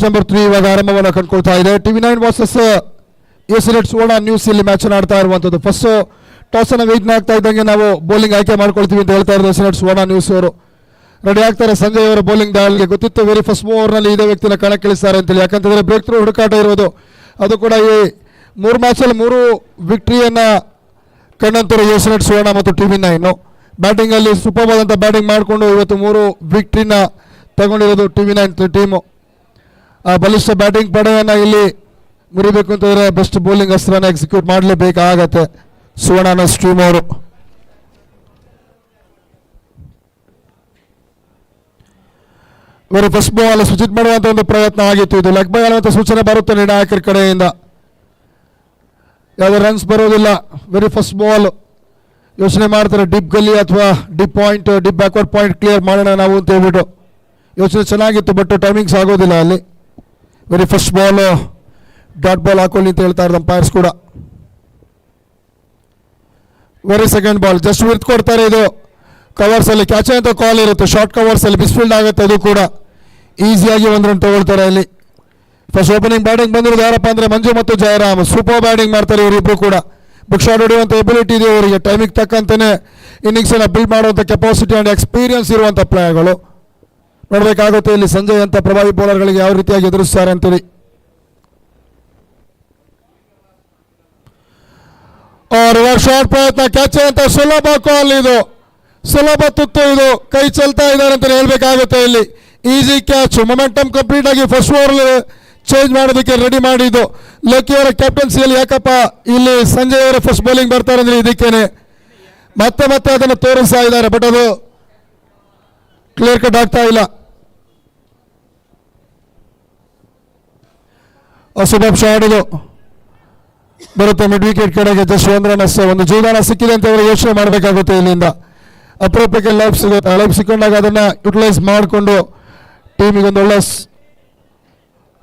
Number 3 ಇವಾಗ ಆರಂಭವನ್ನು ಕಂಡುಕೊಳ್ತಾ ಇದೆ. TV9 ವರ್ಸಸ್ ಎಸ್ ಸುವರ್ಣ ನ್ಯೂಸ್ ಇಲ್ಲಿ ಮ್ಯಾಚ್ ಆಡ್ತಾ ಇರುವಂಥದ್ದು. ಫಸ್ಟ್ ಟಾಸ್ ಅನ್ನು ವೇಟ್ ಆಗ್ತಾ ಇದ್ದಂಗೆ ನಾವು ಬೌಲಿಂಗ್ ಆಯ್ಕೆ ಮಾಡ್ಕೊಳ್ತೀವಿ ಅಂತ ಹೇಳ್ತಾ ಇರೋದು ಎಸ್ ಸುವರ್ಣ ನ್ಯೂಸ್ ಅವರು. ರೆಡಿ ಆಗ್ತಾರೆ ಸಂಜಯ್ ಅವರ ಬೌಲಿಂಗ್ ದಾಳಿಗೆ. ಗೊತ್ತಿತ್ತು ವೆರಿ ಫಸ್ಟ್ ಓವರ್ನಲ್ಲಿ ಇದೇ ವ್ಯಕ್ತಿನ ಕಣಕ್ಕಿಳಿಸ್ತಾರೆ ಅಂತೇಳಿ, ಯಾಕಂತಂದರೆ ಬ್ರೇಕ್ ಥ್ರೂ ಹುಡುಕಾಟ ಇರೋದು. ಅದು ಕೂಡ ಈ 3 ಮ್ಯಾಚಲ್ಲಿ 3 ವಿಕ್ಟ್ರಿಯನ್ನು ಕಂಡಂತರು ಎಸ್ ಸುವರ್ಣ ಮತ್ತು TV9. ಬ್ಯಾಟಿಂಗಲ್ಲಿ ಸೂಪರ್ ಆದಂಥ ಬ್ಯಾಟಿಂಗ್ ಮಾಡಿಕೊಂಡು ಇವತ್ತು 3 ವಿಕ್ಟ್ರಿನ ತಗೊಂಡಿರೋದು TV9 ಟೀಮು. ಆ ಬಲಿಷ್ಠ ಬ್ಯಾಟಿಂಗ್ ಪಡೆಯನ್ನು ಇಲ್ಲಿ ಮುರಿಬೇಕು ಅಂತಂದರೆ ಬೆಸ್ಟ್ ಬೌಲಿಂಗ್ ಅಸ್ತ್ರನ ಎಕ್ಸಿಕ್ಯೂಟ್ ಮಾಡಲೇಬೇಕಾಗತ್ತೆ ಸುವರ್ಣ ಸ್ಟ್ರೀಮ್ ಅವರು. ಇವರು ಫಸ್ಟ್ ಬಾಲ್ ಸ್ವಿಚ್ ಮಾಡುವಂಥ ಒಂದು ಪ್ರಯತ್ನ ಆಗಿತ್ತು. ಇದು ಲೆಗ್ ಬೈ ಅನ್ನುವಂಥ ಸೂಚನೆ ಬರುತ್ತೆ ನಿರ್ಣಾಯಕರ ಕಡೆಯಿಂದ. ಯಾವುದೇ ರನ್ಸ್ ಬರೋದಿಲ್ಲ. ವೆರಿ ಫಸ್ಟ್ ಬಾಲ್ ಯೋಚನೆ ಮಾಡ್ತಾರೆ, ಡಿಪ್ ಗಲ್ಲಿ ಅಥವಾ deep point, deep backward point clear ಮಾಡೋಣ ನಾವು ಅಂತ ಹೇಳ್ಬಿಟ್ಟು. ಯೋಚನೆ ಚೆನ್ನಾಗಿತ್ತು, ಬಟ್ ಟೈಮಿಂಗ್ಸ್ ಆಗೋದಿಲ್ಲ ಅಲ್ಲಿ. Very first ball dot ball ಹಾಕೊಳ್ಳಿ ಅಂತ ಹೇಳ್ತಾ ಇರೋದು ಅಂಪೈರ್ಸ್ ಕೂಡ. ವೆರಿ ಸೆಕೆಂಡ್ ಬಾಲ್ ಜಸ್ಟ್ ವಿರ್ತ್ ಕೊಡ್ತಾರೆ. ಇದು ಕವರ್ಸಲ್ಲಿ ಕ್ಯಾಚ್ ಅಂತ ಕಾಲ್ ಇರುತ್ತೆ, ಶಾರ್ಟ್ ಕವರ್ಸಲ್ಲಿ ಮಿಸ್ಫೀಲ್ಡ್ ಆಗುತ್ತೆ. ಅದು ಕೂಡ ಈಸಿಯಾಗಿ 1 ರನ್ ತಗೊಳ್ತಾರೆ ಅಲ್ಲಿ. ಫಸ್ಟ್ ಓಪನಿಂಗ್ ಬ್ಯಾಟಿಂಗ್ ಬಂದಿರೋದು ಯಾರಪ್ಪ ಅಂದರೆ ಮಂಜು ಮತ್ತು ಜಯರಾಮ್. ಸೂಪರ್ ಬ್ಯಾಟಿಂಗ್ ಮಾಡ್ತಾರೆ ಇವರಿಬ್ಬರು ಕೂಡ. ಬುಕ್ ಶಾಟ್ ಹೊಡೆಯುವಂಥ ಎಬಿಲಿಟಿ ಇದೆ ಅವರಿಗೆ. ಟೈಮಿಗೆ ತಕ್ಕಂತೆಯೇ ಇನ್ನಿಂಗ್ಸನ್ನು ಬಿಲ್ಡ್ ಮಾಡುವಂಥ ಕೆಪಾಸಿಟಿ ಆ್ಯಂಡ್ ಎಕ್ಸ್ಪೀರಿಯನ್ಸ್ ಇರುವಂಥ ಪ್ಲೇಯರ್ಗಳು. ನೋಡಬೇಕಾಗುತ್ತೆ ಇಲ್ಲಿ ಸಂಜಯ್ ಅಂತ ಪ್ರಭಾವಿ ಬೌಲರ್ಗಳಿಗೆ ಯಾವ ರೀತಿಯಾಗಿ ಎದುರಿಸ್ತಾರೆ ಅಂತೇಳಿ. ರಿವರ್ಸ್ ಶಾಟ್ ಪ್ರಯತ್ನ, ಕ್ಯಾಚ್ ಅಂತ ಸುಲಭ ಕಾಲ್. ಇದು ಸುಲಭ ತುತ್ತು. ಇದು ಕೈ ಚೆಲ್ತಾ ಇದ್ದಾರೆ ಅಂತ ಹೇಳ್ಬೇಕಾಗುತ್ತೆ ಇಲ್ಲಿ. ಈಸಿ ಕ್ಯಾಚ್, ಮೊಮೆಂಟಮ್ ಕಂಪ್ಲೀಟ್ ಆಗಿ ಫಸ್ಟ್ ಓವರ್ ಚೇಂಜ್ ಮಾಡೋದಕ್ಕೆ ರೆಡಿ ಮಾಡಿದ್ದು ಲಕ್ಕಿ ಅವರ ಕ್ಯಾಪ್ಟನ್ಸಿಯಲ್ಲಿ. ಯಾಕಪ್ಪ ಇಲ್ಲಿ ಸಂಜಯ್ ಅವರ ಫಸ್ಟ್ ಬೌಲಿಂಗ್ ಬರ್ತಾರೆ ಅಂದರೆ ಇದಕ್ಕೇನೆ ಮತ್ತೆ ಮತ್ತೆ ಅದನ್ನು ತೋರಿಸ್ತಾ ಇದ್ದಾರೆ, ಬಟ್ ಅದು ಕ್ಲಿಯರ್ ಕಟ್ ಆಗ್ತಾ ಇಲ್ಲ. ಸೂಪರ್ ಶಾಟ್ ಇದು ಬರುತ್ತೆ ಮಿಡ್ ವಿಕೆಟ್ ಕಡೆಗೆ. ಜಸ್ಟ್ 1 ರನ್ ಅಷ್ಟೇ. ಒಂದು ಜೀವನ ಸಿಕ್ಕಿದೆ ಅಂತ ಅವರು ಯೋಚನೆ ಮಾಡಬೇಕಾಗುತ್ತೆ ಇಲ್ಲಿಂದ. ಅಪರೂಪಕ್ಕೆ ಲೈಫ್ ಸಿಗುತ್ತೆ. ಲೈಫ್ ಸಿಕ್ಕೊಂಡಾಗ ಅದನ್ನು ಯುಟಿಲೈಸ್ ಮಾಡಿಕೊಂಡು ಟೀಮಿಗೆ ಒಂದು ಒಳ್ಳೆ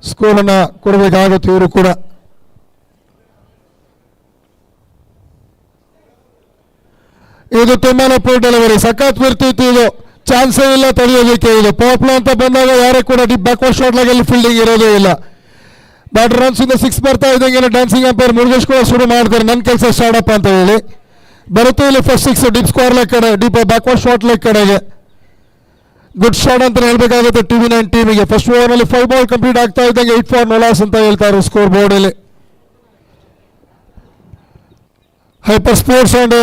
ಸ್ಕೋರನ್ನು ಕೊಡಬೇಕಾಗುತ್ತೆ ಇವರು ಕೂಡ. ಇದು ತುಂಬಾನೇ ಪೂರ್ ಡೆಲಿವರಿ, ಸಖತ್ ಬಿರ್ತಿತ್ತು. ಇದು ಚಾನ್ಸೇ ಇಲ್ಲ ತಡೆಯೋದಕ್ಕೆ. ಇದು ಪವರ್ ಪ್ಲೇ ಅಂತ ಬಂದಾಗ ಯಾರೇ ಕೂಡ ಡಿಪ್ ಬ್ಯಾಕ್ವರ್ಡ್ ಶಾಟ್ ಲಾಗಲ್ಲಿ ಫೀಲ್ಡಿಂಗ್ ಇರೋದೇ ಇಲ್ಲ. ಬ್ಯಾಟ್ ರನ್ಸ್ ಇಂದ 6 ಬರ್ತಾ ಇದ್ದಂಗೆ ಡ್ಯಾನ್ಸಿಂಗ್ ಅಂಪೈರ್ ಮುರುಗೇಶ್ ಕೂಡ ಶುರು ಮಾಡ್ತಾರೆ, ನನ್ನ ಕೆಲಸ ಸ್ಟಾರ್ಟಪ್ ಅಂತ ಹೇಳಿ. ಬರುತ್ತೆ ಇಲ್ಲಿ ಫಸ್ಟ್ 6 ಡಿಪ್ ಸ್ಕೋರ್ ಲೆಗ್ ಕಡೆ, ಡಿಪ್ ಬ್ಯಾಕ್ವರ್ಡ್ ಶಾಟ್ ಲೆಗ್ ಕಡೆಗೆ. ಗುಡ್ ಶಾಟ್ ಅಂತ ಹೇಳ್ಬೇಕಾಗುತ್ತೆ TV9 ಟೀಮಿಗೆ. ಫಸ್ಟ್ ಓವರ್ನಲ್ಲಿ 5 ಬಾಲ್ ಕಂಪ್ಲೀಟ್ ಆಗ್ತಾ ಇದ್ದಂಗೆ 8 ಫಾರ್ ನೋಲಾಸ್ ಅಂತ ಹೇಳ್ತಾರೆ ಸ್ಕೋರ್ ಬೋರ್ಡಲ್ಲಿ. Hyper sports and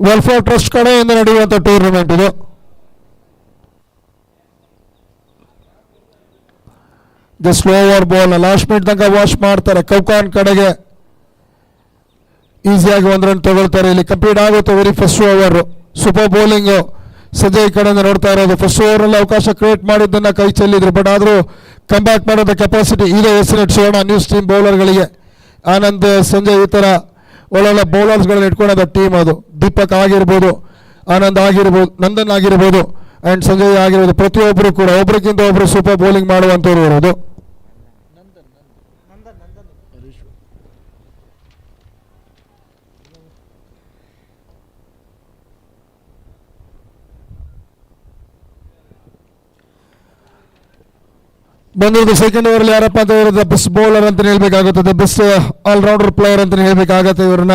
welfare trust ಕಡೆಯಿಂದ ನಡೆಯುವಂಥ ಟೂರ್ನಮೆಂಟ್ ಇದು. Just over ball last minute ತನಕ ವಾಶ್ ಮಾಡ್ತಾರೆ. ಕೌಕಾನ್ ಕಡೆಗೆ ಈಸಿಯಾಗಿ 1 ರನ್ ತಗೊಳ್ತಾರೆ. ಇಲ್ಲಿ ಕಂಪ್ಲೀಟ್ ಆಗುತ್ತೆ very first over. Super bowling Sanjay ಕಡೆಯಿಂದ ನೋಡ್ತಾ ಇರೋದು. ಫಸ್ಟ್ ಓವರಲ್ಲಿ ಅವಕಾಶ ಕ್ರಿಯೇಟ್ ಮಾಡಿದ್ದನ್ನು ಕೈ ಚೆಲ್ಲಿದ್ರು, ಬಟ್ ಆದರೂ ಕಮ್ ಬ್ಯಾಕ್ ಮಾಡೋದ ಕೆಪಾಸಿಟಿ ಇದೆ ಎಸ್ ಸುವರ್ಣ ನ್ಯೂಸ್ ಟೀಮ್ ಬೌಲರ್ಗಳಿಗೆ. ಆನಂದ್, ಸಂಜಯ್ ಈ ಥರ ಒಳ್ಳೊಳ್ಳೆ ಬೌಲರ್ಸ್ಗಳನ್ನ ಇಟ್ಕೊಳ್ಳೋದ ಟೀಮ್ ಅದು. ದೀಪಕ್ ಆಗಿರ್ಬೋದು, ಆನಂದ್ ಆಗಿರ್ಬೋದು, ನಂದನ್ ಆಗಿರ್ಬೋದು ಆ್ಯಂಡ್ ಸಂಜಯ್ ಆಗಿರ್ಬೋದು. ಪ್ರತಿಯೊಬ್ಬರು ಕೂಡ ಒಬ್ರಿಗಿಂತ ಒಬ್ಬರು ಸೂಪರ್ ಬೌಲಿಂಗ್ ಮಾಡುವಂಥವ್ರು ಇರೋದು. ಬಂದಿರೋದು ಸೆಕೆಂಡ್ ಓವರಲ್ಲಿ ಯಾರಪ್ಪ ಅಂತ ಹೇಳಿದ್ರೆ ಬೆಸ್ಟ್ ಬೌಲರ್ ಅಂತ ಹೇಳ್ಬೇಕಾಗುತ್ತದೆ, ಬೆಸ್ಟ್ ಆಲ್ರೌಂಡರ್ ಪ್ಲೇಯರ್ ಅಂತ ಹೇಳ್ಬೇಕಾಗತ್ತೆ ಇವರನ್ನ.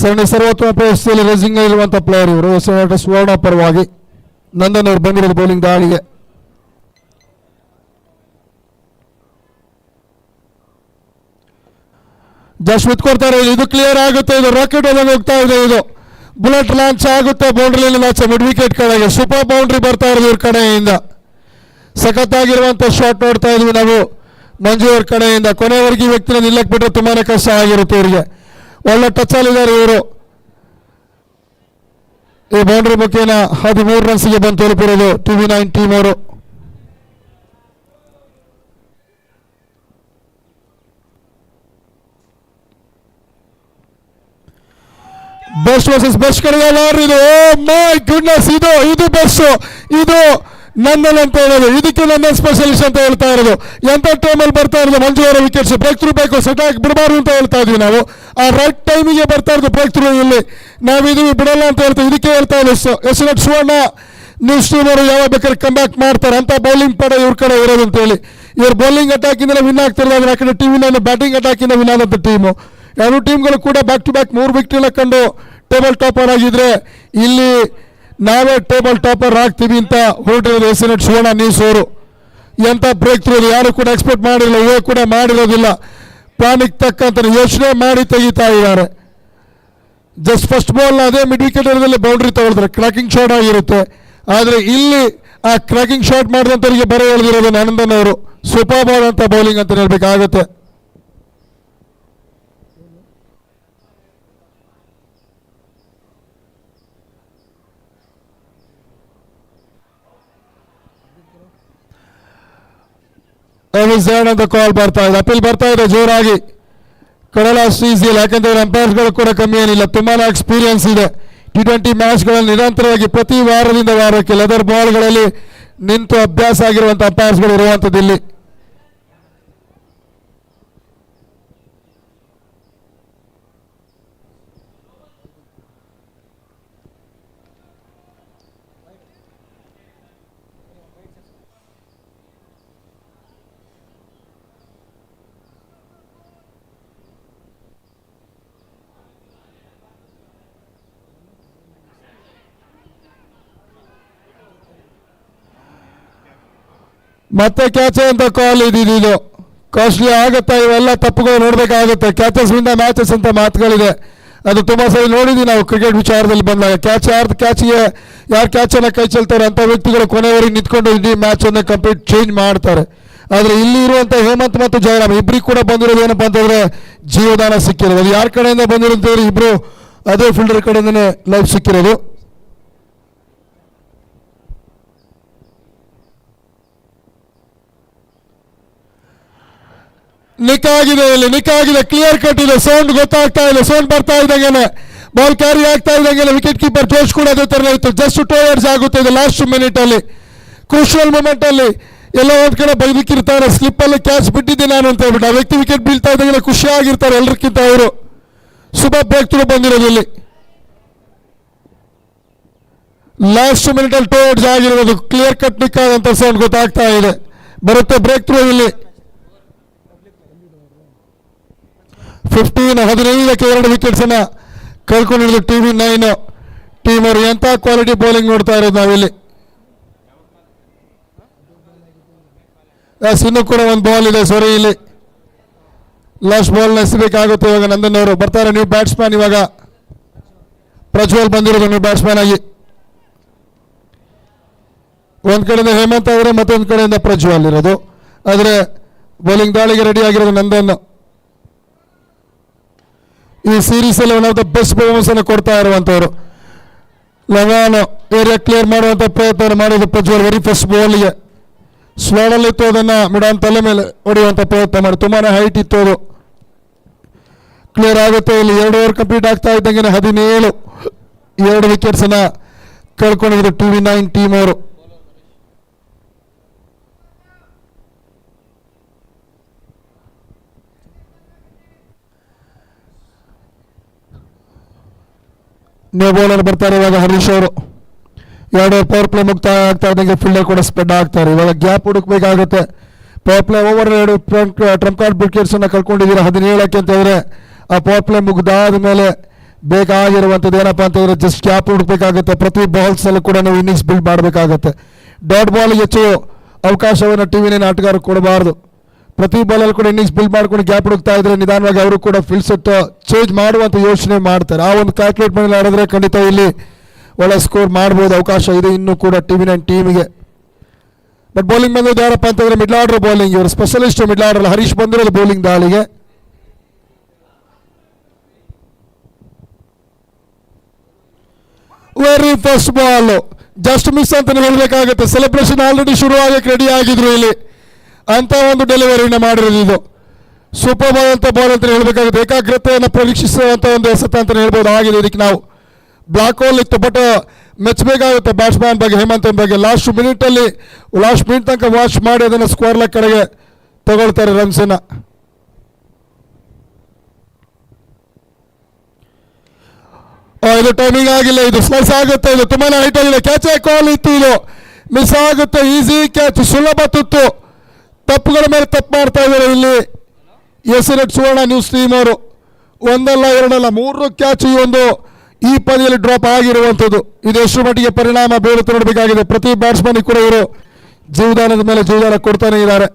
ಸರಣಿ ಸರ್ವೋತ್ತಮ ಪ್ರಶಸ್ತಿಯಲ್ಲಿ ರೇಸಿಂಗ್ ಇರುವಂಥ ಪ್ಲೇಯರ್ ಇವರು ಸುವರ್ಣ ಪರವಾಗಿ. ನಂದನ್ ಅವರು ಬಂದಿರೋದು ಬೌಲಿಂಗ್ ದಾಳಿಗೆ. ಜಸ್ಟ್ ವಿತ್ ಕೊಡ್ತಾರೆ. ಇದು ಕ್ಲಿಯರ್ ಆಗುತ್ತೆ. ಇದು ರಾಕೆಟ್ ಒಳಗೆ ಹೋಗ್ತಾ ಇದೆ. ಇದು ಬುಲೆಟ್ ಲಾಂಚ್ ಆಗುತ್ತೆ ಬೌಂಡ್ರಿಯಲ್ಲಿ ಆಚೆ ಮಿಡ್ ವಿಕೆಟ್ ಕಡೆಗೆ. ಸೂಪರ್ ಬೌಂಡ್ರಿ ಬರ್ತಾ ಇರೋದು ಇವ್ರ ಕಡೆಯಿಂದ. ಸಖತ್ತಾಗಿರುವಂಥ ಶಾಟ್ ನೋಡ್ತಾ ಇದ್ವಿ ನಾವು ಮಂಜು ಅವ್ರ ಕಡೆಯಿಂದ. ಕೊನೆವರೆಗೆ ಈ ವ್ಯಕ್ತಿನ ನಿಲ್ಲಕ್ಕೆ ಬಿಟ್ಟರೆ ತುಂಬಾ ಕಷ್ಟ ಆಗಿರುತ್ತೆ ಇವರಿಗೆ. ಒಳ್ಳೆ ಟಚಲ್ಲಿದ್ದಾರೆ ಇವರು. ಈ ಬೌಂಡ್ರಿ ಮುಖೇನ 13 ರನ್ಸ್ಗೆ ಬಂದು ತಲುಪಿರೋದು TV9 ಟೀಮ್ ಅವರು. ಬೆಸ್ಟ್ ವರ್ಸಸ್ ಬೆಸ್ಟ್ ಕಡೆಗೆ ಇದು. ಮೈ ಗುಡ್ನೆಸ್, ಇದು ಬೆಸ್ಟ್. ಇದು ನಂದನ್ ಅಂತ ಹೇಳೋದು. ಇದಕ್ಕೆ ನಂದನ್ ಸ್ಪೆಷಲಿಸ್ಟ್ ಅಂತ ಹೇಳ್ತಾ ಇರೋದು. ಎಂಥ ಟೈಮಲ್ಲಿ ಬರ್ತಾ ಇರೋದು ಮಂಜು ಅವರ ವಿಕೆಟ್ಸ್. ಬ್ರೇಕ್ ಥ್ರೂ ಬೇಕು, ಸೆಟ್ ಆಗಿ ಬಿಡಬಾರ್ದು ಅಂತ ಹೇಳ್ತಾ ಇದ್ವಿ ನಾವು. ಆ ರೈಟ್ ಟೈಮಿಗೆ ಬರ್ತಾ ಇರೋದು ಬ್ರೇಕ್ ಥ್ರೂ. ಇಲ್ಲಿ ನಾವಿದೀವಿ, ಬಿಡಲ್ಲ ಅಂತ ಹೇಳ್ತೀವಿ. ಇದಕ್ಕೆ ಹೇಳ್ತಾ ಇದ್ದೀವಿ ಎಸ್ ಸುವರ್ಣ ನ್ಯೂಸ್ ಟೀಮ್ ಅವರು ಯಾವಾಗ ಬೇಕಾದ್ರೆ ಕಮ್ ಬ್ಯಾಕ್ ಮಾಡ್ತಾರೆ ಅಂತ ಬೌಲಿಂಗ್ ಪಡ ಇವ್ರ ಕಡೆ ಇರೋದು ಅಂತೇಳಿ. ಇವ್ರು ಬೌಲಿಂಗ್ ಅಟ್ಯಾಕಿಂದ ವಿನ್ ಆಗ್ತಿರೋದು, ಆ ಕಡೆ ಟಿವಿನ ಬ್ಯಾಟಿಂಗ್ ಅಟ್ಯಾಕಿಂದ ವಿನ್ ಆದಂಥ ಟೀಮು. ಎರಡು ಟೀಮ್ಗಳು ಕೂಡ ಬ್ಯಾಕ್ ಟು ಬ್ಯಾಕ್ 3 ವಿಕೆಟ್ ಕಂಡು ಟೇಬಲ್ ಟಾಪರ್ ಆಗಿದ್ರೆ, ಇಲ್ಲಿ ನಾವೇ ಟೇಬಲ್ ಟಾಪರ್ ಆಗ್ತೀವಿ ಅಂತ ಹೊರಟಿರೋದು ಎಸ್ಎನ್ಎಟ್ ಸುವರ್ಣ ನ್ಯೂಸ್ ಅವರು. ಎಂಥ ಬ್ರೇಕ್ ಥ್ರೂ ಯಾರು ಕೂಡ ಎಕ್ಸ್ಪೆಕ್ಟ್ ಮಾಡಿಲ್ಲ, ಇವಾಗ ಕೂಡ ಮಾಡಿರೋದಿಲ್ಲ. ಪ್ಲಾನಿಗೆ ತಕ್ಕಂತ ಯೋಚನೆ ಮಾಡಿ ತೆಗಿತಾ ಇದ್ದಾರೆ. ಜಸ್ಟ್ ಫಸ್ಟ್ ಬಾಲ್ನ ಅದೇ ಮಿಡ್ ವಿಕೆಟ್ ಏರಿಯಾದಲ್ಲಿ ಬೌಂಡ್ರಿ ತಗೊಳ್ತಾರೆ, ಕ್ರಾಕಿಂಗ್ ಶಾಟ್ ಆಗಿರುತ್ತೆ. ಆದರೆ ಇಲ್ಲಿ ಆ ಕ್ರಾಕಿಂಗ್ ಶಾಟ್ ಮಾಡಿದಂಥವ್ರಿಗೆ ಬರೋ ಎಳೆದಿರೋದು ಆನಂದನ್ ಅವರು. ಸೂಪರ್ ಬಾಲ್ ಅಂತ ಬೌಲಿಂಗ್ ಅಂತ ಹೇಳ್ಬೇಕಾಗತ್ತೆ. ಅಂತ ಕಾಲ್ ಬರ್ತಾ ಇದೆ, ಅಪೀಲ್ ಬರ್ತಾ ಇದೆ ಜೋರಾಗಿ. ಕೊಡಲ್ಲ ಅಷ್ಟು ಈಸಿ ಇಲ್ಲ, ಯಾಕಂದ್ರೆ ಅಂಪೈರ್ಸ್ಗಳು ಕೂಡ ಕಮ್ಮಿ ಏನಿಲ್ಲ, ತುಂಬಾನೇ ಎಕ್ಸ್ಪೀರಿಯನ್ಸ್ ಇದೆ. T20 ಮ್ಯಾಚ್ಗಳಲ್ಲಿ ನಿರಂತರವಾಗಿ ಪ್ರತಿ ವಾರದಿಂದ ವಾರಕ್ಕೆ ಲೆದರ್ ಬಾಲ್ಗಳಲ್ಲಿ ನಿಂತು ಅಭ್ಯಾಸ ಆಗಿರುವಂಥ ಅಂಪೈರ್ಸ್ಗಳು ಇರುವಂಥದ್ದು ಇಲ್ಲಿ. ಮತ್ತೆ ಕ್ಯಾಚ್ ಅಂತ ಕಾಲ್ ಇದು ಕಾಸ್ಟ್ಲಿ ಆಗುತ್ತಾ? ಇವೆಲ್ಲ ತಪ್ಪುಗಳು ನೋಡಬೇಕಾಗುತ್ತೆ. ಕ್ಯಾಚಸ್ ವಿನ್ ದ ಮ್ಯಾಚಸ್ ಅಂತ ಮಾತುಗಳಿದೆ, ಅದು ತುಂಬ ಸರಿ ನೋಡಿದ್ವಿ ನಾವು ಕ್ರಿಕೆಟ್ ವಿಚಾರದಲ್ಲಿ ಬಂದಾಗ. ಕ್ಯಾಚಿಗೆ ಯಾರು ಕ್ಯಾಚನ್ನು ಕೈ ಚೆಲ್ತಾರೆ ಅಂಥ ವ್ಯಕ್ತಿಗಳು ಕೊನೆಯವರೆಗೆ ನಿಂತ್ಕೊಂಡು ಇಡೀ ಮ್ಯಾಚನ್ನು ಕಂಪ್ಲೀಟ್ ಚೇಂಜ್ ಮಾಡ್ತಾರೆ. ಆದರೆ ಇಲ್ಲಿ ಇರುವಂಥ ಹೇಮಂತ್ ಮತ್ತು ಜಯರಾಮ್ ಇಬ್ಬರಿಗೆ ಕೂಡ ಬಂದಿರೋದು ಏನಪ್ಪ ಅಂತಂದರೆ ಜೀವದಾನ ಸಿಕ್ಕಿರೋದು. ಅದು ಯಾರ ಕಡೆಯಿಂದ ಬಂದಿರೋಂಥವ್ರು ಇಬ್ಬರು ಅದೇ ಫೀಲ್ಡರ್ ಕಡೆಯಿಂದನೇ ಲೈಫ್ ಸಿಕ್ಕಿರೋದು. ನಿಕ್ಕಾಗಿದೆ, ಇಲ್ಲಿ ನಿಕ್ಕಾಗಿದೆ, ಕ್ಲಿಯರ್ ಕಟ್ ಇದೆ. ಸೌಂಡ್ ಗೊತ್ತಾಗ್ತಾ ಇಲ್ಲ, ಸೌಂಡ್ ಬರ್ತಾ ಇದ್ದಂಗೆ ಬಾಲ್ ಕ್ಯಾರಿ ಆಗ್ತಾ ಇದ್ದಂಗೆ ವಿಕೆಟ್ ಕೀಪರ್ ಜೋಶ್ ಕೂಡ ಅದೇ ಥರ ಇತ್ತು. ಜಸ್ಟ್ 2 ಓವರ್ಸ್ ಆಗುತ್ತೆ ಇದು ಲಾಸ್ಟ್ ಮಿನಿಟ್ ಅಲ್ಲಿ, ಕ್ರೂಷಿಯಲ್ ಮೂಮೆಂಟ್ ಅಲ್ಲಿ ಎಲ್ಲೋ ಒಂದ್ ಕಡೆ ಬೈದಿಕ್ಕಿರ್ತಾರೆ, ಸ್ಲಿಪ್ ಅಲ್ಲಿ ಕ್ಯಾಚ್ ಬಿಟ್ಟಿದ್ದೆ ನಾನು ಅಂತ ಹೇಳ್ಬಿಟ್ಟು. ಆ ವ್ಯಕ್ತಿ ವಿಕೆಟ್ ಬೀಳ್ತಾ ಇದ್ದಂಗೆ ಖುಷಿಯಾಗಿರ್ತಾರೆ ಎಲ್ಲರಿಗಿಂತ ಅವರು. ಸೂಪರ್ ಬ್ರೇಕ್ ಥ್ರೂ ಬಂದಿರೋದು ಇಲ್ಲಿ ಲಾಸ್ಟ್ ಮಿನಿಟ್ ಅಲ್ಲಿ 2 ಓವರ್ಸ್ ಆಗಿರೋದು. ಕ್ಲಿಯರ್ ಕಟ್ ನಿಕ್ಕಾದಂತ ಸೌಂಡ್ ಗೊತ್ತಾಗ್ತಾ ಇದೆ. ಬರುತ್ತೆ ಬ್ರೇಕ್ ಥ್ರೂ ಇಲ್ಲಿ. 15 2 ವಿಕೆಟ್ಸ್ ಅನ್ನ ಕಳ್ಕೊಂಡಿರೋದು TV9 ಟೀಮ್ ಅವರು. ಎಂತ ಕ್ವಾಲಿಟಿ ಬೌಲಿಂಗ್ ನೋಡ್ತಾ ಇರೋದು ನಾವಿಲ್ಲಿ. ಇನ್ನೂ ಕೂಡ ಒಂದು ಬಾಲ್ ಇದೆ ಸರಿ ಇಲ್ಲಿ. ಲಾಸ್ಟ್ ಬಾಲ್ ಎಸಬೇಕಾಗುತ್ತೆ ಇವಾಗ. ನಂದನ್ ಅವರು ಬರ್ತಾರೆ, ನ್ಯೂ ಬ್ಯಾಟ್ಸ್ಮನ್ ಇವಾಗ. ಪ್ರಜ್ವಲ್ ಬಂದಿರೋದು ನ್ಯೂ ಬ್ಯಾಟ್ಸ್ಮನ್ ಆಗಿ. ಒಂದ್ ಕಡೆಯಿಂದ ಹೇಮಂತ್ ಅವರೇ, ಮತ್ತೊಂದು ಕಡೆಯಿಂದ ಪ್ರಜ್ವಲ್ ಇರೋದು. ಆದರೆ ಬೌಲಿಂಗ್ ದಾಳಿಗೆ ರೆಡಿ ಆಗಿರೋದು ನಂದನ್. ಈ ಸೀರೀಸ್ ಅಲ್ಲಿ one of the best performance ಅನ್ನು ಕೊಡ್ತಾ ಇರುವಂತವರು. ಲಗಾನು ಏರಿಯಾ ಕ್ಲಿಯರ್ ಮಾಡುವಂತ ಪ್ರಯತ್ನ ಮಾಡೋದು ಪ್ರಜ್ವಲ್. ವೆರಿ ಫಸ್ಟ್ ಬಾಲ್ಗೆ ಸ್ಲಾಡಲ್ ಇತ್ತು, ಅದನ್ನ ಮಿಡಾನ್ ತಲೆ ಮೇಲೆ ಹೊಡೆಯುವಂತ ಪ್ರಯತ್ನ ಮಾಡಿ. ತುಂಬಾನೇ ಹೈಟ್ ಇತ್ತು, ಅದು ಕ್ಲಿಯರ್ ಆಗುತ್ತೆ. ಇಲ್ಲಿ 2 ಓವರ್ ಕಂಪ್ಲೀಟ್ ಆಗ್ತಾ ಇದ್ದಂಗೆ 17 2 ವಿಕೆಟ್ಸ್ ಅನ್ನ ಕಳ್ಕೊಂಡಿದ್ರು TV9 ಟೀಮ್ ಅವರು. ನ್ಯೂ ಬೌಲರ್ ಬರ್ತಾರೆ ಇವಾಗ ಹರೀಶ್ ಅವರು. 2 ಓವರ್ ಪವರ್ ಪ್ಲೇ ಮುಕ್ತಾಯ ಆಗ್ತಾ ಇದ್ದಂಗೆ ಫೀಲ್ಡರ್ ಕೂಡ ಸ್ಪ್ರೆಡ್ ಆಗ್ತಾರೆ. ಇವಾಗ ಗ್ಯಾಪ್ ಹುಡುಕ್ಬೇಕಾಗುತ್ತೆ. Power play over 2 trump card wickets ಅನ್ನ ಕಳ್ಕೊಂಡಿದ್ದೀರಾ 17 ಅಂತ ಹೇಳಿದ್ರೆ, ಆ ಪವರ್ ಪ್ಲೇ ಮುಗ್ದಾದ ಮೇಲೆ ಬೇಕಾಗಿರುವಂಥದ್ದು ಏನಪ್ಪ ಅಂತಂದ್ರೆ ಜಸ್ಟ್ ಗ್ಯಾಪ್ ಹುಡುಕ್ಬೇಕಾಗುತ್ತೆ. ಪ್ರತಿ ಬಾಲ್ಸ್ ಅಲ್ಲೂ ಕೂಡ ನಾವು ಇನ್ನಿಂಗ್ಸ್ ಬಿಲ್ಡ್ ಮಾಡಬೇಕಾಗುತ್ತೆ. ಡಾಟ್ ಬಾಲ್ ಹೆಚ್ಚು ಅವಕಾಶವನ್ನು TV9 ಆಟಗಾರರು ಕೊಡಬಾರ್ದು. ಪ್ರತಿ ಬಾಲಲ್ಲಿ ಕೂಡ ಇನ್ನಿಂಗ್ಸ್ ಬಿಲ್ಡ್ ಮಾಡ್ಕೊಂಡು ಗ್ಯಾಪ್ ಹುಡುಕ್ತಾ ಇದ್ರೆ ನಿಧಾನವಾಗಿ ಅವರು ಕೂಡ ಫೀಲ್ಡ್ ಸೆಟ್ ಚೇಂಜ್ ಮಾಡುವಂಥ ಯೋಚನೆ ಮಾಡ್ತಾರೆ. ಆ ಒಂದು ಕ್ಯಾಲ್ಕುಲೇಟ್ ಮೇಲೆ ಆಡಿದ್ರೆ ಖಂಡಿತ ಇಲ್ಲಿ ಒಳ್ಳೆ ಸ್ಕೋರ್ ಮಾಡ್ಬೋದು, ಅವಕಾಶ ಇದೆ ಇನ್ನೂ ಕೂಡ TV9 ಟೀಮಿಗೆ. ಬಟ್ ಬೌಲಿಂಗ್ ಬಂದಿದ್ದು ಯಾರಪ್ಪ ಅಂತಂದ್ರೆ ಮಿಡ್ಲ್ ಆರ್ಡರ್ ಬೌಲಿಂಗ್. ಇವರು ಸ್ಪೆಷಲಿಸ್ಟ್ ಮಿಡ್ಲ್ ಆರ್ಡರ್. ಹರೀಶ್ ಬಂದಿರೋದು ಬೌಲಿಂಗ್ ದಾಳಿಗೆ. Very first ball just miss ಅಂತ ಹೇಳಬೇಕಾಗುತ್ತೆ. ಸೆಲೆಬ್ರೇಷನ್ ಆಲ್ರೆಡಿ ಶುರು ಆಗಕ್ಕೆ ರೆಡಿ ಆಗಿದ್ರು ಇಲ್ಲಿ. ಅಂತ ಒಂದು ಡೆಲಿವರಿನ ಮಾಡಿರೋದು ಇದು. ಸೂಪರ್ ಬಾಲ್ ಅಂತ ಬಾಲ್ ಅಂತ ಹೇಳಬೇಕಾಗುತ್ತೆ. ಏಕಾಗ್ರತೆಯನ್ನು ಪರೀಕ್ಷಿಸುವಂತ ಒಂದು ಎಸೆತ ಅಂತ ಹೇಳ್ಬೋದು. ಆಗಿದೆ ಇದಕ್ಕೆ ನಾವು ಬ್ಲಾಕ್ ಹೋಲ್ ಇತ್ತು, ಬಟ್ ಮೆಚ್ಚಬೇಕಾಗುತ್ತೆ ಬ್ಯಾಟ್ಸ್ಮನ್ ಬಗ್ಗೆ, ಹೇಮಂತ್ ಬಗ್ಗೆ. ಲಾಸ್ಟ್ ಮಿನಿಟ್ ತನಕ ವಾಚ್ ಮಾಡಿ ಅದನ್ನು ಸ್ಕೋರ್ ಲೆಕ್ಕ ಕಡೆಗೆ ತಗೊಳ್ತಾರೆ ರನ್ಸನ್ನ. ಇದು ಟೈಮಿಂಗ್ ಆಗಿಲ್ಲ, ಇದು ಸ್ಲೈಸ್ ಆಗುತ್ತೆ, ಇದು ತುಂಬಾನೇ ಹೈಟ್ ಆಗಿದೆ, ಕ್ಯಾಚ್ ಕಾಲ್ ಇತ್ತು, ಇದು ಮಿಸ್ ಆಗುತ್ತೆ, ಈಸಿ ಕ್ಯಾಚ್, ಸುಲಭ ತುತ್ತು, ತಪ್ಪುಗಳ ಮೇಲೆ ತಪ್ಪು ಮಾಡ್ತಾ ಇದ್ದಾರೆ ಇಲ್ಲಿ ಎಸ್ ಸುವರ್ಣ ನ್ಯೂಸ್ ಟೀಮ್ ಅವರು. ಒಂದಲ್ಲ ಎರಡಲ್ಲ 3 ಕ್ಯಾಚ್ ಈ ಪಂದ್ಯದಲ್ಲಿ ಡ್ರಾಪ್ ಆಗಿರುವಂಥದ್ದು. ಇದು ಎಷ್ಟು ಮಟ್ಟಿಗೆ ಪರಿಣಾಮ ಬೀಳುತ್ತೆ ನೋಡಬೇಕಾಗಿದೆ. ಪ್ರತಿ ಬ್ಯಾಟ್ಸ್ಮನ್ ಕೂಡ ಇವರು ಜೀವದಾನದ ಮೇಲೆ ಜೀವದಾನ ಕೊಡ್ತಾನೆ ಇದ್ದಾರೆ.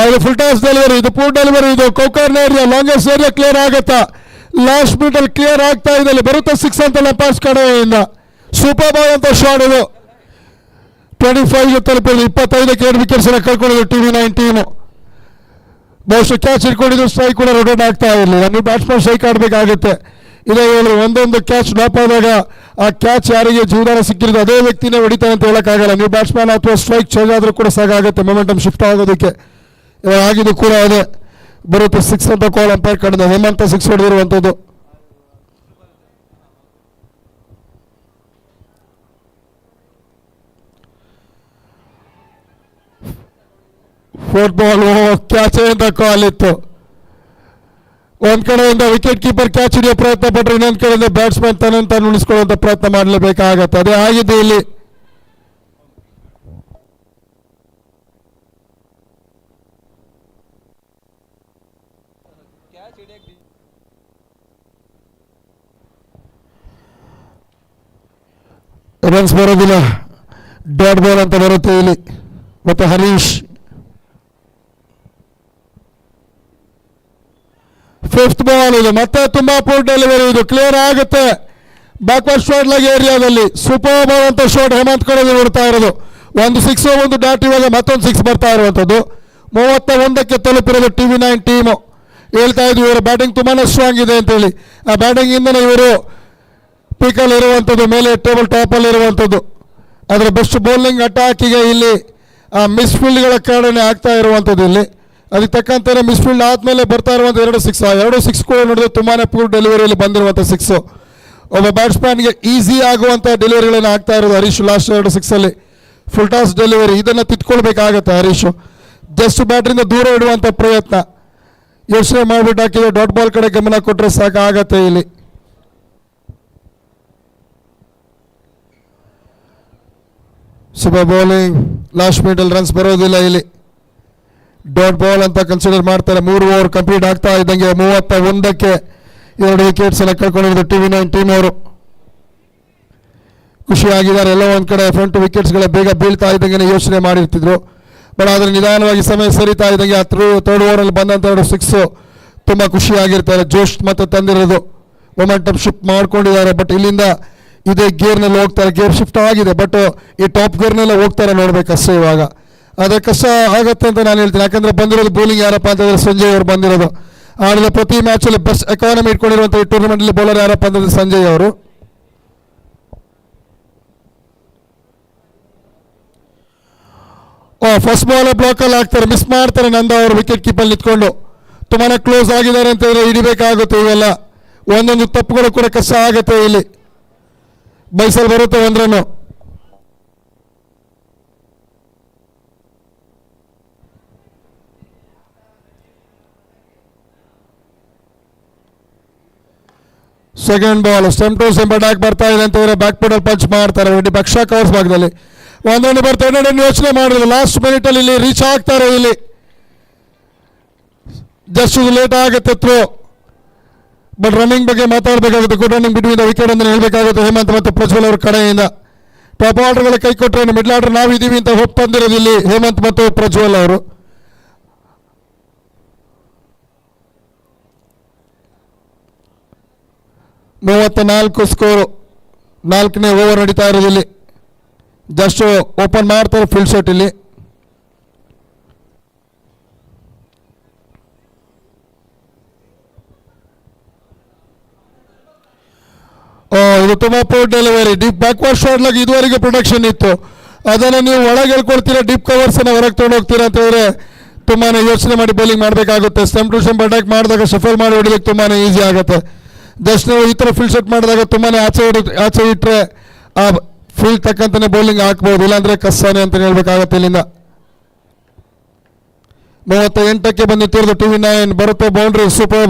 ಅದು ಫುಲ್ ಟಾಸ್ ಡೆಲಿವರಿ, ಇದು ಪೂರ್ ಡೆಲಿವರಿ, ಇದು ಕೌಕರ್ನ ಏರಿಯಾ, ಲಾಂಗೆಸ್ಟ್ ಏರಿಯಾ ಕ್ಲಿಯರ್ ಆಗುತ್ತಾ, ಲಾಸ್ಟ್ ಮಿನಿಟ್ ಅಲ್ಲಿ ಕ್ಲಿಯರ್ ಆಗ್ತಾ ಇದೆ, ಬರುತ್ತೆ 6 ಅಂತ ಲಂಪಾಸ್ ಕಡೆಯಿಂದ. ಸೂಪರ್ ಬಾಲ್ ಅಂತ ಶಾಟ್ ಇದು, 25 ತಲುಪಿದ್ರು, 25ಕ್ಕೆ 2 ವಿಕೆಟ್ಸ್ ಅನ್ನು ಕಳ್ಕೊಂಡಿದ್ರು TV9 ಟೀಮು. ಬಹುಶಃ ಕ್ಯಾಚ್ ಹಿಡ್ಕೊಂಡಿದ್ದು ಸ್ಟ್ರೈಕ್ ಕೂಡ ರೊಟೇಟ್ ಆಗ್ತಾ ಇರಲಿಲ್ಲ. ನೀವು ಬ್ಯಾಟ್ಸ್ಮನ್ ಸ್ಟ್ರೈಕ್ ಆಡಬೇಕಾಗುತ್ತೆ. ಇದೇ ಹೇಳಿ ಒಂದೊಂದು ಕ್ಯಾಚ್ ಡ್ರಾಪ್ ಆದಾಗ ಆ ಕ್ಯಾಚ್ ಯಾರಿಗೆ ಜೀವದಾನ ಸಿಕ್ಕಿರೋದು ಅದೇ ವ್ಯಕ್ತಿನೇ ಹೊಡಿತಾನೆ ಅಂತ ಹೇಳೋಕ್ಕಾಗಲ್ಲ. ನೀವು ಬ್ಯಾಟ್ಸ್ಮನ್ ಅಥವಾ ಸ್ಟ್ರೈಕ್ ಚೇಂಜ್ ಆದರೂ ಕೂಡ ಸಾಕಾಗುತ್ತೆ ಮೊಮೆಂಟಮ್ ಶಿಫ್ಟ್ ಆಗೋದಕ್ಕೆ. ಆಗಿದ್ದು ಕೂಡ ಅದೇ ಬರುತ್ತೆ 6 ಅಂತ ಕಾಲ್ ಅಂಪೈರ್ ಕಡಿಮೆ ಹೇಮಂತ 6 ಹೊಡೆದಿರುವಂಥದ್ದು. ಫುಟ್ಬಾಲ್ ಕ್ಯಾಚ್ ಅಂತ ಕಾಲ್ ಇತ್ತು. ಒಂದ್ ಕಡೆಯಿಂದ ವಿಕೆಟ್ ಕೀಪರ್ ಕ್ಯಾಚ್ ಹಿಡಿಯೋ ಪ್ರಯತ್ನ ಪಟ್ಟರೆ ಇನ್ನೊಂದ್ ಕಡೆಯಿಂದ ಬ್ಯಾಟ್ಸ್ಮನ್ ತಾನು ಉಳಿಸ್ಕೊಳ್ಳುವಂತ ಪ್ರಯತ್ನ ಮಾಡಲೇಬೇಕಾಗತ್ತೆ. ಅದೇ ಆಗಿದೆ ಇಲ್ಲಿ. ರನ್ಸ್ ಬರೋದಿಲ್ಲ, ಡಾಟ್ ಬಾಲ್ ಅಂತ ಬರುತ್ತೆ ಇಲ್ಲಿ. ಮತ್ತೆ ಹರೀಶ್ 5th ಬಾಲ್ ಇದು, ಮತ್ತೆ ತುಂಬಾ ಪೂರ್ ಡೆಲಿವರಿ, ಇದು ಕ್ಲಿಯರ್ ಆಗುತ್ತೆ ಬ್ಯಾಕ್ವರ್ಡ್ ಶಾಟ್ ಲಾಗಿ ಏರಿಯಾದಲ್ಲಿ. ಸೂಪರ್ ಬಾಲ್ ಅಂತ ಶಾಟ್ ಹೇಮಂತ್ ಕಡೆ ನೋಡ್ತಾ ಇರೋದು. ಒಂದು 6 ಒಂದು ಡಾಟ್, ಇವಾಗ ಮತ್ತೊಂದು 6 ಬರ್ತಾ ಇರುವಂಥದ್ದು. 31ಕ್ಕೆ ತಲುಪಿರೋದು TV9 ಟೀಮು. ಹೇಳ್ತಾ ಇದ್ವಿ ಇವರ ಬ್ಯಾಟಿಂಗ್ ತುಂಬಾನೇ ಸ್ಟ್ರಾಂಗ್ ಇದೆ ಅಂತೇಳಿ. ಆ ಬ್ಯಾಟಿಂಗ್ ಇಂದನೇ ಇವರು ಪೀಕಲ್ಲಿ ಇರುವಂಥದ್ದು, ಮೇಲೆ ಟೇಬಲ್ ಟಾಪಲ್ಲಿ ಇರುವಂಥದ್ದು. ಅದರ ಬೆಸ್ಟ್ ಬೌಲಿಂಗ್ ಅಟ್ಯಾಕಿಗೆ ಇಲ್ಲಿ ಆ ಮಿಸ್ಫೀಲ್ಡ್ಗಳ ಕಾರಣನೇ ಆಗ್ತಾ ಇರುವಂಥದ್ದು ಇಲ್ಲಿ. ಅದಕ್ಕೆ ತಕ್ಕಂತೆ ಮಿಸ್ಫೀಲ್ಡ್ ಆದಮೇಲೆ ಬರ್ತಾ ಇರುವಂಥ 2 6 ಕೂಡ ನೋಡಿದ್ರೆ ತುಂಬಾ ಪೂರ್ ಡೆಲಿವರಿಯಲ್ಲಿ ಬಂದಿರುವಂಥ 6. ಒಬ್ಬ ಬ್ಯಾಟ್ಸ್ಮನ್ಗೆ ಈಸಿ ಆಗುವಂಥ ಡೆಲಿವರಿಗಳನ್ನು ಆಗ್ತಾ ಇರೋದು Harish. Last 2 6 full toss delivery, ಇದನ್ನು ತಿದ್ಕೊಳ್ಬೇಕಾಗತ್ತೆ ಹರೀಶ್. ಜಸ್ಟ್ ಬ್ಯಾಟ್ರಿಂದ ದೂರ ಇಡುವಂಥ ಪ್ರಯತ್ನ ಯೋಚನೆ ಮಾಡಿಬಿಟ್ಟು ಹಾಕಿದ್ರೆ ಡಾಟ್ ಬಾಲ್ ಕಡೆ ಗಮನ ಕೊಟ್ಟರೆ ಸಾಕಾಗತ್ತೆ ಇಲ್ಲಿ. ಸೂಪರ್ ಬೌಲಿಂಗ್, ಲಾಸ್ಟ್ ಮಿನಿಟಲ್ಲಿ ರನ್ಸ್ ಬರೋದಿಲ್ಲ ಇಲ್ಲಿ. ಡಾಟ್ ಬಾಲ್ ಅಂತ ಕನ್ಸಿಡರ್ ಮಾಡ್ತಾರೆ. 3 ಓವರ್ ಕಂಪ್ಲೀಟ್ ಆಗ್ತಾ ಇದ್ದಂಗೆ 31ಕ್ಕೆ 2 ವಿಕೆಟ್ಸ್ ಅನ್ನು ಕಳ್ಕೊಂಡಿದ್ರು TV9 ಟೀಮ್ ಅವರು. ಖುಷಿಯಾಗಿದ್ದಾರೆ. ಎಲ್ಲೋ ಒಂದು ಕಡೆ ಫ್ರಂಟ್ ವಿಕೆಟ್ಸ್ಗಳ ಬೇಗ ಬೀಳ್ತಾ ಇದ್ದಂಗೆ ಯೋಚನೆ ಮಾಡಿರ್ತಿದ್ರು. ಬಟ್ ಆದರೆ ನಿಧಾನವಾಗಿ ಸಮಯ ಸರಿತಾ ಇದ್ದಂಗೆ ಆ 3rd ಓವರಲ್ಲಿ ಬಂದಂಥ 2 6 ತುಂಬ ಖುಷಿಯಾಗಿರ್ತಾರೆ. ಜೋಶ್ ಮತ್ತೆ ತಂದಿರೋದು ಮೊಮೆಂಟಮ್ ಶಿಫ್ಟ್ ಮಾಡ್ಕೊಂಡಿದ್ದಾರೆ. ಬಟ್ ಇಲ್ಲಿಂದ ಇದೇ ಗೇರ್ನಲ್ಲಿ ಹೋಗ್ತಾರೆ. ಗೇರ್ ಶಿಫ್ಟ್ ಆಗಿದೆ, ಬಟ್ ಈ ಟಾಪ್ ಗೇರ್ನೆಲ್ಲ ಹೋಗ್ತಾರೆ ನೋಡ್ಬೇಕಷ್ಟೇ. ಇವಾಗ ಅದೇ ಕಷ್ಟ ಆಗುತ್ತೆ ಅಂತ ನಾನು ಹೇಳ್ತೀನಿ. ಯಾಕಂದರೆ ಬಂದಿರೋದು ಬೌಲಿಂಗ್ ಯಾರಪ್ಪ ಅಂತಂದರೆ ಸಂಜಯ್ ಅವರು ಬಂದಿರೋದು. ಆಡಿದ ಪ್ರತಿ ಮ್ಯಾಚಲ್ಲಿ ಬೆಸ್ಟ್ ಎಕಾನಮಿ ಇಟ್ಕೊಂಡಿರುವಂಥ ಈ ಟೂರ್ನಮೆಂಟಲ್ಲಿ ಬೌಲರ್ ಯಾರಪ್ಪ ಅಂತಂದರೆ ಸಂಜಯ್ ಅವರು. ಫಸ್ಟ್ ಬಾಲ್ ಬ್ಲಾಕಲ್ಲಿ ಹಾಕ್ತಾರೆ, ಮಿಸ್ ಮಾಡ್ತಾರೆ. ನಂದ ಅವರು ವಿಕೆಟ್ ಕೀಪಲ್ಲಿ ನಿಂತ್ಕೊಂಡು ತುಂಬಾ ಕ್ಲೋಸ್ ಆಗಿದ್ದಾರೆ ಅಂತಂದರೆ ಹಿಡಿಬೇಕಾಗುತ್ತೆ. ಇವೆಲ್ಲ ಒಂದೊಂದು ತಪ್ಪುಗಳು ಕೂಡ ಕಷ್ಟ ಆಗುತ್ತೆ ಇಲ್ಲಿ. ಬೈಸಲ್ ಬರುತ್ತೆ 1 ರನ್ನು. Second ball stump to stump attack ಬರ್ತಾ ಇದೆ ಅಂತಂದರೆ ಬ್ಯಾಕ್ ಫುಟಲ್ಲಿ ಪಂಚ್ ಮಾಡ್ತಾರೆ. ಪಕ್ಷ ಕವರ್ಸ್ ಭಾಗದಲ್ಲಿ 1 ರನ್ ಬರ್ತಾ ಇದೆ. ಯೋಚನೆ ಮಾಡಿದ್ರು ಲಾಸ್ಟ್ ಮಿನಿಟಲ್ಲಿ ಇಲ್ಲಿ ರೀಚ್ ಆಗ್ತಾರೆ. ಇಲ್ಲಿ ಜಸ್ಟ್ ಲೇಟ್ ಆಗುತ್ತೆ ಥ್ರೋ. ಬಟ್ ರನ್ನಿಂಗ್ ಬಗ್ಗೆ ಮಾತಾಡಬೇಕಾಗುತ್ತೆ. Good running between the wicket ಅಂತ ಹೇಳಬೇಕಾಗುತ್ತೆ ಹೇಮಂತ್ ಮತ್ತು ಪ್ರಜ್ವಲ್ ಅವರ ಕಡೆಯಿಂದ. ಟಾಪ್ ಆರ್ಡರ್ಗಳ ಕೈ ಕೊಟ್ಟರೆ ಮಿಡ್ಲ್ ಆರ್ಡರ್ ನಾವಿದ್ದೀವಿ ಅಂತ ಹೋಪ್ ಬಂದಿರೋದು ಇಲ್ಲಿ ಹೇಮಂತ್ ಮತ್ತು ಪ್ರಜ್ವಲ್ ಅವರು. ಸ್ಕೋರು, 4ನೇ ಓವರ್ ನಡೀತಾ ಇರೋದು ಇಲ್ಲಿ. ಜಸ್ಟ್ ಓಪನ್ ಮಾಡ್ತಾರೆ ಫೀಲ್ಡ್ ಶಾಟ್ ಇಲ್ಲಿ. ಇದು ತುಂಬಾ poor delivery, deep backward shot ಲಾಗಿ ಇದುವರೆಗೆ ಪ್ರೊಡಕ್ಷನ್ ಇತ್ತು. ಅದನ್ನು ನೀವು ಒಳಗೆ ಹೇಳ್ಕೊಡ್ತೀರಾ, ಡೀಪ್ ಕವರ್ಸ್ ಅನ್ನು ಹೊರಗೆ ತೊಗೊಂಡು ಹೋಗ್ತೀರಾ ಅಂತ ಹೇಳಿದ್ರೆ ತುಂಬಾ ಯೋಚನೆ ಮಾಡಿ ಬೌಲಿಂಗ್ ಮಾಡಬೇಕಾಗುತ್ತೆ. ಸ್ಟೆಮ್ ಟು ಸ್ಟೆಂಪ್ ಅಟ್ಯಾಕ್ ಮಾಡಿದಾಗ ಶಫಲ್ ಮಾಡಿ ಹೊಡಿಲಿಕ್ಕೆ ತುಂಬಾ ಈಸಿ ಆಗುತ್ತೆ. ಜಸ್ಟ್ ನೀವು ಈ ಥರ ಫೀಲ್ಡ್ ಸೆಟ್ ಮಾಡಿದಾಗ ತುಂಬಾ ಆಚೆ ಇಟ್ಟರೆ ಆ ಫೀಲ್ಡ್ ತಕ್ಕಂತಾನೆ ಬೌಲಿಂಗ್ ಹಾಕ್ಬೋದು, ಇಲ್ಲಾಂದರೆ ಕಸ್ಸಾನೆ ಅಂತ ಹೇಳ್ಬೇಕಾಗತ್ತೆ. ಇಲ್ಲಿಂದ 38ಕ್ಕೆ ಬಂದು ನಿಂತಿರೋದು TV9 ಬರುತ್ತೆ ಬೌಂಡ್ರಿ. ಸೂಪರ್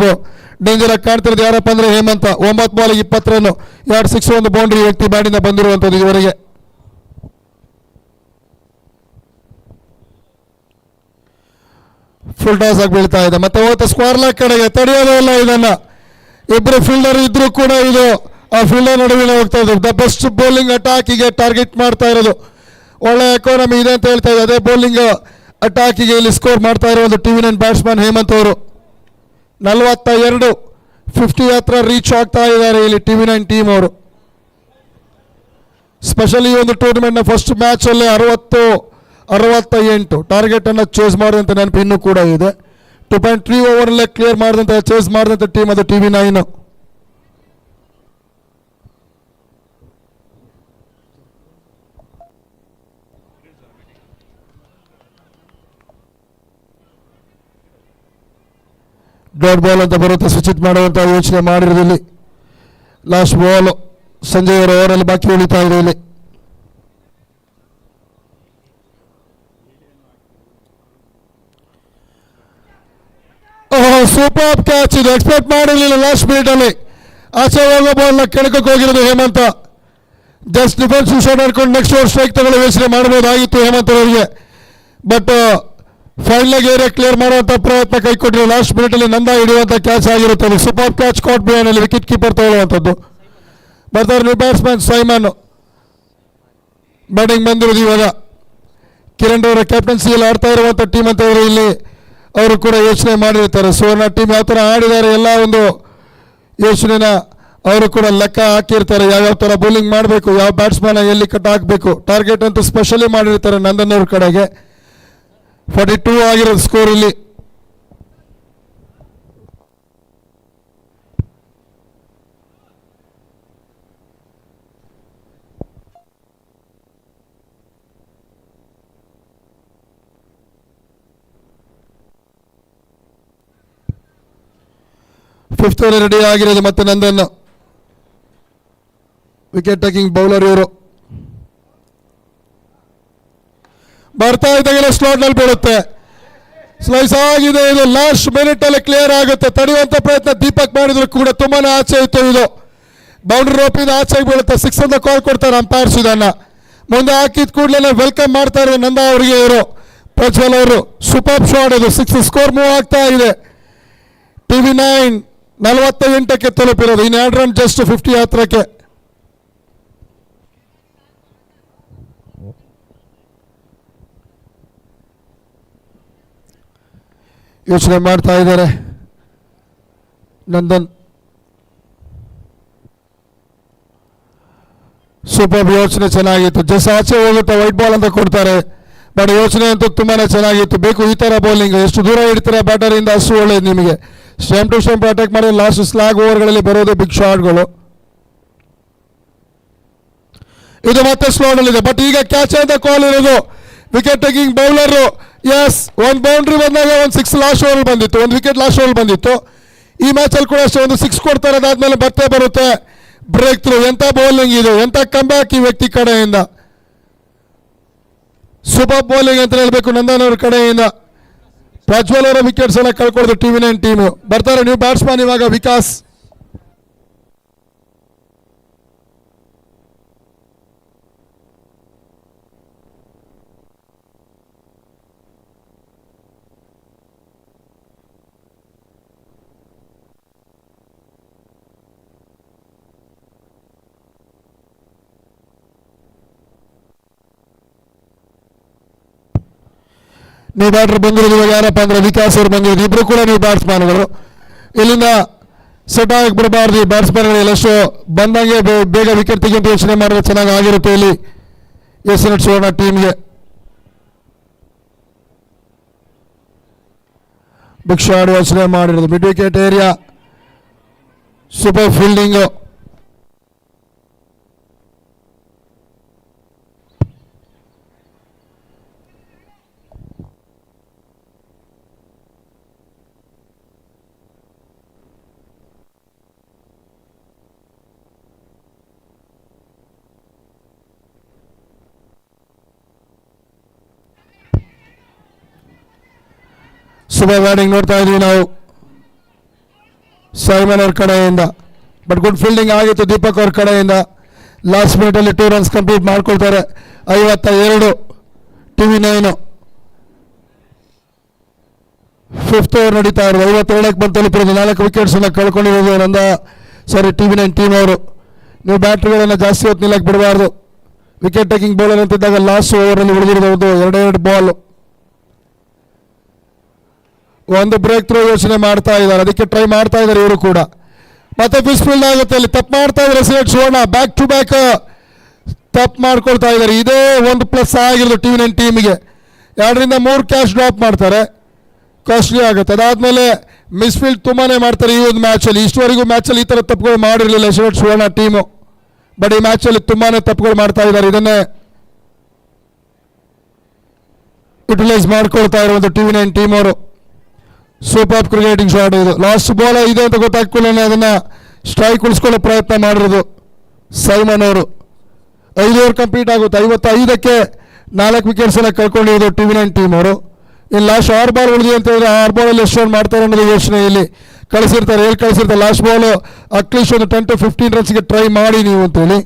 ಡೇಂಜರ್ ಆಗಿ ಕಾಣ್ತಿರೋದು ಯಾರಪ್ಪ ಅಂದ್ರೆ ಹೇಮಂತ. 9 ಬಾಲಿಗೆ 20 ರನ್, 2 ಸಿಕ್ಸ್, 1 ಬೌಂಡ್ರಿ ವ್ಯಕ್ತಿ ಬ್ಯಾಟಿಂದ ಬಂದಿರುವಂಥದ್ದು ಇವರಿಗೆ. ಫುಲ್ ಟಾಸ್ ಆಗಿ ಬೀಳ್ತಾ ಇದೆ. ಮತ್ತೆ ಹೋಗ್ತಾ ಸ್ಕ್ವೇರ್ ಲೆಗ್ ಕಡೆಗೆ, ತಡೆಯೋದೇ ಇಲ್ಲ ಇದನ್ನ. ಇಬ್ಬರು ಫೀಲ್ಡರ್ ಇದ್ರೂ ಕೂಡ ಇದು ಆ ಫೀಲ್ಡರ್ ನಡುವಿನ ಹೋಗ್ತಾ ಇದ್ರು. ದ ಬೆಸ್ಟ್ ಬೌಲಿಂಗ್ ಅಟ್ಯಾಕಿಗೆ ಟಾರ್ಗೆಟ್ ಮಾಡ್ತಾ ಇರೋದು. ಒಳ್ಳೆ ಎಕಾನಮಿ ಇದೆ ಅಂತ ಹೇಳ್ತಾ ಇದೆ. ಅದೇ ಬೌಲಿಂಗ್ ಅಟ್ಯಾಕಿಗೆ ಇಲ್ಲಿ ಸ್ಕೋರ್ ಮಾಡ್ತಾ ಇರೋದು ಟಿವಿ9 ಬ್ಯಾಟ್ಸ್ಮನ್ ಹೇಮಂತ್ ಅವರು. 42, 50 ಹತ್ರ ರೀಚ್ ಆಗ್ತಾ ಇದ್ದಾರೆ ಇಲ್ಲಿ ಟಿವಿ9 ಟೀಮ್ ಅವರು. ಸ್ಪೆಷಲಿ ಈ ಒಂದು ಟೂರ್ನಮೆಂಟ್ನ ಫಸ್ಟ್ ಮ್ಯಾಚ್ ಅಲ್ಲೇ 68 ಟಾರ್ಗೆಟ್ ಅನ್ನು ಚೇಸ್ ಮಾಡಿದಂಥ ನೆನಪು ಇನ್ನೂ ಕೂಡ ಇದೆ. 2.3 ಓವರಲ್ಲೇ ಕ್ಲಿಯರ್ ಮಾಡಿದಂಥ ಚೇಸ್ ಮಾಡಿದಂಥ ಟೀಮ್ ಅದು ಟಿವಿ9. ಡಾಟ್ ಬಾಲ್ ಅಂತ ಬರುತ್ತೆ, ಸ್ವಿಚ್ ಮಾಡುವಂಥ ಯೋಚನೆ ಮಾಡಿರೋದಿಲ್ಲಿ. ಲಾಸ್ಟ್ ಬಾಲ್ ಸಂಜಯ್ ಅವರ ಓವರಲ್ಲಿ ಬಾಕಿ ಉಳಿತಾ ಇದೆ ಇಲ್ಲಿ. ಸೂಪರ್ ಕ್ಯಾಚ್ ಇದು, ಎಕ್ಸ್ಪೆಕ್ಟ್ ಮಾಡಿರಲಿಲ್ಲ. ಲಾಸ್ಟ್ ಮಿನಿಟ್ ಅಲ್ಲಿ ಆಚೆ ಹೋಗೋ ಬಾಲ್ನ ಕೆಣಕಕ್ಕೆ ಹೋಗಿರೋದು ಹೇಮಂತ. ಜಸ್ಟ್ ಡಿಫೆನ್ಸಿವ್ ಶಾಟ್ ಆಡ್ಕೊಂಡು ನೆಕ್ಸ್ಟ್ ಓವರ್ ಸ್ಟ್ರೈಕ್ ತಗೊಳ್ಳೋ ಯೋಚನೆ ಮಾಡಬಹುದಾಗಿತ್ತು ಹೇಮಂತ್ ಅವರಿಗೆ. ಬಟ್ ಫೈನಲ್ ಏರಿಯಾ ಕ್ಲಿಯರ್ ಮಾಡುವಂಥ ಪ್ರಯತ್ನ ಕೈಕೊಟ್ಟಿರೋ ಲಾಸ್ಟ್ ಮಿನಿಟ್ ಅಲ್ಲಿ ನಂದ ಹಿಡಿಯುವಂಥ ಕ್ಯಾಚ್ ಆಗಿರುತ್ತದೆ. ಸೂಪರ್ ಕ್ಯಾಚ್ ಕಾಟ್ ಬಿಹೈಂಡ್ ಅಲ್ಲಿ ವಿಕೆಟ್ ಕೀಪರ್ ತಗೊಳ್ಳುವಂಥದ್ದು. ಬರ್ತಾರೆ ನ್ಯೂ ಬ್ಯಾಟ್ಸ್ಮನ್ ಸೈಮನ್. ಬ್ಯಾಟಿಂಗ್ ಬಂದಿರೋದು ಇವಾಗ. ಕಿರಣ್ ಅವರ ಕ್ಯಾಪ್ಟನ್ಸಿಯಲ್ಲಿ ಆಡ್ತಾ ಇರುವಂಥ ಟೀಮ್ ಅಂತ ಅವರು ಇಲ್ಲಿ ಅವರು ಕೂಡ ಯೋಚನೆ ಮಾಡಿರ್ತಾರೆ. ಸುವರ್ಣ ಟೀಮ್ ಯಾವ ಥರ ಆಡಿದ್ದಾರೆ ಎಲ್ಲ ಒಂದು ಯೋಚನೆನ ಅವರು ಕೂಡ ಲೆಕ್ಕ ಹಾಕಿರ್ತಾರೆ. ಯಾವ್ಯಾವ ಥರ ಬೌಲಿಂಗ್ ಮಾಡಬೇಕು, ಯಾವ ಬ್ಯಾಟ್ಸ್ಮನ್ ಎಲ್ಲಿ ಕಟ್ ಹಾಕಬೇಕು, ಟಾರ್ಗೆಟ್ ಅಂತೂ ಸ್ಪೆಷಲಿ ಮಾಡಿರ್ತಾರೆ ನಂದನ್ ಅವ್ರ ಕಡೆಗೆ. 42 ಆಗಿರೋದು ಸ್ಕೋರ್ ಇಲ್ಲಿ. ಫಿಫ್ತ್ ಓವರ್ ರೆಡಿ ಆಗಿರೋದು ಮತ್ತೆ ನಂದನ್. ವಿಕೆಟ್ ಟೇಕಿಂಗ್ ಬೌಲರ್ ಇವರು. ಬರ್ತಾ ಇದ್ದಾಗೆಲ್ಲ ಸ್ಲಾಟ್ ನಲ್ಲಿ ಬೀಳುತ್ತೆ. ಸ್ಲೈಸ್ ಆಗಿದೆ ಇದು. ಲಾಸ್ಟ್ ಮಿನಿಟ್ ಅಲ್ಲಿ ಕ್ಲಿಯರ್ ಆಗುತ್ತೆ. ತಡೆಯುವಂತ ಪ್ರಯತ್ನ ದೀಪಕ್ ಮಾಡಿದ್ರು ಕೂಡ ತುಂಬಾನೇ ಆಚೆ ಇತ್ತು ಇದು. ಬೌಂಡ್ರಿ ರೋಪಿಂದ ಆಚೆಗೆ ಬೀಳುತ್ತೆ. 6 ಅಂತ ಕಾಲ್ ಕೊಡ್ತಾರೆ ಅಂಪೈರ್ಸ್. ಇದನ್ನ ಮುಂದೆ ಹಾಕಿದ ಕೂಡಲೇ ವೆಲ್ಕಮ್ ಮಾಡ್ತಾ ಇರೋ ನಂದ ಅವರಿಗೆ ಇವರು ಪ್ರಜ್ವಲ್ ಅವರು. ಸೂಪರ್ ಶಾಟ್ ಇದು. 6 ಸ್ಕೋರ್ ಮೂವ್ ಆಗ್ತಾ ಇದೆ. ಟಿವಿ9 48ಕ್ಕೆ ತಲುಪಿರೋದು. ಇನ್ನು 2 ರನ್ ಜಸ್ಟ್ 50 ಹತ್ರಕ್ಕೆ. ಯೋಚನೆ ಮಾಡ್ತಾ ಇದ್ದಾರೆ ನಂದನ್. ಸೂಪರ್ ಯೋಚನೆ ಚೆನ್ನಾಗಿತ್ತು. ಜಸ್ಟ್ ಆಚೆ ಹೋಗುತ್ತೆ, ವೈಟ್ ಬಾಲ್ ಅಂತ ಕೊಡ್ತಾರೆ. ಬಟ್ ಯೋಚನೆ ಅಂತೂ ತುಂಬಾನೇ ಚೆನ್ನಾಗಿತ್ತು. ಬೇಕು ಈ ತರ ಬೌಲಿಂಗ್. ಎಷ್ಟು ದೂರ ಇಡ್ತಾರೆ ಬ್ಯಾಟರ್ ಇಂದ ಅಷ್ಟು ಒಳ್ಳೇದು ನಿಮಗೆ. ಸ್ಟಂಪ್ ಟು ಸ್ಟಂಪ್ ಅಟ್ಯಾಕ್ ಮಾಡಿ ಲಾಸ್ಟ್ ಸ್ಲಾಗ್ ಓವರ್ಗಳಲ್ಲಿ ಬರೋದೇ ಬಿಗ್ ಶಾಟ್ಗಳು. ಇದು ಮತ್ತೆ ಸ್ಲೋಡ್ ಅಲ್ಲಿ ಇದೆ. ಬಟ್ ಈಗ ಕ್ಯಾಚ್ ಅಂತ ಕಾಲ್ ಇರೋದು ವಿಕೆಟ್ ಟೇಕಿಂಗ್ ಬೌಲರ್. ಎಸ್, ಒಂದು ಬೌಂಡ್ರಿ ಬಂದಾಗ ಒಂದು 6 ಲಾಸ್ಟ್ ಓವರ್ ಬಂದಿತ್ತು, ಒಂದು ವಿಕೆಟ್ ಲಾಸ್ಟ್ ಓವರ್ ಬಂದಿತ್ತು. ಈ ಮ್ಯಾಚ್ ಅಲ್ಲಿ ಕೂಡ ಅಷ್ಟೇ ಒಂದು 6 ಕೊಡ್ತಾರೆ. ಅದಾದ್ಮೇಲೆ ಮತ್ತೆ ಬರುತ್ತೆ ಬ್ರೇಕ್ ಥ್ರೂ. ಎಂತ ಬೌಲಿಂಗ್ ಇದು, ಎಂತ ಕಮ್ ಬ್ಯಾಕ್ ಈ ವ್ಯಕ್ತಿ ಕಡೆಯಿಂದ. ಸೂಪರ್ ಬೌಲಿಂಗ್ ಅಂತ ಹೇಳ್ಬೇಕು ನಂದನ್ ಅವ್ರ ಕಡೆಯಿಂದ. ಪ್ರಜ್ವಲ್ ಅವರ ವಿಕೆಟ್ಸ್ ಎಲ್ಲ ಕಳ್ಕೊಳ್ಳೋದು ಟಿವಿ9 ಟೀಮು. ಬರ್ತಾರೆ ನ್ಯೂ ಬ್ಯಾಟ್ಸ್ಮನ್ ಇವಾಗ ವಿಕಾಸ್. ನೀವು ಬ್ಯಾಟರ್ ಬಂದಿರೋದು ಇವಾಗ ಯಾರಪ್ಪ ಅಂದ್ರೆ ವಿಕಾಸ್ ಅವರು ಬಂದಿರೋದು. ಇಬ್ರು ಕೂಡ ನೀವು ಬ್ಯಾಟ್ಸ್ಮನ್ಗಳು. ಇಲ್ಲಿಂದ ಸೆಟ್ ಆಗಿ ಬಿಡಬಾರ್ದು. ಈ ಬ್ಯಾಟ್ಸ್ಮನ್ಗಳು ಎಲ್ಲಷ್ಟು ಬಂದಂಗೆ ಬೇಗ ವಿಕೆಟ್ ತೆಗೆಂತ ಯೋಚನೆ ಮಾಡಿದ್ರೆ ಚೆನ್ನಾಗಿ ಆಗಿರುತ್ತೆ ಇಲ್ಲಿ ಎಸ್ ಸುವರ್ಣ ಟೀಮ್ಗೆ. ಬಿಗ್ ಶಾಟ್ ಯೋಚನೆ ಮಾಡಿರೋದು. Mid wicket area. Super fielding. Super batting ನೋಡ್ತಾ ಇದ್ದೀವಿ ನಾವು. ಸೈಮನ್ ಅವ್ರ ಕಡೆಯಿಂದ. ಬಟ್ ಗುಡ್ ಫೀಲ್ಡಿಂಗ್ ಆಗಿತ್ತು ದೀಪಕ್ ಅವ್ರ ಕಡೆಯಿಂದ. ಲಾಸ್ಟ್ ಮಿನಿಟಲ್ಲಿ 2 ರನ್ಸ್ ಕಂಪ್ಲೀಟ್ ಮಾಡ್ಕೊಳ್ತಾರೆ. 52 TV9. ಫಿಫ್ತ್ ಓವರ್ ನಡೀತಾ ಇರೋದು. 52ಕ್ಕೆ ಬಂದು ತಲುಪಿರೋದು. 4 ವಿಕೆಟ್ಸನ್ನು ಕಳ್ಕೊಂಡಿರೋದು TV9 ಟೀಮ್ ಅವರು. ನೀವು ಬ್ಯಾಟ್ರಿಗಳನ್ನು ಜಾಸ್ತಿ ಹೊತ್ತು ನಿಲ್ಲಕ್ಕೆ ಬಿಡಬಾರ್ದು. ವಿಕೆಟ್ ಟೇಕಿಂಗ್ ಬೌಲರ್ ಅಂತಿದ್ದಾಗ ಲಾಸ್ಟ್ ಓವರಲ್ಲಿ ಉಳಿದಿರೋದು 2 ಬಾಲ್. ಒಂದು ಬ್ರೇಕ್ ಥ್ರೂ ಯೋಚನೆ ಮಾಡ್ತಾ ಇದ್ದಾರೆ, ಅದಕ್ಕೆ ಟ್ರೈ ಮಾಡ್ತಾ ಇದ್ದಾರೆ ಇವರು ಕೂಡ. ಮತ್ತೆ ಮಿಸ್ ಫೀಲ್ಡ್ ಆಗುತ್ತೆ, ಅಲ್ಲಿ ತಪ್ಪು ಮಾಡ್ತಾ ಇದ್ದಾರೆ select Suvarna. Back to back ತಪ್ಪು ಮಾಡ್ಕೊಳ್ತಾ ಇದ್ದಾರೆ. ಇದೇ ಒಂದು ಪ್ಲಸ್ ಆಗಿರೋದು TV9 ಟೀಮಿಗೆ. 2 ರಿಂದ 3 ಕ್ಯಾಚ್ ಡ್ರಾಪ್ ಮಾಡ್ತಾರೆ, ಕಾಸ್ಟ್ಲಿ ಆಗುತ್ತೆ. ಅದಾದಮೇಲೆ ಮಿಸ್ ಫೀಲ್ಡ್ ತುಂಬಾ ಮಾಡ್ತಾರೆ ಈ ಒಂದು ಮ್ಯಾಚಲ್ಲಿ. ಇಷ್ಟುವರೆಗೂ ಮ್ಯಾಚಲ್ಲಿ ಈ ಥರ ತಪ್ಪುಗಳು ಮಾಡಿರಲಿಲ್ಲ ಸಿಲೆಕ್ಟ್ ಸುವರ್ಣ ಟೀಮು. ಬಟ್ ಈ ಮ್ಯಾಚಲ್ಲಿ ತುಂಬಾ ತಪ್ಪುಗಳು ಮಾಡ್ತಾ ಇದ್ದಾರೆ. ಇದನ್ನೇ ಯುಟಿಲೈಸ್ ಮಾಡ್ಕೊಳ್ತಾ ಇರುವಂಥ TV9 ಟೀಮ್ ಅವರು. ಸೂಪರ್ ಕ್ರಿಕೆಟಿಂಗ್ ಶಾಟ್ ಇದು. ಲಾಸ್ಟ್ ಬಾಲ್ ಇದೆ ಅಂತ ಗೊತ್ತಾಗ್ಕೊಳ್ಳೋಣ, ಅದನ್ನು ಸ್ಟ್ರೈಕ್ ಉಳಿಸ್ಕೊಳ್ಳೋ ಪ್ರಯತ್ನ ಮಾಡಿರೋದು ಸೈಮನ್ ಅವರು. 5 ಓವರ್ ಕಂಪ್ಲೀಟ್ ಆಗುತ್ತೆ. 55ಕ್ಕೆ 4 ವಿಕೆಟ್ಸನ್ನು ಕಳ್ಕೊಂಡಿರೋದು TV9 ಟೀಮ್ ಅವರು. ಇನ್ನು ಲಾಸ್ಟ್ 6 ಬಾಲ್ ಉಳಿದಿ ಅಂತ ಹೇಳಿದ್ರೆ 6 ಬಾಲಲ್ಲಿ ಎಷ್ಟು ರನ್ ಮಾಡ್ತಾರೆ ಅನ್ನೋದು ಯೋಚನೆಯಲ್ಲಿ ಕಳಿಸಿರ್ತಾರೆ. ಲಾಸ್ಟ್ ಬಾಲು ಅಟ್ಲೀಸ್ಟ್ ಒಂದು 10 to 15 ರನ್ಸ್ಗೆ ಟ್ರೈ ಮಾಡಿ ನೀವು ಅಂತೇಳಿ.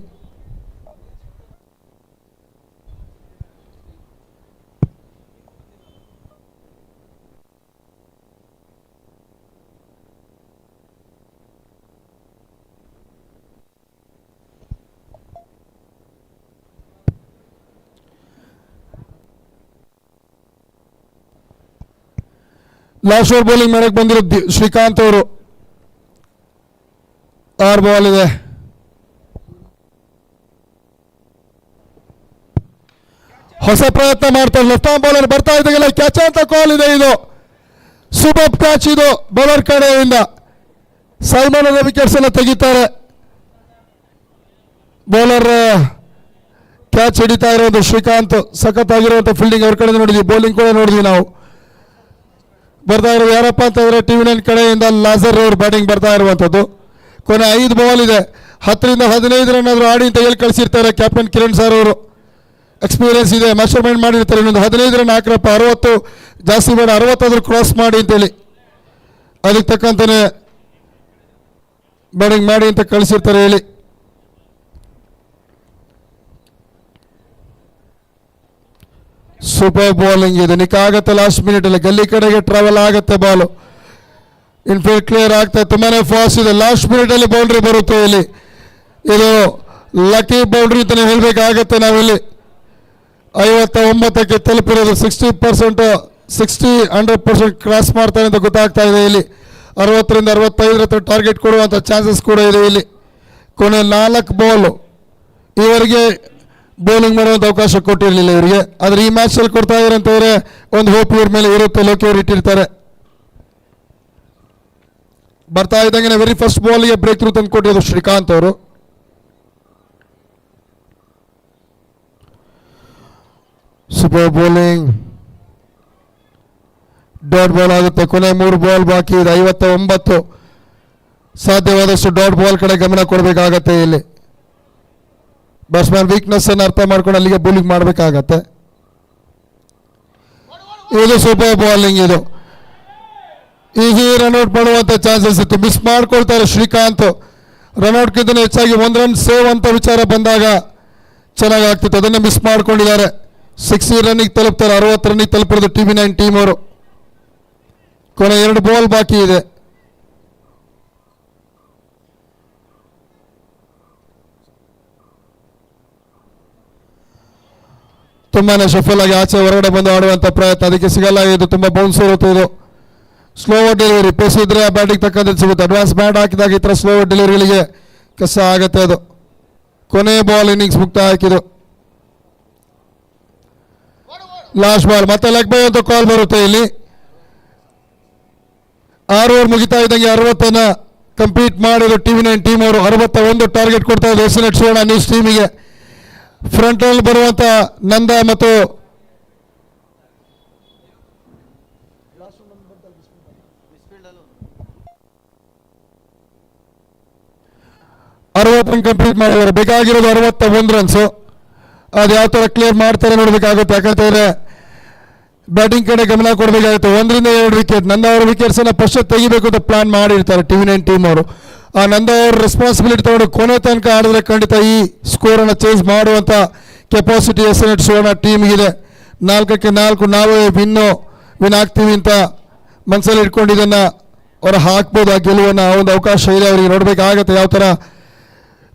ಲಾಸ್ಟ್ ಓವರ್ ಬೌಲಿಂಗ್ ಮಾಡಕ್ಕೆ ಬಂದಿರೋ ಶ್ರೀಕಾಂತ್ ಅವರು. 6 ಬಾಲ್ ಇದೆ. ಹೊಸ ಪ್ರಯತ್ನ ಮಾಡ್ತಾರೆ. ಲೆಫ್ಟ್ ಆರ್ಮ್ ಬೌಲರ್ ಬರ್ತಾ ಇದ್ದಾಗೆಲ್ಲ ಕ್ಯಾಚ್ ಅಂತ ಕಾಲ್ ಇದೆ. ಇದು ಸೂಪರ್ ಕ್ಯಾಚ್ ಇದು ಬೌಲರ್ ಕಡೆಯಿಂದ. ಸೈಮನ್ ಅವರ ವಿಕೆಟ್ಸ್ ಎಲ್ಲ ತೆಗಿತಾರೆ. ಬೌಲರ್ ಕ್ಯಾಚ್ ಹಿಡಿತಾ ಇರೋದು ಶ್ರೀಕಾಂತ್. ಸಖತ್ತಾಗಿರುವಂಥ ಫೀಲ್ಡಿಂಗ್ ಅವ್ರ ಕಡೆ ನೋಡಿದ್ವಿ, ಬೌಲಿಂಗ್ ಕೂಡ ನೋಡಿದ್ವಿ ನಾವು. ಬರ್ತಾ ಇರೋದು ಯಾರಪ್ಪ ಅಂತಂದರೆ TV9 ಕಡೆಯಿಂದ ಲಾಜರ್ ಅವರು ಬ್ಯಾಟಿಂಗ್ ಬರ್ತಾ ಇರುವಂಥದ್ದು. ಕೊನೆ 5 ಬಾಲ್ ಇದೆ. 10 ರಿಂದ 15 ರನ್ ಆದರೂ ಆಡಿ ಅಂತ ಹೇಳಿ ಕಳಿಸಿರ್ತಾರೆ ಕ್ಯಾಪ್ಟನ್ ಕಿರಣ್ ಸರ್ ಅವರು. ಎಕ್ಸ್ಪೀರಿಯನ್ಸ್ ಇದೆ, ಮೆಷರ್ಮೆಂಟ್ ಮಾಡಿರ್ತಾರೆ. ಇನ್ನೊಂದು 15 ರನ್ ಹಾಕ್ರಪ್ಪ, 60 ಜಾಸ್ತಿ ಬೇಡ, 60 ಆದರೂ ಕ್ರಾಸ್ ಮಾಡಿ ಅಂತೇಳಿ ಅದಕ್ಕೆ ತಕ್ಕಂತಾನೆ ಬ್ಯಾಟಿಂಗ್ ಮಾಡಿ ಅಂತ ಕಳಿಸಿರ್ತಾರೆ ಹೇಳಿ. ಸೂಪರ್ ಬೌಲಿಂಗ್ ಇದೆ. ನಿಕ್ಕಾಗತ್ತೆ ಲಾಸ್ಟ್ ಮಿನಿಟಲ್ಲಿ. ಗಲ್ಲಿ ಕಡೆಗೆ ಟ್ರಾವೆಲ್ ಆಗುತ್ತೆ ಬಾಲು. ಇನ್ಫೀಲ್ಡ್ ಕ್ಲಿಯರ್ ಆಗ್ತಾ ತುಂಬಾನೇ ಫಾಸ್ಟ್ ಇದೆ. ಲಾಸ್ಟ್ ಮಿನಿಟಲ್ಲಿ ಬೌಂಡ್ರಿ ಬರುತ್ತೆ ಇಲ್ಲಿ. ಇದು ಲಕ್ಕಿ ಬೌಂಡ್ರಿ ಅಂತಲೇ ಹೇಳಬೇಕಾಗತ್ತೆ ನಾವಿಲ್ಲಿ. 59ಕ್ಕೆ ತಲುಪಿರೋದು. 60%, 100% ಕ್ರಾಸ್ ಮಾಡ್ತಾರೆ ಅಂತ ಗೊತ್ತಾಗ್ತಾ ಇದೆ ಇಲ್ಲಿ. 60 ರಿಂದ 65 ಟಾರ್ಗೆಟ್ ಕೊಡುವಂಥ ಚಾನ್ಸಸ್ ಕೂಡ ಇದೆ ಇಲ್ಲಿ. ಕೊನೆ 4 ಬಾಲು ಇವರಿಗೆ ಬೌಲಿಂಗ್ ಮಾಡುವಂಥ ಅವಕಾಶ ಕೊಟ್ಟಿರಲಿಲ್ಲ ಇವರಿಗೆ. ಆದರೆ ಈ ಮ್ಯಾಚಲ್ಲಿ ಕೊಡ್ತಾ ಇದ್ದಾರೆ ಅಂತಂದರೆ ಒಂದು ಹೋಪ್ ಇವ್ರ ಮೇಲೆ ಇರುತ್ತೆ. ಲೋಕಿ ಅವರು ಇಟ್ಟಿರ್ತಾರೆ. ಬರ್ತಾ ಇದ್ದಂಗೆ ವೆರಿ ಫಸ್ಟ್ ಬಾಲ್ಗೆ ಬ್ರೇಕ್ ಥ್ರೂ ತಂದು ಕೊಟ್ಟಿರೋದು ಶ್ರೀಕಾಂತ್ ಅವರು. Super bowling. ಡಾಟ್ ಬಾಲ್ ಆಗುತ್ತೆ. ಕೊನೆ 3 ಬಾಲ್ ಬಾಕಿ ಇದೆ. 59. ಸಾಧ್ಯವಾದಷ್ಟು ಡಾಟ್ ಬಾಲ್ ಕಡೆ ಗಮನ ಕೊಡಬೇಕಾಗತ್ತೆ ಇಲ್ಲಿ. ಬ್ಯಾಟ್ಸ್ಮನ್ ವೀಕ್ನೆಸ್ ಅನ್ನು ಅರ್ಥ ಮಾಡ್ಕೊಂಡು ಅಲ್ಲಿಗೆ ಬೌಲಿಂಗ್ ಮಾಡಬೇಕಾಗತ್ತೆ. ಇದು ಸೂಪರ್ ಬೌಲಿಂಗ್. ಇದು ಈಸಿ ರನ್ಔಟ್ ಮಾಡುವಂಥ ಚಾನ್ಸಸ್ ಇತ್ತು, ಮಿಸ್ ಮಾಡ್ಕೊಳ್ತಾರೆ ಶ್ರೀಕಾಂತ್. ರನ್ಔಟ್ಗಿಂತ ಹೆಚ್ಚಾಗಿ 1 ರನ್ ಸೇವ್ ಅಂತ ವಿಚಾರ ಬಂದಾಗ ಚೆನ್ನಾಗಿ ಆಗ್ತಿತ್ತು, ಅದನ್ನೇ ಮಿಸ್ ಮಾಡ್ಕೊಂಡಿದ್ದಾರೆ. 60 ರನ್ನಿಗೆ ತಲುಪ್ತಾರೆ. 60 ರನ್ನಿಗೆ ತಲುಪಿರೋದು TV9 ಟೀಮ್ ಅವರು. ಕೊನೆ 2 ಬಾಲ್ ಬಾಕಿ ಇದೆ. ತುಂಬಾನೇ ಶಫಲ್ ಆಗಿ ಆಚೆ ಹೊರಗಡೆ ಬಂದು ಆಡುವಂಥ ಪ್ರಯತ್ನ, ಅದಕ್ಕೆ ಸಿಗಲ್ಲ. ಇದು ತುಂಬ ಬೌನ್ಸ್ ಇರುತ್ತೆ. ಇದು ಸ್ಲೋ ಡೆಲಿವರಿ. ಪೇಸ್ ಇದ್ರೆ ಬ್ಯಾಟಿಂಗ್ ತಕ್ಕಂತೆ ಸಿಗುತ್ತೆ. ಅಡ್ವಾನ್ಸ್ ಬ್ಯಾಟ್ ಹಾಕಿದಾಗ ಈ ಥರ ಸ್ಲೋ ಡೆಲಿವರಿಗಳಿಗೆ ಕಷ್ಟ ಆಗುತ್ತೆ. ಅದು ಕೊನೆ ಬಾಲ್ ಇನ್ನಿಂಗ್ಸ್ ಮುಕ್ತ ಹಾಕಿದು. ಲಾಸ್ಟ್ ಬಾಲ್ ಮತ್ತೆ ಲೆಗ್ ಬೈ ಅಂತ ಕಾಲ್ ಬರುತ್ತೆ ಇಲ್ಲಿ. 6 ಓವರ್ ಮುಗಿತಾ ಇದ್ದಂಗೆ 60 ಕಂಪ್ಲೀಟ್ ಮಾಡಿದ್ರು TV9 ಟೀಮ್ ಅವರು. 61 ಟಾರ್ಗೆಟ್ ಕೊಡ್ತಾ ಇದ್ದಾರೆ SNH ಸುವರ್ಣ ನ್ಯೂಸ್ ಟೀಮಿಗೆ. ಫ್ರಂಟ್ ಅಲ್ಲಿ ಬರುವಂತ ನಂದ ಮತ್ತು ರನ್ ಕಂಪ್ಲೀಟ್ ಮಾಡಿದ್ದಾರೆ. ಬೇಕಾಗಿರೋದು 61 ರನ್ಸು. ಅದು ಯಾವ ಥರ ಕ್ಲಿಯರ್ ಮಾಡ್ತಾರೆ ನೋಡಬೇಕಾಗುತ್ತೆ. ಯಾಕಂತಂದರೆ ಬ್ಯಾಟಿಂಗ್ ಕಡೆ ಗಮನ ಕೊಡಬೇಕಾಗುತ್ತೆ. 1-2 ವಿಕೆಟ್ ನಂದ ಅವರ ವಿಕೆಟ್ಸ್ ಅನ್ನ ಫಸ್ಟ್ ತೆಗಿಬೇಕು ಅಂತ ಪ್ಲಾನ್ ಮಾಡಿರ್ತಾರೆ TV9 ಟೀಮ್ ಅವರು. ಆ ನಂದ ಅವರು ರೆಸ್ಪಾನ್ಸಿಬಿಲಿಟಿ ತಗೊಂಡು ಕೊನೆ ತನಕ ಆಡಿದ್ರೆ ಖಂಡಿತ ಈ ಸ್ಕೋರ್ ಅನ್ನು ಚೇಂಜ್ ಮಾಡುವಂತ ಕೆಪಾಸಿಟಿ ಎಸ್ಎನ್ಎಚ್ ಸುವರ್ಣ ಟೀಮ್ಗಿದೆ. 4-4 ನಾವೇ ವಿನ್ ಆಗ್ತೀವಿ ಅಂತ ಮನಸ್ಸಲ್ಲಿ ಇಟ್ಕೊಂಡು ಇದನ್ನ ಅವರು ಹಾಕ್ಬೋದು. ಆ ಗೆಲುವನ್ನು ಆ ಒಂದು ಅವಕಾಶ ಇದೆ, ಅವರಿಗೆ ನೋಡಬೇಕಾಗತ್ತೆ ಯಾವ ಥರ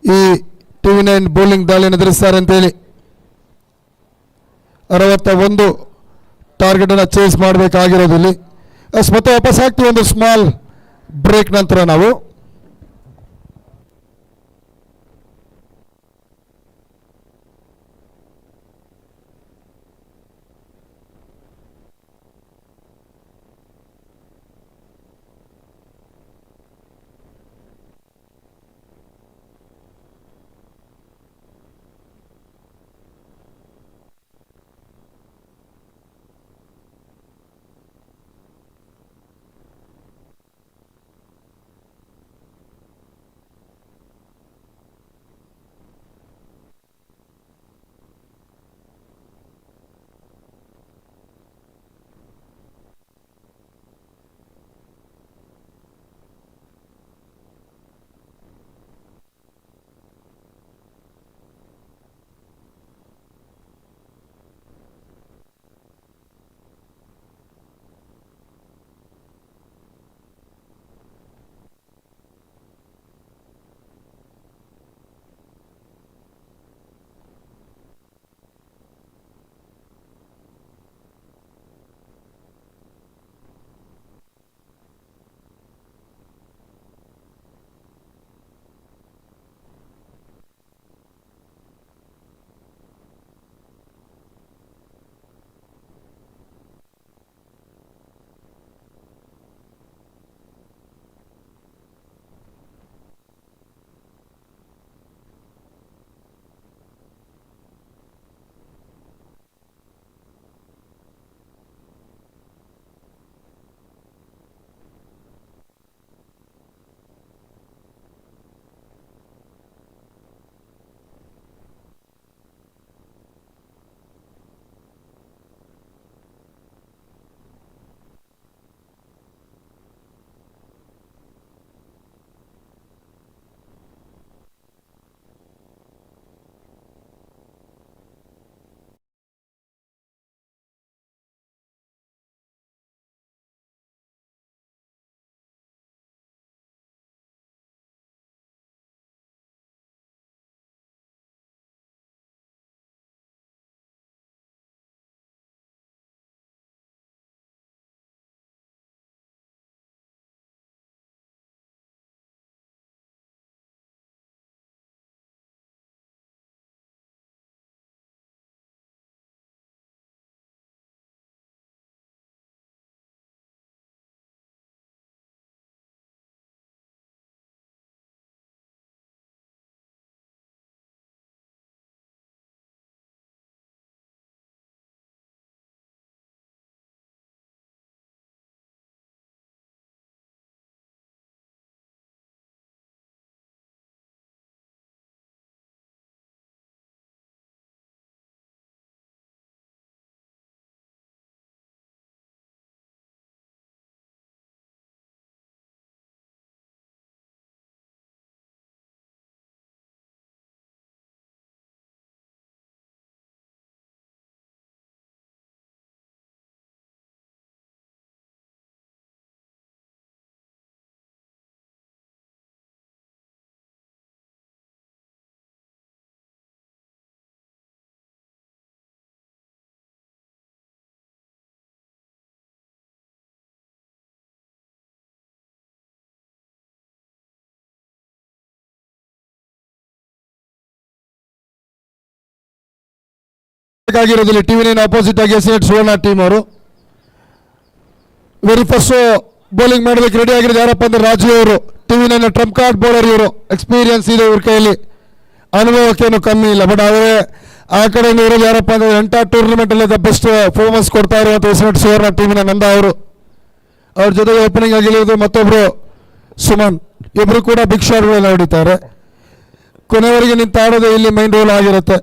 ಈ TV9 ಬೌಲಿಂಗ್ ದಾಳಿಯನ್ನು ಎದುರಿಸ್ತಾರೆ ಅಂತೇಳಿ. 61 ಟಾರ್ಗೆಟ್ ಅನ್ನು ಚೇಸ್ ಮಾಡಬೇಕಾಗಿರೋದಿಲ್ಲಿ. ಮತ್ತೆ ವಾಪಸ್ ಆಗ್ತೀವಿ ಒಂದು ಸ್ಮಾಲ್ ಬ್ರೇಕ್ ನಂತರ ನಾವು. ಆಗಿರೋದಿಲ್ಲ TV9 ಅಪೋಸಿಟ್ ಆಗಿ ಎಸ್ಎನ್ಎಚ್ ಸುವರ್ಣ ಟೀಮ್ ಅವರು ವೆರಿ ಫಸ್ಟ್ ಬೌಲಿಂಗ್ ಮಾಡೋದಕ್ಕೆ ರೆಡಿ ಆಗಿರೋದು ಯಾರಪ್ಪ ಅಂದ್ರೆ ರಾಜು ಅವರು. TV9 ಟ್ರಂಪ್ ಕಾರ್ಡ್ ಬೌಲರ್ ಇವರು. ಎಕ್ಸ್ಪೀರಿಯನ್ಸ್ ಇದೆ ಇವ್ರ ಕೈಯಲ್ಲಿ, ಅನುಭವಕ್ಕೇನು ಕಮ್ಮಿ ಇಲ್ಲ. ಬಟ್ ಅವರೇ ಆ ಕಡೆ ಇರೋದು ಯಾರಪ್ಪ ಅಂದ್ರೆ ಎಂಟರ್ ಟೂರ್ನಮೆಂಟ್ ಅಲ್ಲಿ ದ ಬೆಸ್ಟ್ ಪರ್ಫಾರ್ಮೆನ್ಸ್ ಕೊಡ್ತಾ ಇರುವಂತ ಎಸ್ಎನ್ಎಚ್ ಸುವರ್ಣ ಟೀಮಿನ ನಂದ ಅವರು. ಅವ್ರ ಜೊತೆಗೆ ಓಪನಿಂಗ್ ಆಗಿರೋದು ಮತ್ತೊಬ್ರು ಸುಮನ್, ಇಬ್ರು ಕೂಡ ಬಿಗ್ ಶಾಟ್ಗಳನ್ನ ಹೊಡಿತಾರೆ. ಕೊನೆವರೆಗೆ ನಿಂತು ಆಡೋದು ಇಲ್ಲಿ ಮೈನ್ ರೋಲ್ ಆಗಿರುತ್ತೆ.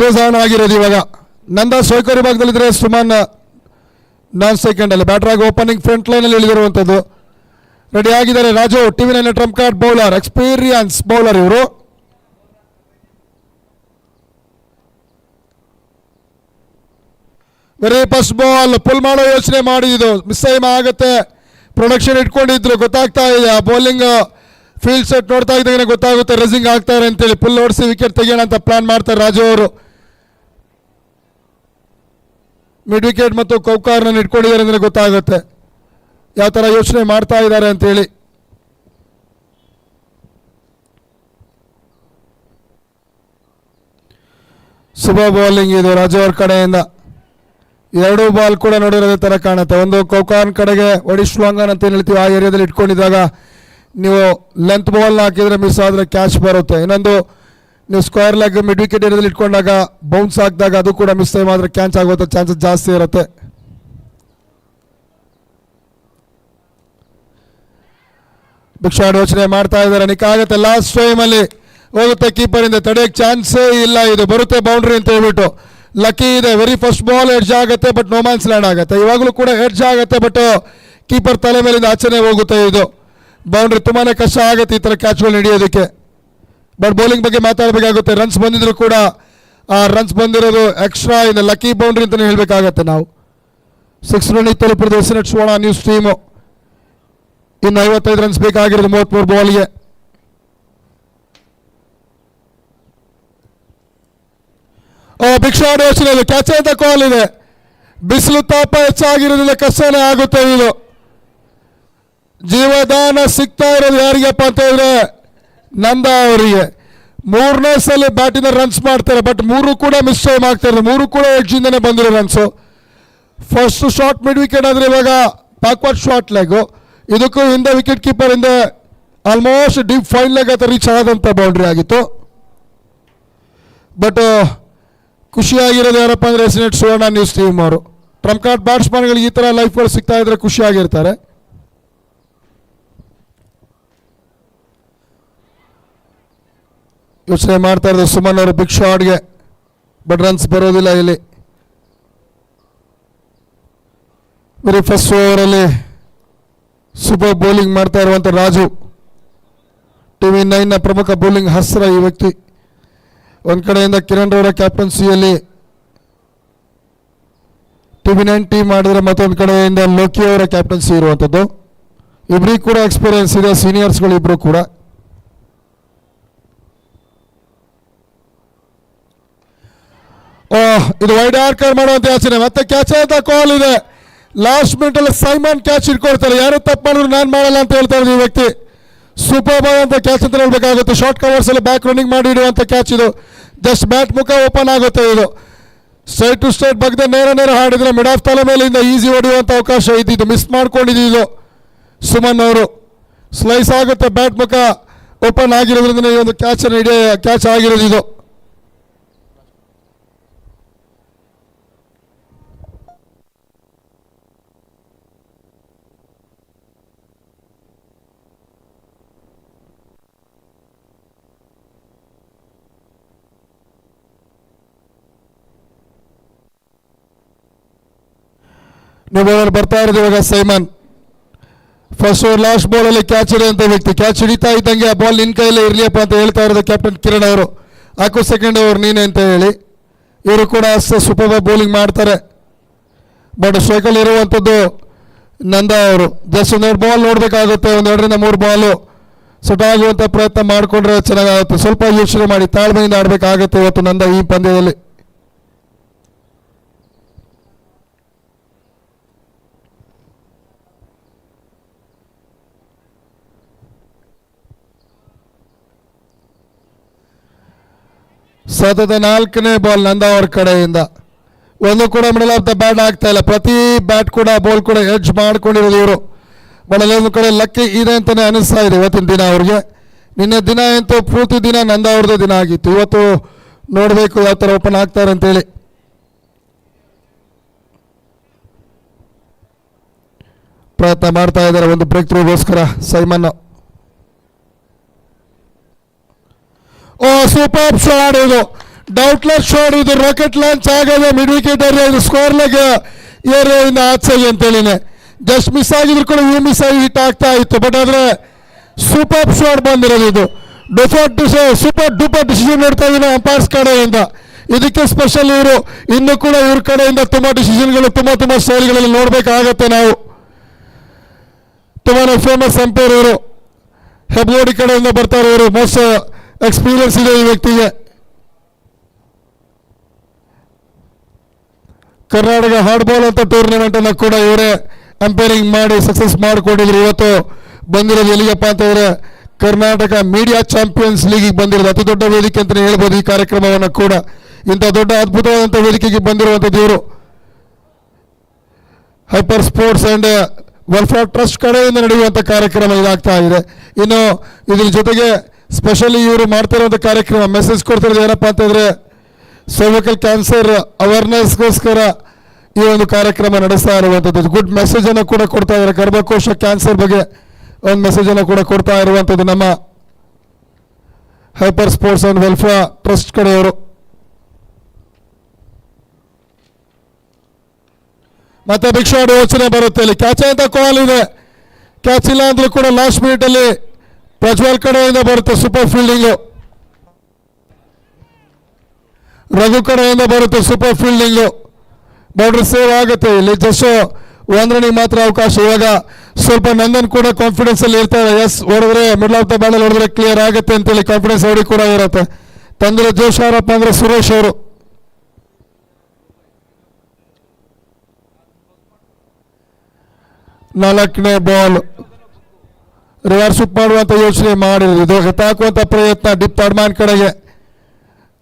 ಚೇಸ್ ಆನ್ ಆಗಿರೋದು ಇವಾಗ. ನಂದ ಸ್ಟ್ರೈಕರ್ ವಿಭಾಗದಲ್ಲಿದ್ದರೆ ಸುಮನ್ ನಾನ್ ಸೆಕೆಂಡಲ್ಲಿ ಬ್ಯಾಟರ್ ಆಗಿ ಓಪನಿಂಗ್ ಫ್ರಂಟ್ ಲೈನಲ್ಲಿ ಇಳಿದಿರುವಂಥದ್ದು. ರೆಡಿ ಆಗಿದ್ದಾರೆ Raju, TV nine Trump card bowler, experience bowler ಇವರು. ವೆರಿ ಫಸ್ಟ್ ಬಾಲ್ ಪುಲ್ ಮಾಡೋ ಯೋಚನೆ ಮಾಡಿದ್ದು, ಮಿಸ್ ಆಗುತ್ತೆ. ಪ್ರೊಡಕ್ಷನ್ ಇಟ್ಕೊಂಡಿದ್ರು, ಗೊತ್ತಾಗ್ತಾ ಇದೆ. ಬೌಲಿಂಗ್ ಫೀಲ್ಡ್ ಸೆಟ್ ನೋಡ್ತಾ ಇದ್ದಾಗ ಗೊತ್ತಾಗುತ್ತೆ ರೆಸಿಂಗ್ ಆಗ್ತಾರೆ ಅಂತೇಳಿ. ಪುಲ್ ಓಡಿಸಿ ವಿಕೆಟ್ ತೆಗೆಯೋಣ ಅಂತ ಪ್ಲಾನ್ ಮಾಡ್ತಾರೆ ರಾಜು ಅವರು. ಮಿಡ್ ವಿಕೆಟ್ ಮತ್ತು ಕೌಕಾರ್ನ ಇಟ್ಕೊಂಡಿದ್ದಾರೆ ಅಂದರೆ ಗೊತ್ತಾಗುತ್ತೆ ಯಾವ ಥರ ಯೋಚನೆ ಮಾಡ್ತಾ ಇದ್ದಾರೆ ಅಂತೇಳಿ. ಶುಭ ಬೌಲಿಂಗ್ ಇದು ರಾಜು ಅವ್ರ ಕಡೆಯಿಂದ. ಎರಡೂ ಬಾಲ್ ಕೂಡ ನೋಡಿರೋದೇ ಥರ ಕಾಣುತ್ತೆ. ಒಂದು ಕೌಕಾರ್ನ್ ಕಡೆಗೆ ಒಡಿಶ್ಲಾಂಗನ್ ಅಂತ ಏನು ಹೇಳ್ತೀವಿ, ಆ ಏರಿಯಾದಲ್ಲಿ ಇಟ್ಕೊಂಡಿದ್ದಾಗ ನೀವು ಲೆಂತ್ ಬಾಲ್ನ ಹಾಕಿದರೆ ಮಿಸ್ ಆದರೆ ಕ್ಯಾಚ್ ಬರುತ್ತೆ. ಇನ್ನೊಂದು ನೀವು ಸ್ಕ್ವೇರ್ ಲೆಗ್ ಮಿಡ್ ವಿಕೆಟ್ ಏರಿಯಾದಲ್ಲಿ ಇಟ್ಕೊಂಡಾಗ ಬೌನ್ಸ್ ಹಾಕಿದಾಗ ಅದು ಕೂಡ ಮಿಸ್ ಆದರೆ ಕ್ಯಾಚ್ ಆಗುವಂಥ ಚಾನ್ಸಸ್ ಜಾಸ್ತಿ ಇರುತ್ತೆ. ಭಿಕ್ಷಾಡ್ ಯೋಚನೆ ಮಾಡ್ತಾ ಇದ್ದಾರೆ, ನಿಕ್ಕಾಗುತ್ತೆ. ಲಾಸ್ಟ್ ಟೈಮಲ್ಲಿ ಹೋಗುತ್ತೆ ಕೀಪರಿಂದ, ತಡೆಯೋಕ್ಕೆ ಚಾನ್ಸೇ ಇಲ್ಲ. ಇದು ಬರುತ್ತೆ ಬೌಂಡ್ರಿ ಅಂತ ಹೇಳ್ಬಿಟ್ಟು. ಲಕ್ಕಿ ಇದೆ. ವೆರಿ ಫಸ್ಟ್ ಬಾಲ್ ಎಡ್ಜ್ ಆಗುತ್ತೆ, ಬಟ್ ನೋ ಮ್ಯಾನ್ಸ್ ಲ್ಯಾಂಡ್ ಆಗುತ್ತೆ. ಇವಾಗಲೂ ಕೂಡ ಎಡ್ಜ್ ಆಗುತ್ತೆ, ಬಟ್ ಕೀಪರ್ ತಲೆ ಮೇಲಿಂದ ಆಚೆನೆ ಹೋಗುತ್ತೆ. ಇದು ಬೌಂಡ್ರಿ ತುಂಬಾ ಕಷ್ಟ ಆಗುತ್ತೆ ಈ ಥರ ಕ್ಯಾಚ್ಗಳು ಹಿಡಿಯೋದಕ್ಕೆ. ಬಟ್ ಬೌಲಿಂಗ್ ಬಗ್ಗೆ ಮಾತಾಡಬೇಕಾಗುತ್ತೆ. ರನ್ಸ್ ಬಂದಿದ್ರು ಕೂಡ ಆ ರನ್ಸ್ ಬಂದಿರೋದು ಎಕ್ಸ್ಟ್ರಾ ಇದೆ, ಲಕ್ಕಿ ಬೌಂಡ್ರಿ ಅಂತಲೇ ಹೇಳಬೇಕಾಗತ್ತೆ ನಾವು. 6 ರನ್ ತಲುಪಿರೋದು ಎಸ್ಎನ್ಎಟ್ ಸುವರ್ಣ ನ್ಯೂಸ್ ಟೀಮು. ಇನ್ನು 55 ರನ್ಸ್ ಬೇಕಾಗಿರೋದು 33 ಬಾಲ್ಗೆ. ಬಿಗ್ ಶಾಟ್ ಯೋಚನೆ ಇದೆ, ಕ್ಯಾಚ್ ಅಂತ ಕಾಲ್ ಇದೆ. ಬಿಸಿಲು ತಾಪ ಹೆಚ್ಚಾಗಿರೋದ್ರಿಂದ ಕಷ್ಟನೇ ಆಗುತ್ತೆ. ಇದು ಜೀವದಾನ ಸಿಗ್ತಾ ಇರೋದು ಯಾರಿಗಪ್ಪ ಅಂತ ಹೇಳಿದ್ರೆ ನಂದ ಅವರಿಗೆ. 3ನೇ ಸಲ ಬ್ಯಾಟಿಂದ ರನ್ಸ್ ಮಾಡ್ತಾರೆ, ಬಟ್ 3 ಕೂಡ ಮಿಸ್ ಟೈಮ್ ಆಗ್ತಾರೆ. 3 ಕೂಡ ಎಡ್ಜಿಂದನೇ ಬಂದಿರೋ runs. First short mid wicket ಆದರೆ ಇವಾಗ ಬ್ಯಾಕ್ವರ್ಡ್ ಶಾರ್ಟ್ ಲೆಗು. ಇದಕ್ಕೂ ಹಿಂದೆ ವಿಕೆಟ್ ಕೀಪರ್ ಹಿಂದೆ ಆಲ್ಮೋಸ್ಟ್ ಡೀಪ್ ಫೈನ್ ಲೆಗ್ ಹತ್ರ ರೀಚ್ ಆದಂಥ ಬೌಂಡ್ರಿ ಆಗಿತ್ತು. ಬಟ್ ಖುಷಿಯಾಗಿರೋದು ಯಾರಪ್ಪ ಅಂದರೆ ಎಸ್ಎನ್ಎಟ್ ಸುವರ್ಣ ನ್ಯೂಸ್ ಟೀಮ್ ಅವರು. ಟ್ರಂಪ್ ಕಾರ್ಡ್ ಬ್ಯಾಟ್ಸ್ಮನ್ಗಳಿಗೆ ಈ ಥರ ಲೈಫ್ಗಳು ಸಿಗ್ತಾ ಇದ್ರೆ ಖುಷಿಯಾಗಿರ್ತಾರೆ. ಯೋಚನೆ ಮಾಡ್ತಾ ಇರೋದು ಸುಮನ್ ಅವರು ಬಿಗ್ ಶಾಟ್ಗೆ, ಬಟ್ ರನ್ಸ್ ಬರೋದಿಲ್ಲ ಇಲ್ಲಿ. ವೆರಿ ಫಸ್ಟ್ ಓವರಲ್ಲಿ ಸೂಪರ್ ಬೌಲಿಂಗ್ ಮಾಡ್ತಾ ಇರುವಂಥ ರಾಜು, ಟಿವಿ 9ನ ಪ್ರಮುಖ ಬೌಲಿಂಗ್ ಹಸ್ರ ಈ ವ್ಯಕ್ತಿ. ಒಂದು ಕಡೆಯಿಂದ ಕಿರಣ್ ಅವರ ಕ್ಯಾಪ್ಟನ್ಸಿಯಲ್ಲಿ ಟಿವಿ 9 ಟೀಮ್ ಮಾಡಿದ್ರೆ, ಮತ್ತೊಂದು ಕಡೆಯಿಂದ ಲೋಕಿ ಅವರ ಕ್ಯಾಪ್ಟನ್ಸಿ ಇರುವಂಥದ್ದು. ಇಬ್ಬರಿಗೂ ಕೂಡ ಎಕ್ಸ್ಪೀರಿಯನ್ಸ್ ಇದೆ, ಸೀನಿಯರ್ಸ್ಗಳು ಇಬ್ಬರು ಕೂಡ. ಇದು ವೈಡ್ ಆರ್ಕರ್ ಮಾಡುವಂತ ಯೋಚನೆ, ಮತ್ತೆ ಕ್ಯಾಚ್ ಅಂತ ಕಾಲ್ ಇದೆ. ಲಾಸ್ಟ್ ಮಿನಿಟ್ ಅಲ್ಲಿ ಸೈಮನ್ ಕ್ಯಾಚ್ ಇಟ್ಕೊಳ್ತಾರೆ. ಯಾರು ತಪ್ಪು ಮಾಡಿದ್ರು ನಾನು ಮಾಡಲ್ಲ ಅಂತ ಹೇಳ್ತಾ ಇರೋದು ಈ ವ್ಯಕ್ತಿ. ಸೂಪರ್ ಬಾಲ್ ಅಂತ ಕ್ಯಾಚ್ ಅಂತ ಹೇಳ್ಬೇಕಾಗುತ್ತೆ. ಶಾರ್ಟ್ ಕವರ್ಸ್ ಅಲ್ಲಿ ಬ್ಯಾಕ್ ರನ್ನಿಂಗ್ ಮಾಡಿ ಇಡುವಂತ ಕ್ಯಾಚ್ ಇದು. ಜಸ್ಟ್ ಬ್ಯಾಟ್ ಮುಖ ಓಪನ್ ಆಗುತ್ತೆ. ಇದು ಸ್ಟ್ರೈಟ್ ಟು ಸ್ಟ್ರೈಟ್ ಬಗ್ಗೆ ನೇರ ಹಾಡಿದ್ರೆ ಮಿಡ್ ಆಫ್ ತಲೆ ಮೇಲಿಂದ ಈಸಿ ಹೊಡೆಯುವಂಥ ಅವಕಾಶ ಇದ್ದಿದ್ದು, ಮಿಸ್ ಮಾಡ್ಕೊಂಡಿದ್ದು ಸುಮನ್ ಅವರು. ಸ್ಲೈಸ್ ಆಗುತ್ತೆ, ಬ್ಯಾಟ್ ಮುಖ ಓಪನ್ ಆಗಿರೋದ್ರಿಂದ ಈ ಒಂದು ಕ್ಯಾಚ್ ಆಗಿರೋದು ಇದು. ನ್ಯೂ ಬೌಲರ್ ಬರ್ತಾ ಇರೋದು ಇವಾಗ ಸೈಮನ್. ಫಸ್ಟ್ ಓವರ್ ಲಾಸ್ಟ್ ಬಾಲಲ್ಲಿ ಕ್ಯಾಚ್ ಹಿಡಿಯುವಂಥ ವ್ಯಕ್ತಿ. ಕ್ಯಾಚ್ ಹಿಡಿತಾ ಇದ್ದಂಗೆ ಆ ಬಾಲ್ ನಿನ್ನ ಕೈಯಲ್ಲೇ ಇರಲಿಯಪ್ಪ ಅಂತ ಹೇಳ್ತಾ ಇರೋದು ಕ್ಯಾಪ್ಟನ್ ಕಿರಣ್ ಅವರು. ಹಾಕು ಸೆಕೆಂಡ್ ಓವರ್ ನೀನೆ ಅಂತ ಹೇಳಿ. ಇವರು ಕೂಡ ಅಷ್ಟೇ ಸೂಪರ್ ಬೌಲಿಂಗ್ ಮಾಡ್ತಾರೆ. ಬಟ್ ಸ್ಟ್ರೈಕಲ್ಲಿ ಇರುವಂಥದ್ದು ನಂದ ಅವರು. ಜಸ್ಟ್ 1-2 ಬಾಲ್ ನೋಡಬೇಕಾಗುತ್ತೆ, 1-2ರಿಂದ 3 ಬಾಲು ಸೆಟ್ ಆಗುವಂಥ ಪ್ರಯತ್ನ ಮಾಡಿಕೊಂಡ್ರೆ ಚೆನ್ನಾಗಾಗುತ್ತೆ. ಸ್ವಲ್ಪ ಯೋಚನೆ ಮಾಡಿ ತಾಳ್ಮೆಯಿಂದ ಆಡಬೇಕಾಗುತ್ತೆ ಇವತ್ತು ನಂದ ಈ ಪಂದ್ಯದಲ್ಲಿ. ಸತತ 4ನೇ ಬಾಲ್ ನಂದ ಅವ್ರ ಕಡೆಯಿಂದ. ಒಂದು ಕೂಡ ಮಿಡಲ್ ಆಫ್ ದ ಬ್ಯಾಟ್ ಆಗ್ತಾ ಇಲ್ಲ. ಪ್ರತಿ ಬ್ಯಾಟ್ ಕೂಡ ಬಾಲ್ ಕೂಡ ಎಡ್ಜ್ ಮಾಡ್ಕೊಂಡಿರೋದು ಇವರು. ಬಟ್ ಒಂದು ಕಡೆ ಲಕ್ಕಿ ಇದೆ ಅಂತಲೇ ಅನಿಸ್ತಾ ಇದೆ ಇವತ್ತಿನ ದಿನ ಅವ್ರಿಗೆ. ನಿನ್ನೆ ದಿನ ಅಂತೂ ಪೂರ್ತಿ ದಿನ ನಂದ ಅವ್ರದ್ದು ದಿನ ಆಗಿತ್ತು. ಇವತ್ತು ನೋಡಬೇಕು ಯಾವ ಥರ ಓಪನ್ ಆಗ್ತಾರೆ ಅಂತೇಳಿ. ಪ್ರಯತ್ನ ಮಾಡ್ತಾ ಇದ್ದಾರೆ ಒಂದು ಬ್ರೇಕ್ ಥ್ರೂಗೋಸ್ಕರ ಸೈಮನ್. ಸೂಪರ್ ಶಾಟ್ ಇದು. ಡೌಟ್ಲೆಸ್ ಶಾಟ್, ಇದು ರಾಕೆಟ್ ಲಾಂಚ್ ಆಗದೆ ಮಿಡ್ ವಿಕೆಟ್ ಇದು ಸ್ಕ್ವೇರ್ ಲೆಗ್ ಏರಿಯಾದಿಂದ ಆಚೆಗೆ ಅಂತೇಳಿನೇ ಜಸ್ಟ್ ಮಿಸ್ ಆಗಿದ್ರು ಕೂಡ ಇವು ಮಿಸ್ ಆಗಿ ಹಿಟ್ ಆಗ್ತಾ ಇತ್ತು. ಬಟ್ ಆದರೆ ಸೂಪರ್ ಶಾಟ್ ಬಂದಿರೋದು ಇದು. ಸೂಪರ್ ಡೂಪರ್ ಡಿಸಿಷನ್ ನೋಡ್ತಾ ಇದ್ದೀನಿ ಅಂಪೈರ್ಸ್ ಕಡೆಯಿಂದ. ಇದಕ್ಕೆ ಸ್ಪೆಷಲ್ ಇವರು ಇನ್ನು ಕೂಡ ಇವ್ರ ಕಡೆಯಿಂದ ತುಂಬ ಡಿಸಿಷನ್ಗಳು ತುಂಬ ಸ್ಟೈಲ್ಗಳಲ್ಲಿ ನೋಡಬೇಕಾಗತ್ತೆ ನಾವು. ತುಂಬಾ ಫೇಮಸ್ ಅಂಪೈರ್ ಇವರು, ಹೆಬ್ಗೋಡಿ ಕಡೆಯಿಂದ ಬರ್ತಾರೆ ಇವರು. ಮೋಸ್ಟ್ ಎಕ್ಸ್ಪೀರಿಯನ್ಸ್ ಇದೆ ಈ ವ್ಯಕ್ತಿಗೆ. ಕರ್ನಾಟಕ ಹಾರ್ಡ್ ಬಾಲ್ ಅಂತ ಟೂರ್ನಮೆಂಟ್ ಅನ್ನು ಕೂಡ ಇವರೇ ಅಂಪೈರಿಂಗ್ ಮಾಡಿ ಸಕ್ಸಸ್ ಮಾಡಿಕೊಂಡಿದ್ರು. ಇವತ್ತು ಬಂದಿರೋದು ಎಲ್ಲಿಗಪ್ಪ ಅಂತಂದ್ರೆ ಕರ್ನಾಟಕ ಮೀಡಿಯಾ ಚಾಂಪಿಯನ್ಸ್ ಲೀಗಿಗೆ ಬಂದಿರೋದು. ಅತಿ ದೊಡ್ಡ ವೇದಿಕೆ ಅಂತಲೇ ಹೇಳ್ಬೋದು ಈ ಕಾರ್ಯಕ್ರಮವನ್ನು ಕೂಡ. ಇಂಥ ದೊಡ್ಡ ಅದ್ಭುತವಾದಂಥ ವೇದಿಕೆಗೆ ಬಂದಿರುವಂಥದ್ದು ಇವರು. Hyper sports and welfare trust ಕಡೆಯಿಂದ ನಡೆಯುವಂಥ ಕಾರ್ಯಕ್ರಮ ಇದಾಗ್ತಾ ಇದೆ. ಇನ್ನು ಇದ್ರ ಜೊತೆಗೆ ಸ್ಪೆಷಲಿ ಇವರು ಮಾಡ್ತಿರುವಂಥ ಕಾರ್ಯಕ್ರಮ ಮೆಸೇಜ್ ಕೊಡ್ತಿರೋದು ಏನಪ್ಪ ಅಂತಂದರೆ ಸರ್ವಿಕಲ್ ಕ್ಯಾನ್ಸರ್ ಅವೇರ್ನೆಸ್ಗೋಸ್ಕರ ಈ ಒಂದು ಕಾರ್ಯಕ್ರಮ ನಡೆಸ್ತಾ ಇರುವಂಥದ್ದು. ಗುಡ್ ಮೆಸೇಜನ್ನು ಕೂಡ ಕೊಡ್ತಾ ಇದ್ದಾರೆ. ಗರ್ಭಕೋಶ ಕ್ಯಾನ್ಸರ್ ಬಗ್ಗೆ ಒಂದು ಮೆಸೇಜನ್ನು ಕೂಡ ಕೊಡ್ತಾ ಇರುವಂಥದ್ದು ನಮ್ಮ hyper sports and welfare trust ಕಡೆಯವರು. ಮತ್ತೆ ಬಿಗ್ ಶಾಟ್ ಯೋಚನೆ ಬರುತ್ತೆ. ಇಲ್ಲಿ ಕ್ಯಾಚ್ ಅಂತ ಕಾಲ್ ಇದೆ. ಕ್ಯಾಚ್ ಇಲ್ಲ ಅಂದ್ರೂ ಕೂಡ ಲಾಸ್ಟ್ ಮಿನಿಟಲ್ಲಿ ಪ್ರಜ್ವಲ್ ಕಡೆಯಿಂದ ಬರುತ್ತೆ ಸೂಪರ್ ಫೀಲ್ಡಿಂಗು. ರಘು ಕಡೆಯಿಂದ ಬರುತ್ತೆ ಸೂಪರ್ ಫೀಲ್ಡಿಂಗು. ಬೌಂಡ್ರಿ ಸೇವ್ ಆಗುತ್ತೆ. ಇಲ್ಲಿ ಜಸ್ಟ್ ಒಂದು ರನ್ನಿಗೆ ಮಾತ್ರ ಅವಕಾಶ. ಇವಾಗ ಸ್ವಲ್ಪ ನಂದನ್ ಕೂಡ ಕಾನ್ಫಿಡೆನ್ಸ್ ಅಲ್ಲಿ ಇರ್ತಾರೆ. ಎಸ್ ಹೊಡೆದ್ರೆ ಮಿಡ್ಲ್ ಆಫ್ ದ ಬಾಲ್ ಹೊಡೆದ್ರೆ ಕ್ಲಿಯರ್ ಆಗುತ್ತೆ ಅಂತೇಳಿ ಕಾನ್ಫಿಡೆನ್ಸ್ ಅವ್ರಿಗೆ ಕೂಡ ಇರುತ್ತೆ. ತಂದ್ರೆ ಜೋಶ್ ಯಾರಪ್ಪ ಅಂದ್ರೆ ಸುರೇಶ್ ಅವರು. ನಾಲ್ಕನೇ ಬಾಲ್ ರಿವರ್ಸ್ ಅಪ್ ಮಾಡುವಂಥ ಯೋಚನೆ ಮಾಡಿದ್ರು. ಇದು ಎತ್ತಾಕುವಂಥ ಪ್ರಯತ್ನ ಡಿಪ್ ಥರ್ಡ್ ಮ್ಯಾನ್ ಕಡೆಗೆ.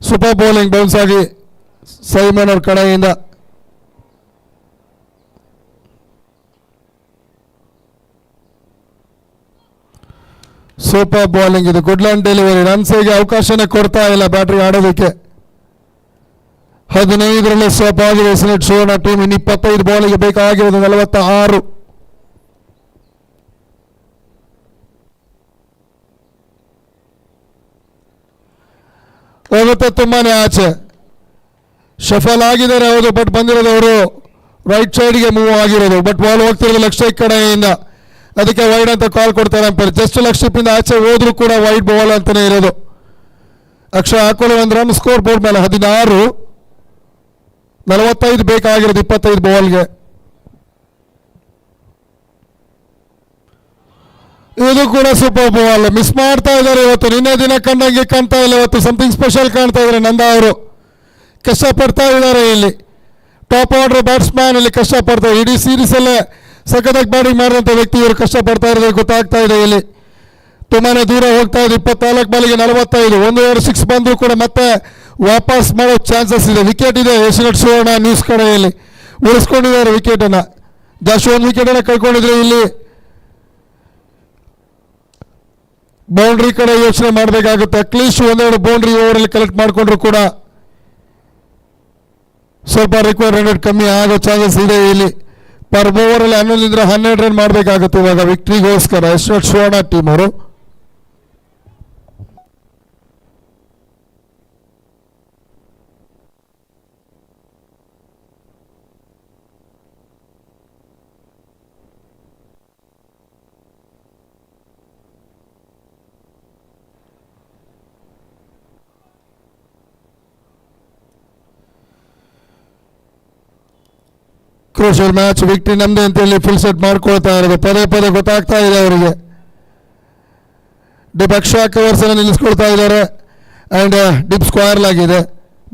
ಸೂಪರ್ ಬೌಲಿಂಗ್ ಬೌನ್ಸ್ ಆಗಿ ಸೈಮನ್ ಅವ್ರ ಕಡೆಯಿಂದ. ಸೂಪರ್ ಬೌಲಿಂಗ್ ಇದು. Good line delivery. ರನ್ಸಿಗೆ ಅವಕಾಶನೇ ಕೊಡ್ತಾ ಇಲ್ಲ ಬ್ಯಾಟ್ರಿ ಆಡೋದಕ್ಕೆ. 15ರಲ್ಲಿ ಸ್ಟಾಪ್ ಆಗಿದೆ ಸುವರ್ಣ ಟೀಮ್. ಇನ್ನು 25 ಬಾಲಿಗೆ ಬೇಕಾಗಿರೋದು 46. ಹೋಗುತ್ತೆ ತುಂಬಾನೇ ಆಚೆ. ಶಫಲ್ ಆಗಿದ್ದಾರೆ ಹೌದು, ಬಟ್ ಬಂದಿರೋದು ಅವರು ರೈಟ್ ಸೈಡ್ಗೆ ಮೂವ್ ಆಗಿರೋದು. ಬಟ್ ಬಾಲ್ ಹೋಗ್ತಿರೋದು ಲೆಗ್ ಸ್ಟ್ರೈಕ್ ಕಡೆಯಿಂದ. ಅದಕ್ಕೆ ವೈಡ್ ಅಂತ ಕಾಲ್ ಕೊಡ್ತಾರೆ ಅಂಪೈರ್. ಜಸ್ಟ್ ಲೆಗ್ ಸ್ಟ್ರಿಪ್ಪಿಂದ ಆಚೆ ಹೋದ್ರೂ ಕೂಡ ವೈಡ್ ಬಾಲ್ ಅಂತಲೇ ಇರೋದು. ಅಕ್ಷರ ಹಾಕೊಳ್ಳಿ ಒಂದು ರನ್ ಸ್ಕೋರ್ ಬೋರ್ಡ್ ಮೇಲೆ 16. 45 ಬೇಕಾಗಿರೋದು 25 ಬಾಲ್ಗೆ. ಇದು ಕೂಡ ಸೂಪರ್ ಬಾಲ್. ಮಿಸ್ ಮಾಡ್ತಾ ಇದ್ದಾರೆ ಇವತ್ತು. ನಿನ್ನೆ ದಿನ ಕಂಡಂಗೆ ಕಾಣ್ತಾ ಇಲ್ಲ ಇವತ್ತು. ಸಮಥಿಂಗ್ ಸ್ಪೆಷಲ್ ಕಾಣ್ತಾ ಇದ್ದಾರೆ. ನಂದ ಅವರು ಕಷ್ಟಪಡ್ತಾ ಇದ್ದಾರೆ. ಇಲ್ಲಿ ಟಾಪ್ ಆರ್ಡರ್ ಬ್ಯಾಟ್ಸ್ಮ್ಯಾನ್ ಇಲ್ಲಿ ಕಷ್ಟಪಡ್ತಾರೆ. ಇಡೀ ಸೀರೀಸಲ್ಲೇ ಸಖತ್ತಾಗಿ ಬ್ಯಾಟಿಂಗ್ ಮಾಡಿದಂಥ ವ್ಯಕ್ತಿ ಇವರು ಕಷ್ಟಪಡ್ತಾ ಇರೋದು ಗೊತ್ತಾಗ್ತಾ ಇದೆ. ಇಲ್ಲಿ ತುಂಬಾ ದೂರ ಹೋಗ್ತಾ ಇದೆ. 24 ಬಾಲಿಗೆ 45. 1-2 6 ಬಂದರೂ ಕೂಡ ಮತ್ತೆ ವಾಪಸ್ ಮಾಡೋ ಚಾನ್ಸಸ್ ಇದೆ. ವಿಕೆಟ್ ಇದೆ ಏಷ್ಯಾನೆಟ್ ಸುವರ್ಣ ನ್ಯೂಸ್ ಕಡೆಯಲ್ಲಿ. ಉಳಿಸ್ಕೊಂಡಿದ್ದಾರೆ ವಿಕೆಟನ್ನು. ಜಾಸ್ತಿ ಒಂದು ವಿಕೆಟನ್ನು ಕಳ್ಕೊಂಡಿದ್ರೆ ಇಲ್ಲಿ ಬೌಂಡ್ರಿ ಕಡೆ ಯೋಚನೆ ಮಾಡಬೇಕಾಗುತ್ತೆ. ಅಟ್ಲೀಸ್ಟ್ 1-2 ಬೌಂಡ್ರಿ ಓವರಲ್ಲಿ ಕಲೆಕ್ಟ್ ಮಾಡಿಕೊಂಡ್ರು ಕೂಡ ಸ್ವಲ್ಪ ರಿಕ್ವೈರ್ಡ್ ರನ್ ಕಮ್ಮಿ ಆಗೋ ಚಾನ್ಸಸ್ ಇದೆ. ಇಲ್ಲಿ ಪರ್ ಓವರಲ್ಲಿ 11ರಿಂದ 12 ರನ್ ಮಾಡಬೇಕಾಗುತ್ತೆ ಇವಾಗ ವಿಕ್ಟ್ರಿಗೋಸ್ಕರ ಏಷ್ಯಾನೆಟ್ ಸುವರ್ಣ ಟೀಮ್ ಅವರು. ಕ್ರೂಷಿಯಲ್ ಮ್ಯಾಚ್ ವಿಕ್ಟ್ರಿ ನಮ್ದೆ ಅಂತೇಳಿ ಫುಲ್ ಸೆಟ್ ಮಾಡ್ಕೊಳ್ತಾ ಇರೋದು. ಪದೇ ಗೊತ್ತಾಗ್ತಾ ಇದೆ ಅವರಿಗೆ. ಡಿಪ್ ಎಕ್ಸ್ಟ್ರಾ ಕವರ್ಸ್ ಅನ್ನು ನಿಲ್ಲಿಸ್ಕೊಳ್ತಾ ಇದ್ದಾರೆ. ಆ್ಯಂಡ್ ಡಿಪ್ ಸ್ಕ್ವೇರ್ ಆಗಿದೆ.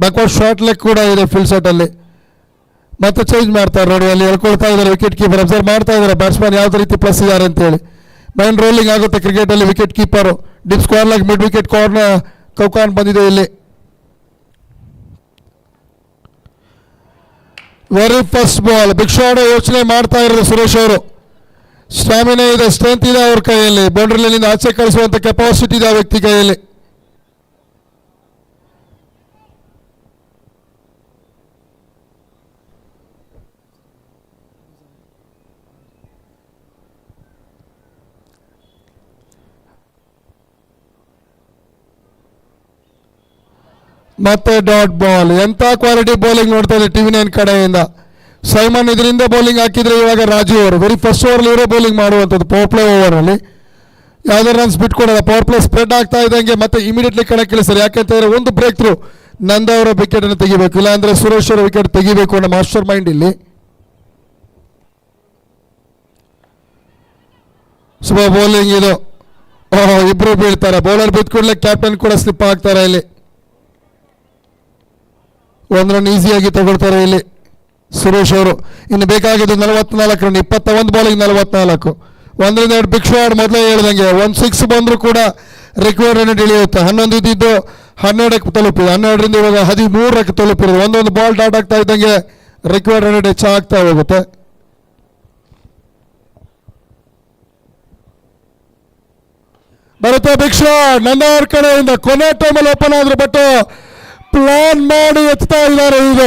ಬ್ಯಾಕ್ವರ್ಡ್ ಶಾರ್ಟ್ ಲೆಗ್ ಕೂಡ ಇದೆ ಫುಲ್ ಸೆಟ್ ಅಲ್ಲಿ. ಮತ್ತೆ ಚೇಂಜ್ ಮಾಡ್ತಾರೆ ನೋಡಿ. ಅಲ್ಲಿ ಹೇಳ್ಕೊಳ್ತಾ ಇದ್ದಾರೆ ವಿಕೆಟ್ ಕೀಪರ್. ಅಬ್ಸರ್ವ್ ಮಾಡ್ತಾ ಇದ್ದಾರೆ ಬ್ಯಾಟ್ಸ್ಮನ್ ಯಾವ ರೀತಿ ಪ್ಲಸ್ ಇದ್ದಾರೆ ಅಂತೇಳಿ. ಮೈಂಡ್ ರೋಲಿಂಗ್ ಆಗುತ್ತೆ ಕ್ರಿಕೆಟಲ್ಲಿ. Wicket keeper deep square leg mid wicket corner cow corner ಬಂದಿದೆ ಇಲ್ಲಿ. Very first ball big shot ಯೋಚನೆ ಮಾಡ್ತಾ ಇರೋದು ಸುರೇಶ್ ಅವರು. ಸ್ಟಾಮಿನಾ ಇದೆ, ಸ್ಟ್ರೆಂತ್ ಇದೆ ಅವ್ರ ಕೈಯಲ್ಲಿ. ಬೌಂಡ್ರಿ ಲೈನಿಂದ ಆಚೆ ಕಳಿಸುವಂತ ಕೆಪಾಸಿಟಿ ಇದೆ ಆ ವ್ಯಕ್ತಿ ಕೈಯಲ್ಲಿ. ಮತ್ತೆ ಡಾಟ್ ಬಾಲ್. ಎಂಥ ಕ್ವಾಲಿಟಿ ಬೌಲಿಂಗ್ ನೋಡ್ತಾ ಇದೆ ಟಿವಿ 9 ಕಡೆಯಿಂದ. ಸೈಮನ್ ಇದರಿಂದ ಬೌಲಿಂಗ್ ಹಾಕಿದ್ರೆ ಇವಾಗ ರಾಜು ಅವರು ವೆರಿ ಫಸ್ಟ್ ಓವರ್ ಇವರೇ ಬೌಲಿಂಗ್ ಮಾಡುವಂಥದ್ದು ಪವರ್ ಪ್ಲೇ ಓವರಲ್ಲಿ. ಯಾವುದೇ ರನ್ಸ್ ಬಿಟ್ಕೊಡೋಲ್ಲ. ಪವರ್ ಪ್ಲೇ ಸ್ಪ್ರೆಡ್ ಆಗ್ತಾ ಇದ್ದಂಗೆ ಮತ್ತೆ ಇಮಿಡಿಯೇಟ್ಲಿ ಕಣಕ್ಕಿಳಿಸ್ತಾರೆ. ಯಾಕೆಂತಂದ್ರೆ ಒಂದು ಬ್ರೇಕ್ ಥ್ರೂ ನಂದ ಅವರ ವಿಕೆಟ್ ಅನ್ನು ತೆಗಿಬೇಕು, ಇಲ್ಲಾಂದ್ರೆ ಸುರೇಶ್ ಅವರ ವಿಕೆಟ್ ತೆಗಿಬೇಕು ಅನ್ನೋ ಮಾಸ್ಟರ್ ಮೈಂಡ್ ಇಲ್ಲಿ. ಶುಭ ಬೌಲಿಂಗ್ ಇದು. ಇಬ್ರು ಬೀಳ್ತಾರೆ. ಬೌಲರ್ ಬಿದ್ದುಕೊಡ್ಲೆ ಕ್ಯಾಪ್ಟನ್ ಕೂಡ ಸ್ಲಿಪ್ ಆಗ್ತಾರೆ ಇಲ್ಲಿ. ಒಂದು ರನ್ ಈಸಿಯಾಗಿ ತಗೊಳ್ತಾರೆ ಇಲ್ಲಿ ಸುರೇಶ್ ಅವರು. ಇನ್ನು ಬೇಕಾಗಿದ್ದು 44 ರನ್. 21 ಬಾಲಿಂಗ್ 44. 1-2 ಬಿಗ್ ಶಾಟ್ ಮೊದಲೇ ಹೇಳ್ದಂಗೆ. 1 6 ಬಂದರೂ ಕೂಡ ರಿಕ್ವೈರ್ಡ್ ರನ್ ಇಳಿಯುತ್ತೆ. 11 ಇದ್ದಿದ್ದು 12ಕ್ಕೆ ತಲುಪಿದೆ. 12ರಿಂದ ಇವಾಗ 13ಕ್ಕೆ ತಲುಪಿರೋದು. ಒಂದೊಂದು ಬಾಲ್ ಡಾಟ್ ಆಗ್ತಾ ಇದ್ದಂಗೆ ರಿಕ್ವೈರ್ಡ್ ರನ್ ಹೆಚ್ಚಾಗ್ತಾ ಹೋಗುತ್ತೆ. ಬರುತ್ತೆ ಬಿಗ್ ಶಾಟ್ ನಂದಾವರ್ ಕಡೆಯಿಂದ. ಕೊನೆ ಟೈಮಲ್ಲಿ ಓಪನ್ ಆದ್ರು, ಬಟ್ ಪ್ಲಾನ್ ಮಾಡಿ ಎತ್ತಾ ಇದ್ದಾರೆ. ಇದು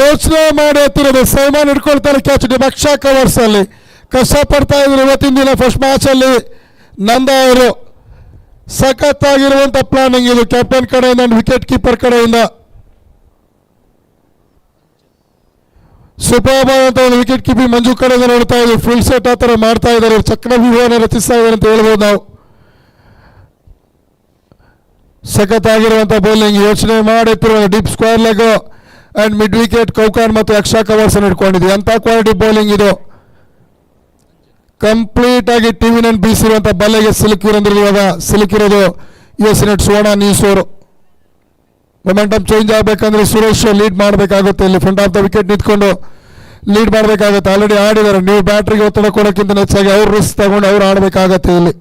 ಯೋಚನೆ ಮಾಡಿ ಎತ್ತಿರೋದು. ಸೈಮನ್ ಹಿಡ್ಕೊಳ್ತಾರೆ ಕ್ಯಾಚ್ ಡಿಬಕ್ಷ ಕವರ್ಸ್ ಅಲ್ಲಿ. ಕಷ್ಟಪಡ್ತಾ ಇದ್ರು ಇವತ್ತಿನ ದಿನ ಫಸ್ಟ್ ಮ್ಯಾಚ್ ಅಲ್ಲಿ. ನಂದ ಅವರು ಸಖತ್ತಾಗಿರುವಂತ ಪ್ಲಾನಿಂಗ್ ಇದು ಕ್ಯಾಪ್ಟನ್ ಕಡೆಯಿಂದ, ವಿಕೆಟ್ ಕೀಪರ್ ಕಡೆಯಿಂದ. ಸೂಪರ್ ಅಂತ ಒಂದು ವಿಕೆಟ್ ಕೀಪಿಂಗ್ ಮಂಜು ಕಡೆಯಿಂದ ನೋಡ್ತಾ ಇದ್ರು. ಫುಲ್ ಸೆಟ್ ಆ ಥರ ಮಾಡ್ತಾ ಇದ್ದಾರೆ. ಚಕ್ರ ವ್ಯೂಹವನ್ನು ರಚಿಸ್ತಾ ಇದ್ದಾರೆ ಅಂತ ಹೇಳ್ಬೋದು ನಾವು. ಸಖತ್ತಾಗಿರುವಂಥ ಬೌಲಿಂಗ್. ಯೋಚನೆ ಮಾಡುತ್ತಿರುವ deep square leg and mid wicket ಕೌಕಾನ್ ಮತ್ತು ಅಕ್ಷಾ ಕವರ್ಸ್ ಅನ್ನು ಇಟ್ಕೊಂಡಿದೆ. ಎಂಥ ಕ್ವಾಲಿಟಿ ಬೌಲಿಂಗ್ ಇದು. ಕಂಪ್ಲೀಟ್ ಆಗಿ ಟಿವಿ 9 ಬೀಸಿರುವಂಥ ಬಲ್ಲೆಗೆ ಸಿಲುಕಿರೋದು US ಸುವರ್ಣ ನ್ಯೂಸ್ ಅವರು. ಮೊಮೆಂಟಮ್ ಚೇಂಜ್ ಆಗಬೇಕಂದ್ರೆ ಸುರೇಶ್ ಲೀಡ್ ಮಾಡಬೇಕಾಗುತ್ತೆ. ಇಲ್ಲಿ ಫ್ರಂಟ್ ಆಫ್ ದ ವಿಕೆಟ್ ನಿಂತ್ಕೊಂಡು ಲೀಡ್ ಮಾಡಬೇಕಾಗುತ್ತೆ. ಆಲ್ರೆಡಿ ಆಡಿದ್ದಾರೆ. ನೀವು ಬ್ಯಾಟ್ರಿಗೆ ಒತ್ತಡ ಕೊಡೋಕ್ಕಿಂತ ಹೆಚ್ಚಾಗಿ ಅವ್ರು ರಿಸ್ಕ್ ತಗೊಂಡು ಅವ್ರು ಆಡಬೇಕಾಗತ್ತೆ ಇಲ್ಲಿ.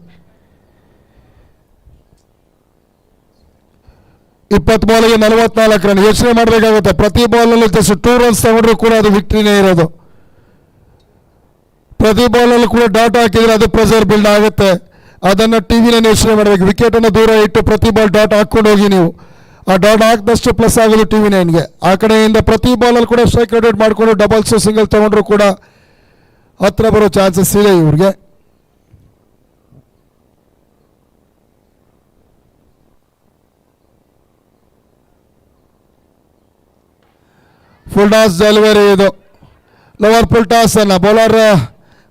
20 ಬಾಲ್ಗೆ 44 ರನ್. ಯೋಚನೆ ಮಾಡಬೇಕಾಗುತ್ತೆ. ಪ್ರತಿ ಬಾಲಲ್ಲಿ ಜಸ್ಟ್ 2 ರನ್ಸ್ ತಗೊಂಡ್ರು ಕೂಡ ಅದು ವಿಕ್ಟ್ರಿನೇ ಇರೋದು. ಪ್ರತಿ ಬಾಲಲ್ಲೂ ಕೂಡ ಡಾಟ್ ಹಾಕಿದ್ರೆ ಅದು ಪ್ರೆಷರ್ ಬಿಲ್ಡ್ ಆಗುತ್ತೆ. ಅದನ್ನು ಟಿವಿ 9 ಯೋಚನೆ ಮಾಡಬೇಕು. ವಿಕೆಟನ್ನು ದೂರ ಇಟ್ಟು ಪ್ರತಿ ಬಾಲ್ ಡಾಟ್ ಹಾಕ್ಕೊಂಡು ಹೋಗಿ ನೀವು. ಆ ಡಾಟ್ ಹಾಕಿದಷ್ಟು ಪ್ಲಸ್ ಆಗೋದು ಟಿವಿ 9ಗೆ. ಆ ಕಡೆಯಿಂದ ಪ್ರತಿ ಬಾಲಲ್ಲಿ ಕೂಡ ಸ್ಟ್ರೈಕ್ ರೇಟ್ ಮಾಡಿಕೊಂಡು ಡಬಲ್ಸ್ ಸಿಂಗಲ್ ತಗೊಂಡ್ರು ಕೂಡ ಹತ್ರ ಬರೋ ಚಾನ್ಸಸ್ ಇದೆ ಇವ್ರಿಗೆ. ಫುಲ್ ಟಾಸ್ ಡೆಲಿವರಿ ಇದು. ಲೋವರ್ ಫುಲ್ ಟಾಸ್ ಅನ್ನ ಬೌಲರ್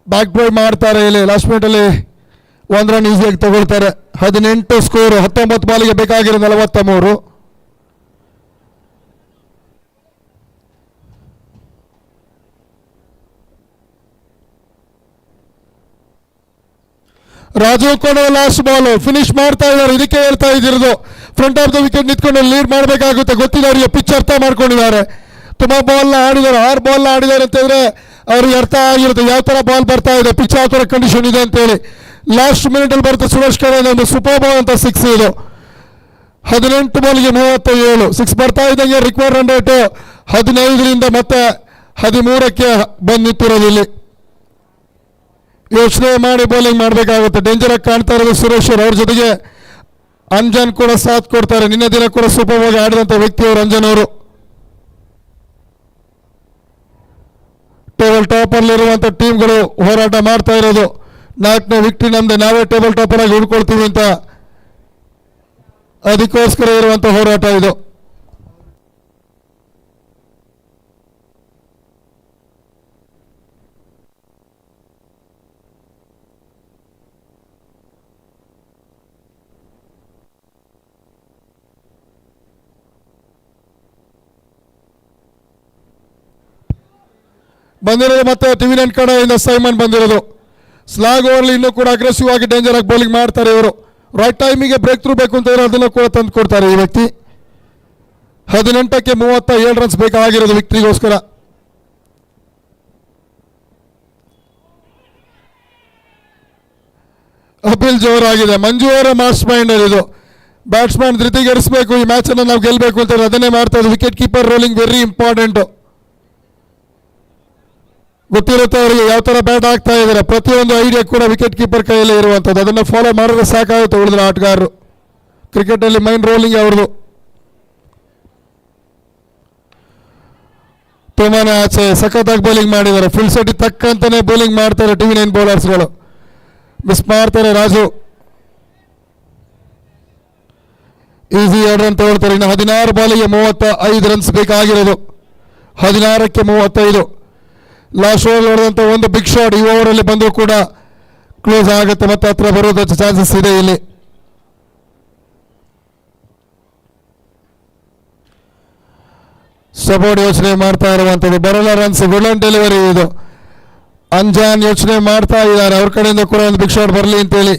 ಬ್ಯಾಕ್ ಬೈ ಮಾಡ್ತಾರೆ ಇಲ್ಲಿ. ಲಾಸ್ಟ್ ಮಿನಿಟಲ್ಲಿ 1 ರನ್ ಈಸಿಯಾಗಿ ತಗೊಳ್ತಾರೆ. 18 ಸ್ಕೋರು. 19 ಬಾಲಿಗೆ ಬೇಕಾಗಿರೋ 43. ರಾಜು ಕೂಡ ಲಾಸ್ಟ್ ಬಾಲ್ ಫಿನಿಶ್ ಮಾಡ್ತಾ ಇದ್ದಾರೆ. ಇದಕ್ಕೆ ಹೇಳ್ತಾ ಇದ್ದಿರೋದು ಫ್ರಂಟ್ ಆಫ್ ದ ವಿಕೆಟ್ ನಿಂತ್ಕೊಂಡು ಲೀಡ್ ಮಾಡಬೇಕಾಗುತ್ತೆ. ಗೊತ್ತಿದೆ ಅವರಿಗೆ, ಪಿಚ್ ಅರ್ಥ ಮಾಡ್ಕೊಂಡಿದ್ದಾರೆ. ತುಂಬ ಬಾಲ್ನ ಆಡಿದ್ದಾರೆ. 6 ಬಾಲ್ನ ಆಡಿದ್ದಾರೆ ಅಂತಂದರೆ ಅವ್ರಿಗೆ ಅರ್ಥ ಆಗಿರುತ್ತೆ ಯಾವ ಥರ ಬಾಲ್ ಬರ್ತಾ ಇದೆ, ಪಿಚ್ ಯಾವ ಥರ ಕಂಡೀಷನ್ ಇದೆ ಅಂತೇಳಿ. ಲಾಸ್ಟ್ ಮಿನಿಟಲ್ಲಿ ಬರುತ್ತೆ ಸುರೇಶ್ ಕಡೆಯಿಂದ ಒಂದು ಸೂಪರ್ ಬಾಲ್ ಅಂತ 6 ಇದು. 18 ಬಾಲ್ಗೆ 37. 6 ಬರ್ತಾ ಇದ್ದಂಗೆ ರಿಕ್ವೈರ್ಡ್ ರನ್ ರೇಟು 15ರಿಂದ ಮತ್ತೆ 13ಕ್ಕೆ ಬಂದು ನಿಂತಿರೋದು ಇಲ್ಲಿ. ಯೋಚನೆ ಮಾಡಿ ಬೌಲಿಂಗ್ ಮಾಡಬೇಕಾಗುತ್ತೆ. ಡೇಂಜರ್ ಆಗಿ ಕಾಣ್ತಾ ಇರೋದು ಸುರೇಶ್ ಅವರು. ಅವ್ರ ಜೊತೆಗೆ ಅಂಜನ್ ಕೂಡ ಸಾಥ್ ಕೊಡ್ತಾರೆ. ನಿನ್ನೆ ದಿನ ಕೂಡ ಸೂಪರ್ ಆಗಿ ಆಡಿದಂಥ ವ್ಯಕ್ತಿ ಅವರು ಅಂಜನ್ ಅವರು. ಟೇಬಲ್ ಟಾಪರ್ಲಿರುವಂಥ ಟೀಮ್ಗಳು ಹೋರಾಟ ಮಾಡ್ತಾ ಇರೋದು. 4ನೇ ವಿಕ್ಟ್ರಿ ನಮ್ದೆ, ನಾವೇ ಟೇಬಲ್ ಟಾಪರ್ ಆಗಿ ಉಳ್ಕೊಳ್ತೀವಿ ಅಂತ. ಅದಕ್ಕೋಸ್ಕರ ಇರುವಂಥ ಹೋರಾಟ ಇದು. ಬಂದಿರೋದು ಮತ್ತೆ ಟಿವಿ 9 ಕಡೆಯಿಂದ ಸೈಮನ್ ಬಂದಿರೋದು. ಸ್ಲಾಗ್ ಓವರ್ಲಿ ಇನ್ನೂ ಕೂಡ ಅಗ್ರೆಸಿವ್ ಆಗಿ ಡೇಂಜರ್ ಆಗಿ ಬೌಲಿಂಗ್ ಮಾಡ್ತಾರೆ ಇವರು. ರೈಟ್ ಟೈಮಿಗೆ ಬ್ರೇಕ್ ಥ್ರೂ ಬೇಕು ಅಂತ ಹೇಳಿ ಅದನ್ನು ಕೂಡ ತಂದು ಕೊಡ್ತಾರೆ ಈ ವ್ಯಕ್ತಿ. 18ಕ್ಕೆ 37 ರನ್ಸ್ ಬೇಕಾಗಿರೋದು ವಿಕ್ಟ್ರಿಗೋಸ್ಕರ. ಅಪೀಲ್ ಜೋರಾಗಿದೆ. ಮಂಜು ಅವರ ಮಾಸ್ಟರ್ ಮೈಂಡ್ ಇದು. ಬ್ಯಾಟ್ಸ್ಮನ್ ಧೃತಿಗರಿಸಬೇಕು, ಈ ಮ್ಯಾಚನ್ನು ನಾವು ಗೆಲ್ಲಬೇಕು ಅಂತ ಅದನ್ನೇ ಮಾಡ್ತಾ ಇದ್ದು. Wicket keeper rolling very important. ಗೊತ್ತಿರುತ್ತೆ ಅವರಿಗೆ ಯಾವ ಥರ ಬ್ಯಾಟ್ ಆಗ್ತಾ ಇದ್ದಾರೆ. ಪ್ರತಿಯೊಂದು ಐಡಿಯಾ ಕೂಡ ವಿಕೆಟ್ ಕೀಪರ್ ಕೈಯಲ್ಲಿ ಇರುವಂಥದ್ದು. ಅದನ್ನು ಫಾಲೋ ಮಾಡಿದ್ರೆ ಸಾಕಾಗುತ್ತೆ ಉಳಿದ್ರೆ ಆಟಗಾರರು. ಕ್ರಿಕೆಟಲ್ಲಿ ಮೈನ್ ರೋಲಿಂಗ್ ಅವ್ರದ್ದು. ತುಂಬಾನೇ ಆಚೆ ಸಖತ್ತಾಗಿ ಬೌಲಿಂಗ್ ಮಾಡಿದ್ದಾರೆ. ಫುಲ್ ಸೆಟ್ ತಕ್ಕಂತಾನೆ ಬೌಲಿಂಗ್ ಮಾಡ್ತಾರೆ ಟಿವಿ 9 ಬೌಲರ್ಸ್ಗಳು. ಮಿಸ್ ಮಾಡ್ತಾರೆ ರಾಜು. ಈಸಿ 2 ರನ್ ತಗೊಳ್ತಾರೆ. ಇನ್ನು 16 ಬಾಲಿಗೆ 35 ರನ್ಸ್ ಬೇಕಾಗಿರೋದು. 16ಕ್ಕೆ 35. ಲಾಸ್ಟ್ ಓವರ್ ಹೊಡೆದಂಥ ಒಂದು ಬಿಗ್ ಶಾಟ್ ಈ ಓವರಲ್ಲಿ ಬಂದರೂ ಕೂಡ ಕ್ಲೋಸ್ ಆಗುತ್ತೆ, ಮತ್ತೆ ಹತ್ರ ಬರೋದಕ್ಕೆ ಚಾನ್ಸಸ್ ಇದೆ. ಇಲ್ಲಿ ಸಪೋರ್ಟ್ ಯೋಚನೆ ಮಾಡ್ತಾ ಇರುವಂಥದ್ದು, ಬರಲ್ಲ ರನ್ಸ್, ಗುಡ್ ಡೆಲಿವರಿ. ಇದು ಅಂಜಾನ್ ಯೋಚನೆ ಮಾಡ್ತಾ ಇದ್ದಾರೆ, ಅವ್ರ ಕಡೆಯಿಂದ ಕೂಡ ಒಂದು ಬಿಗ್ ಶಾಟ್ ಬರಲಿ ಅಂತೇಳಿ.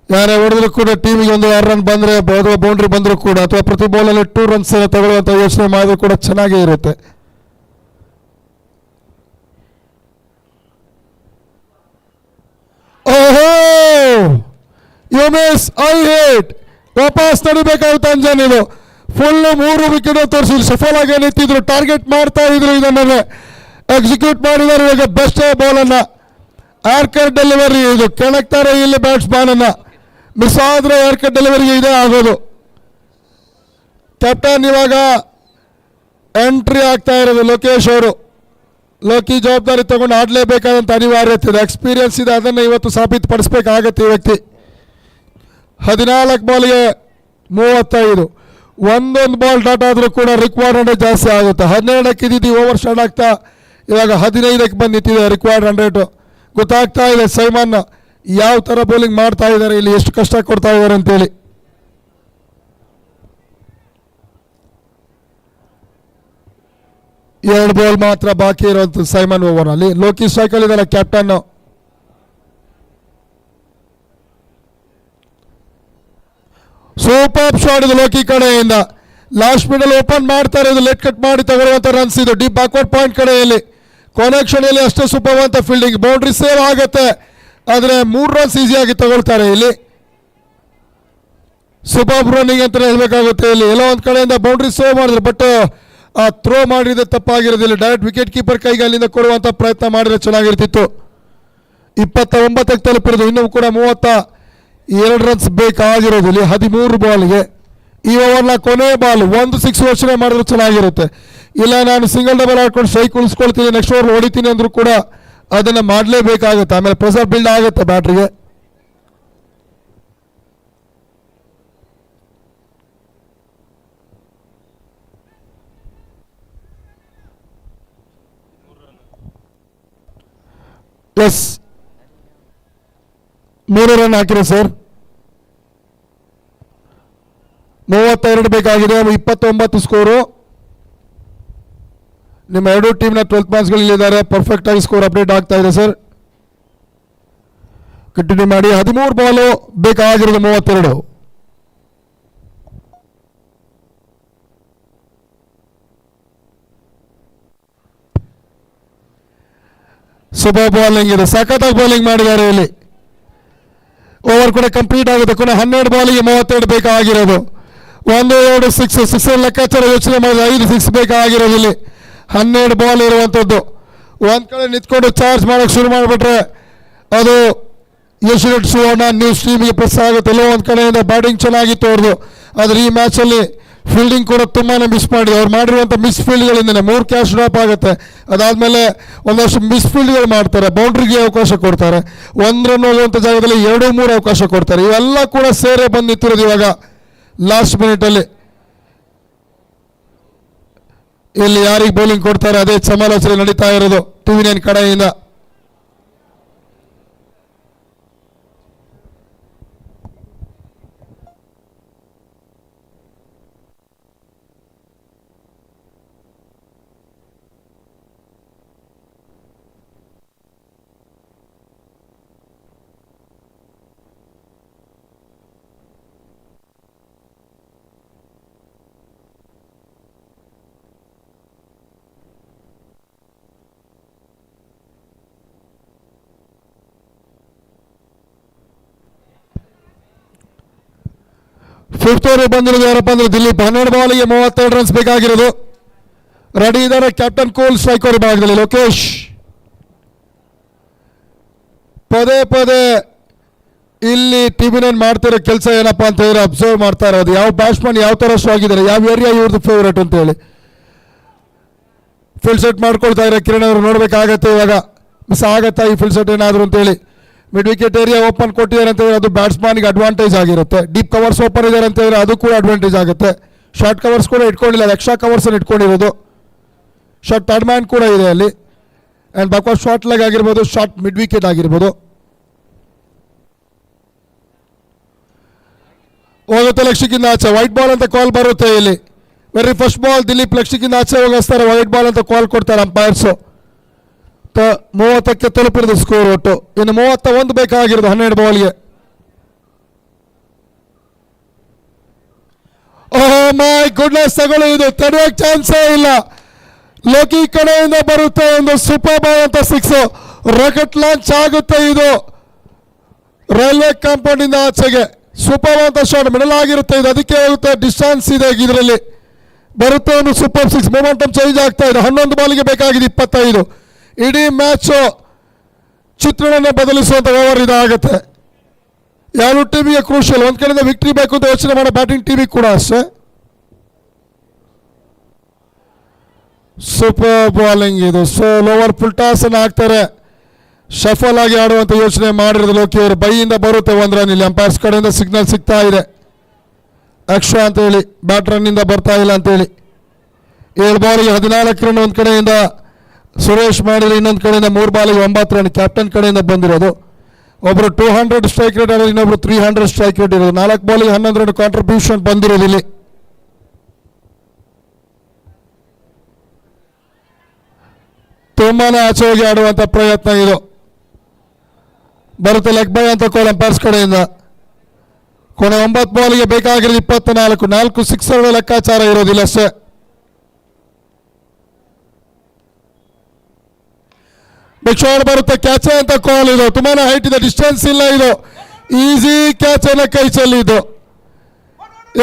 ಯಾರೇ ಹೊಡೆದ್ರು ಕೂಡ ಟೀಮಿಗೆ ಒಂದು 6 ರನ್ ಬಂದರೆ ಅಥವಾ ಬೌಂಡ್ರಿ ಬಂದರೂ ಕೂಡ ಅಥವಾ ಪ್ರತಿ ಬಾಲಲ್ಲಿ 2 ರನ್ಸ್ ತಗೊಳ್ಳುವಂಥ ಯೋಚನೆ ಮಾಡಿದ್ರು ಕೂಡ ಚೆನ್ನಾಗೇ ಇರುತ್ತೆ. ಓಹೋ ಯು ಮಿಸ್, ಐ ಹೇಟ್. ವಾಪಸ್ ನಡಿಬೇಕಾಗುತ್ತೆ ಅಂಜನ್. ಇದು ಫುಲ್ 3 ವಿಕೆಟ್ ತೋರಿಸಿ ಸಫಲ್ ಆಗಿ ನಿಂತಿದ್ರು, ಟಾರ್ಗೆಟ್ ಮಾಡ್ತಾ ಇದ್ರು, ಇದನ್ನೇ ಎಕ್ಸಿಕ್ಯೂಟ್ ಮಾಡಿದ್ದಾರೆ. ಇವಾಗ ಬೆಸ್ಟ್ ಬಾಲ್ ಅನ್ನ ಏರ್ಕಟ್ ಡೆಲಿವರಿ, ಇದು ಕೆಣಕ್ತಾರೆ ಇಲ್ಲಿ ಬ್ಯಾಟ್ಸ್ಮನ್ ಅನ್ನ. ಮಿಸ್ ಆದರೆ ಏರ್ಕಟ್ ಡೆಲಿವರಿಗೆ ಇದೇ ಆಗೋದು. ಕ್ಯಾಪ್ಟನ್ ಇವಾಗ ಎಂಟ್ರಿ ಆಗ್ತಾ ಇರೋದು ಲೋಕೇಶ್ ಅವರು. ಲೋಕಿ ಜವಾಬ್ದಾರಿ ತಗೊಂಡು ಆಡಲೇಬೇಕಾದಂಥ ಅನಿವಾರ್ಯತೆ ಇದೆ, ಎಕ್ಸ್ಪೀರಿಯನ್ಸ್ ಇದೆ, ಅದನ್ನು ಇವತ್ತು ಸಾಬೀತುಪಡಿಸಬೇಕಾಗತ್ತೆ ಈ ವ್ಯಕ್ತಿ. 14 ಬಾಲ್ಗೆ 35, ಒಂದೊಂದು ಬಾಲ್ ಡಾಟ್ ಆದರೂ ಕೂಡ ರಿಕ್ವೈರ್ಡ್ ಜಾಸ್ತಿ ಆಗುತ್ತೆ. 12ಕ್ಕೆ ಇದ್ದಿದ್ದು ಓವರ್ ಸ್ಟಾರ್ಟ್ ಆಗ್ತಾ ಇವಾಗ 15ಕ್ಕೆ ಬಂದು ನಿಂತಿದೆ ರಿಕ್ವೈರ್ಡ್ 100. ಗೊತ್ತಾಗ್ತಾ ಇದೆ ಸೈಮನ್ ಯಾವ ಥರ ಬೌಲಿಂಗ್ ಮಾಡ್ತಾ ಇದ್ದಾರೆ, ಇಲ್ಲಿ ಎಷ್ಟು ಕಷ್ಟ ಕೊಡ್ತಾ ಇದ್ದಾರೆ ಅಂತೇಳಿ. ಎರಡು ಬಾಲ್ ಮಾತ್ರ ಬಾಕಿ ಇರುವಂಥ ಸೈಮನ್ ಓವರ್ನಲ್ಲಿ. ಲೋಕಿ ಸ್ಟ್ರೈಕಲ್ ಇದ್ದಾರೆ ಕ್ಯಾಪ್ಟನ್. ಸೂಪರ್ ಶಾಟ್ ಇದು ಲೋಕಿ ಕಡೆಯಿಂದ. ಲಾಸ್ಟ್ ಮಿಡಲ್ ಓಪನ್ ಮಾಡ್ತಾರೆ, ಇದು ಲೆಟ್ ಕಟ್ ಮಾಡಿ ತಗೊಳ್ಳುವಂಥ ರನ್ಸ್. ಇದು ಡೀಪ್ ಬ್ಯಾಕ್ವರ್ಡ್ ಪಾಯಿಂಟ್ ಕಡೆಯಲ್ಲಿ ಕೊನೆಕ್ಷನಲ್ಲಿ ಅಷ್ಟೇ ಸೂಪರ್ ಅಂತ ಫೀಲ್ಡಿಂಗ್, ಬೌಂಡ್ರಿ ಸೇವ್ ಆಗುತ್ತೆ, ಆದರೆ 3 ರನ್ಸ್ ಈಸಿಯಾಗಿ ತಗೊಳ್ತಾರೆ. ಇಲ್ಲಿ ಸೂಪರ್ ರನ್ನಿಂಗ್ ಅಂತ ಹೇಳಬೇಕಾಗುತ್ತೆ. ಇಲ್ಲಿ ಎಲ್ಲೋ ಒಂದು ಕಡೆಯಿಂದ ಬೌಂಡ್ರಿ ಸೇವ್ ಮಾಡಿದ್ರು, ಬಟ್ ಆ ಥ್ರೋ ಮಾಡಿದ್ರೆ ತಪ್ಪಾಗಿರೋದಿಲ್ಲ. ಡೈರೆಕ್ಟ್ ವಿಕೆಟ್ ಕೀಪರ್ ಕೈಗೆ ಅಲ್ಲಿಂದ ಕೊಡುವಂಥ ಪ್ರಯತ್ನ ಮಾಡಿದ್ರೆ ಚೆನ್ನಾಗಿರ್ತಿತ್ತು. 29ಕ್ಕೆ ತಲುಪಿರೋದು, ಇನ್ನೂ ಕೂಡ 32 ರನ್ಸ್ ಬೇಕಾಗಿರೋದು ಇಲ್ಲಿ 13 ಬಾಲ್ಗೆ. ಈ ಓವರ್ನ ಕೊನೆ ಬಾಲ್ 1 6 ಯೋಚನೆ ಮಾಡಿದ್ರೆ ಚೆನ್ನಾಗಿರುತ್ತೆ. ಇಲ್ಲ ನಾನು ಸಿಂಗಲ್ ಡಬಲ್ ಆಡ್ಕೊಂಡು ಸ್ಟ್ರೈಕ್ ಉಳಿಸ್ಕೊಳ್ತೀನಿ, ನೆಕ್ಸ್ಟ್ ಓವರ್ ಹೊಡಿತೀನಿ ಅಂದರೂ ಕೂಡ ಅದನ್ನು ಮಾಡಲೇಬೇಕಾಗುತ್ತೆ. ಆಮೇಲೆ ಪ್ರೆಷರ್ ಬಿಲ್ಡ್ ಆಗುತ್ತೆ ಬ್ಯಾಟ್ರಿಗೆ. ಎಸ್ 3 ರನ್ ಹಾಕಿರೋ ಸರ್. 32 ಬೇಕಾಗಿದೆ, 29 ಸ್ಕೋರು. ನಿಮ್ಮ ಎರಡೂ ಟೀಮ್ನ 12 ಮ್ಯಾಚ್ಗಳು ಇಲ್ಲಿದ್ದಾರೆ. ಪರ್ಫೆಕ್ಟ್ ಆಗಿ ಸ್ಕೋರ್ ಅಪ್ಡೇಟ್ ಆಗ್ತಾ ಇದೆ ಸರ್. ಕಂಟಿನ್ಯೂ ಮಾಡಿ. 13 ಬಾಲು ಬೇಕಾಗಿರೋದು 32. ಸೂಪರ್ ಬಾಲಿಂಗ್ ಇದೆ, ಸಖತ್ತಾಗಿ ಬೌಲಿಂಗ್ ಮಾಡಿದ್ದಾರೆ ಇಲ್ಲಿ. ಓವರ್ ಕೂಡ ಕಂಪ್ಲೀಟ್ ಆಗುತ್ತೆ. ಕೊನೆ 12 ಬಾಲಿಗೆ 32 ಬೇಕಾಗಿರೋದು. 1 2 6 ಲೆಕ್ಕಾಚಾರ ಯೋಚನೆ ಮಾಡಿದ್ರೆ 5 6 ಬೇಕಾಗಿರೋದು ಇಲ್ಲಿ. 12 ಬಾಲ್ ಇರುವಂಥದ್ದು. ಒಂದು ಕಡೆ ನಿಂತ್ಕೊಂಡು ಚಾರ್ಜ್ ಮಾಡೋಕ್ಕೆ ಶುರು ಮಾಡಿಬಿಟ್ರೆ ಅದು ಯಶ್ ಸುವರ್ಣ ನ್ಯೂಸ್ ಟೀಮಿಗೆ ಪ್ರೆಸ್ ಆಗುತ್ತೆ. ಎಲ್ಲೋ ಒಂದು ಕಡೆಯಿಂದ ಬ್ಯಾಟಿಂಗ್ ಚೆನ್ನಾಗಿತ್ತು ಅವ್ರದ್ದು, ಆದರೆ ಈ ಮ್ಯಾಚಲ್ಲಿ ಫೀಲ್ಡಿಂಗ್ ಕೂಡ ತುಂಬಾ ಮಿಸ್ ಮಾಡಿದೆ. ಅವ್ರು ಮಾಡಿರುವಂಥ ಮಿಸ್ ಫೀಲ್ಡ್ಗಳಿಂದನೇ 3 ಕ್ಯಾಚ್ ಡ್ರಾಪ್ ಆಗುತ್ತೆ. ಅದಾದಮೇಲೆ ಒಂದಷ್ಟು ಮಿಸ್ ಫೀಲ್ಡ್ಗಳು ಮಾಡ್ತಾರೆ, ಬೌಂಡ್ರಿಗೆ ಅವಕಾಶ ಕೊಡ್ತಾರೆ, 1 ರನ್ ಹೋಗುವಂಥ ಜಾಗದಲ್ಲಿ 2 3 ಅವಕಾಶ ಕೊಡ್ತಾರೆ. ಇವೆಲ್ಲ ಕೂಡ ಸೇರೆ ಬಂದು ನಿಂತಿರೋದು ಇವಾಗ ಲಾಸ್ಟ್ ಮಿನಿಟಲ್ಲಿ. ಇಲ್ಲಿ ಯಾರಿಗೆ ಬೌಲಿಂಗ್ ಕೊಡ್ತಾರೆ ಅದೇ ಸಮಾಲೋಚನೆ ನಡೀತಾ ಇರೋದು TV9 ಕಡೆಯಿಂದ. ಫಿಫ್ತ್ ಓವರ್ ಬಂದಿರೋದು ಯಾರಪ್ಪ ಅಂದ್ರೆ ದಿಲೀಪ್. 12 ಬಾಲಿಗೆ 32 ರನ್ಸ್ ಬೇಕಾಗಿರೋದು. ರೆಡಿ ಇದ್ದಾರೆ ಕ್ಯಾಪ್ಟನ್ ಕೂಲ್ ಸ್ಟ್ರೈಕರ್ ಭಾಗದಲ್ಲಿ ಲೋಕೇಶ್. ಪದೇ ಪದೇ ಇಲ್ಲಿ TV9 ಮಾಡ್ತಿರೋ ಕೆಲಸ ಏನಪ್ಪಾ ಅಂತ ಹೇಳಿದ್ರೆ ಅಬ್ಸರ್ವ್ ಮಾಡ್ತಾ ಇರೋದು ಯಾವ ಬ್ಯಾಟ್ಸ್ಮನ್ ಯಾವ ಥರ ಶೋ ಆಗಿದ್ದಾರೆ, ಯಾವ ಏರಿಯಾ ಇವ್ರದ್ದು ಫೇವ್ರೇಟ್ ಅಂತ ಹೇಳಿ ಫೀಲ್ಡ್ ಸೆಟ್ ಮಾಡ್ಕೊಳ್ತಾ ಇರೋ ಕಿರಣ್ ಅವರು ನೋಡ್ಬೇಕಾಗತ್ತೆ. ಇವಾಗ ಮಿಸ್ ಆಗತ್ತಾ ಈ ಫೀಲ್ಡ್ ಸೆಟ್ ಏನಾದ್ರು ಅಂತೇಳಿ ಮಿಡ್ ವಿಕೆಟ್ ಏರಿಯಾ ಓಪನ್ ಕೊಟ್ಟಿದ್ದಾರೆ ಅಂತ ಹೇಳಿದ್ರೆ ಅದು ಬ್ಯಾಟ್ಸ್ಮನ್ಗೆ ಅಡ್ವಾಂಟೇಜ್ ಆಗಿರುತ್ತೆ. ಡೀಪ್ ಕವರ್ಸ್ ಓಪನ್ ಇದ್ದಾರೆ ಅಂತ ಹೇಳಿದ್ರೆ ಅದು ಕೂಡ ಅಡ್ವಾಂಟೇಜ್ ಆಗುತ್ತೆ. ಶಾರ್ಟ್ ಕವರ್ಸ್ ಕೂಡ ಇಟ್ಕೊಂಡಿಲ್ಲ, ಎಕ್ಸ್ಟ್ರಾ ಕವರ್ಸನ್ನು ಇಟ್ಕೊಂಡಿರೋದು. ಶಾರ್ಟ್ ಥರ್ಡ್ ಮ್ಯಾನ್ ಕೂಡ ಇದೆ ಅಲ್ಲಿ. ಆ್ಯಂಡ್ ಬ್ಯಾಕ್ವರ್ಡ್ ಶಾರ್ಟ್ ಲೆಗ್ ಆಗಿರ್ಬೋದು, ಶಾರ್ಟ್ ಮಿಡ್ ವಿಕೆಟ್ ಆಗಿರ್ಬೋದು. ಹೋಗುತ್ತೆ ಲಕ್ಷಕ್ಕಿಂತ ಆಚೆ, ವೈಟ್ ಬಾಲ್ ಅಂತ ಕಾಲ್ ಬರುತ್ತೆ ಇಲ್ಲಿ. ವೆರಿ ಫಸ್ಟ್ ಬಾಲ್ ದಿಲೀಪ್ ಲಕ್ಷಕ್ಕಿಂತ ಆಚೆ ಹೋಗಿಸ್ತಾರೆ, ವೈಟ್ ಬಾಲ್ ಅಂತ ಕಾಲ್ ಕೊಡ್ತಾರೆ ಅಂಪೈರ್ಸು. 30ಕ್ಕೆ ತಲುಪಿರೋದು ಸ್ಕೋರ್ ಒಟ್ಟು. ಇನ್ನು 31 ಬೇಕಾಗಿರೋದು 12 ಬಾಲ್ಗೆ. ಓಹ್ ಮೈ ಗುಡ್ನೆಸ್, ತಗೊಳ್ಳಿ, ಇದು ತಡೆಯೋಕೆ ಚಾನ್ಸೇ ಇಲ್ಲ. ಲೋಕಿ ಕಡೆಯಿಂದ ಬರುತ್ತೆ ಒಂದು ಸೂಪರ್ ಬಾಲ್ ಅಂತ ಸಿಕ್ಸ್. ರಾಕೆಟ್ ಲಾಂಚ್ ಆಗುತ್ತೆ ಇದು ರೈಲ್ವೆ ಕಾಂಪೌಂಡ್ ಇಂದ ಆಚೆಗೆ. ಸೂಪರ್ ಅಂತ ಶಾಟ್ ಮಿಡಲ್ ಆಗಿರುತ್ತೆ ಇದು, ಅದಕ್ಕೆ ಹೋಗುತ್ತೆ. ಡಿಸ್ಟೆನ್ಸ್ ಇದೆ ಇದರಲ್ಲಿ, ಬರುತ್ತೆ ಒಂದು ಸೂಪರ್ ಸಿಕ್ಸ್. ಮೊಮೆಂಟಮ್ ಚೇಂಜ್ ಆಗ್ತಾ ಇದೆ. 11 ಬಾಲ್ಗೆ ಬೇಕಾಗಿದೆ 25. ಇಡೀ ಮ್ಯಾಚ್ ಚಿತ್ರಣವನ್ನು ಬದಲಿಸುವಂಥ ಓವರ್ ಇದಾಗುತ್ತೆ. ಎರಡು ಟೀಮಿಗೆ ಕ್ರೂಷಿಯಲ್. ಒಂದು ಕಡೆಯಿಂದ ವಿಕ್ಟ್ರಿ ಬೇಕು ಅಂತ ಯೋಚನೆ ಮಾಡೋ ಬ್ಯಾಟಿಂಗ್ ಟೀಮಿಗೆ ಕೂಡ ಅಷ್ಟೇ. ಸೂಪರ್ ಬಾಲಿಂಗ್ ಇದು. ಸೊ ಲೋವರ್ ಫುಲ್ ಟಾಸ್ ಅನ್ನು ಹಾಕ್ತಾರೆ. ಶಫಲ್ ಆಗಿ ಆಡುವಂಥ ಯೋಚನೆ ಮಾಡಿರೋದು ಲೋಕಿ ಅವರು. ಬೈಯಿಂದ ಬರುತ್ತೆ 1 ರನ್. ಇಲ್ಲಿ ಅಂಪೈರ್ಸ್ ಕಡೆಯಿಂದ ಸಿಗ್ನಲ್ ಸಿಗ್ತಾ ಇದೆ ಎಕ್ಸ್ಟ್ರಾ ಅಂತ ಹೇಳಿ, ಬ್ಯಾಟ್ ರನ್ನಿಂದ ಬರ್ತಾ ಇಲ್ಲ ಅಂತೇಳಿ. 7 ಬಾಲಿಗೆ 14 ರನ್ ಒಂದು ಕಡೆಯಿಂದ ಸುರೇಶ್ ಮಾಡಿದ್ರೆ, ಇನ್ನೊಂದು ಕಡೆಯಿಂದ 3 ಬಾಲಿಗೆ 9 ರನ್ ಕ್ಯಾಪ್ಟನ್ ಕಡೆಯಿಂದ ಬಂದಿರೋದು. ಒಬ್ಬರು 200 ಸ್ಟ್ರೈಕ್ ರೇಟ್ ಆಡೋದು, ಇನ್ನೊಬ್ರು 300 ಸ್ಟ್ರೈಕ್ ರೇಟ್ ಇರೋದು. 4 ಬಾಲಿಗೆ 11 ರನ್ ಕಾಂಟ್ರಿಬ್ಯೂಷನ್ ಬಂದಿರೋದು ಇಲ್ಲಿ. ತುಂಬಾನೇ ಆಚೆ ಹೋಗಿ ಆಡುವಂಥ ಪ್ರಯತ್ನ ಇದು. ಬರುತ್ತೆ ಲೆಗ್ ಬೈ ಅಂತ ಕಾಲ್ ಅಂಪೈರ್ಸ್ ಕಡೆಯಿಂದ. ಕೊನೆ 9 ಬಾಲಿಗೆ ಬೇಕಾಗಿರೋದು 24. 4 ಸಿಕ್ಸರ್ ಲೆಕ್ಕಾಚಾರ ಇರೋದಿಲ್ಲ ಅಷ್ಟೇ. ಬಿಗ್ ಶಾಟ್ ಬರುತ್ತೆ, ಕ್ಯಾಚ್ ಅಂತ ಕಾಲ್ ಇದು. ತುಂಬಾನೇ ಹೈಟ್ ಇದೆ, ಡಿಸ್ಟೆನ್ಸ್ ಇಲ್ಲ ಇದು. ಈಸಿ ಕ್ಯಾಚ್ ಅನ್ನ ಕೈ ಚೆಲ್ಲಿದ್ದು.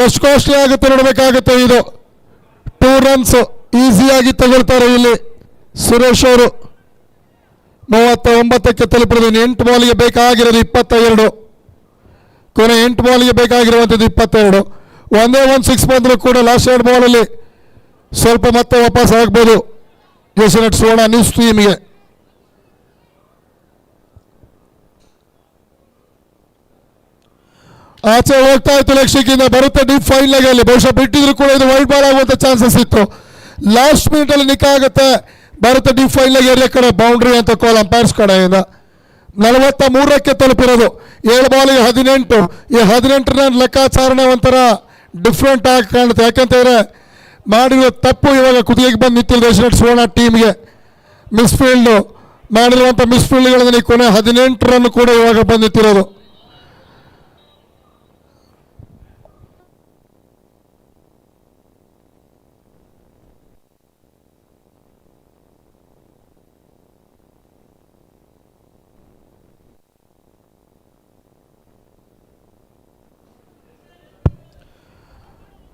ಎಷ್ಟು ಕಾಸ್ಟ್ಲಿ ಆಗುತ್ತೆ ನೋಡಬೇಕಾಗುತ್ತೆ ಇದು. 2 ರನ್ಸ್ ಈಸಿಯಾಗಿ ತಗೊಳ್ತಾರೆ ಇಲ್ಲಿ ಸುರೇಶ್ ಅವರು. 39ಕ್ಕೆ ತಲುಪಿರೋದು. 8 ಬಾಲಿಗೆ ಬೇಕಾಗಿರೋದು 22. ಕೊನೆ 8 ಬಾಲಿಗೆ ಬೇಕಾಗಿರುವಂಥದ್ದು 22. ಒಂದೇ ಒಂದು ಸಿಕ್ಸ್ ಬಂದರೂ ಕೂಡ ಲಾಸ್ಟ್ 2 ಬಾಲಲ್ಲಿ ಸ್ವಲ್ಪ ಮತ್ತೆ ವಾಪಸ್ ಆಗ್ಬೋದು ಏಷ್ಯಾನೆಟ್ ಸುವರ್ಣ ನ್ಯೂಸ್ ಟೀಮ್ಗೆ. ಆಚೆ ಹೋಗ್ತಾ ಇತ್ತು ಲಕ್ಷಕ್ಕಿಂತ, ಬರುತ್ತೆ ಡೀಪ್ ಫೈನ್ ಲೆಗ್ ಅಲ್ಲಿ. ಬಹುಶಃ ಬಿಟ್ಟಿದ್ರು ಕೂಡ ಇದು ವೈಟ್ ಬಾಲ್ ಆಗುವಂಥ ಚಾನ್ಸಸ್ ಇತ್ತು. ಲಾಸ್ಟ್ ಮಿನಿಟ್ ಅಲ್ಲಿ ನಿಕ್ಕ ಆಗುತ್ತೆ. ಬರುತ್ತೆ ಡೀಪ್ ಫೈನ್ ಲೆಗ್ ಏರಿಯಾ ಕಡೆ ಬೌಂಡ್ರಿ ಅಂತ ಕಾಲ್ ಅಂಪೈರ್ಸ್ ಕಡೆಯಿಂದ. 43ಕ್ಕೆ ತಲುಪಿರೋದು. 7 ಬಾಲಿಗೆ 18. ಈ 18 ರನ್ ಲೆಕ್ಕಾಚಾರನೇ ಒಂಥರ ಡಿಫ್ರೆಂಟ್ ಆಗಿ ಕಾಣುತ್ತೆ. ಯಾಕಂತಂದರೆ ಮಾಡಿರೋ ತಪ್ಪು ಇವಾಗ ಕುದಿಗೆ ಬಂದು ನಿಂತಿಲ್ಲ ಏಷ್ಯಾನೆಟ್ ಸುವರ್ಣ ಟೀಮ್ಗೆ. ಮಿಸ್ಫೀಲ್ಡು ಮಾಡಿರುವಂಥ ಮಿಸ್ಫೀಲ್ಡ್ಗಳಲ್ಲಿ ಕೊನೆ 18 ರನ್ ಕೂಡ ಇವಾಗ ಬಂದು ನಿಂತಿರೋದು.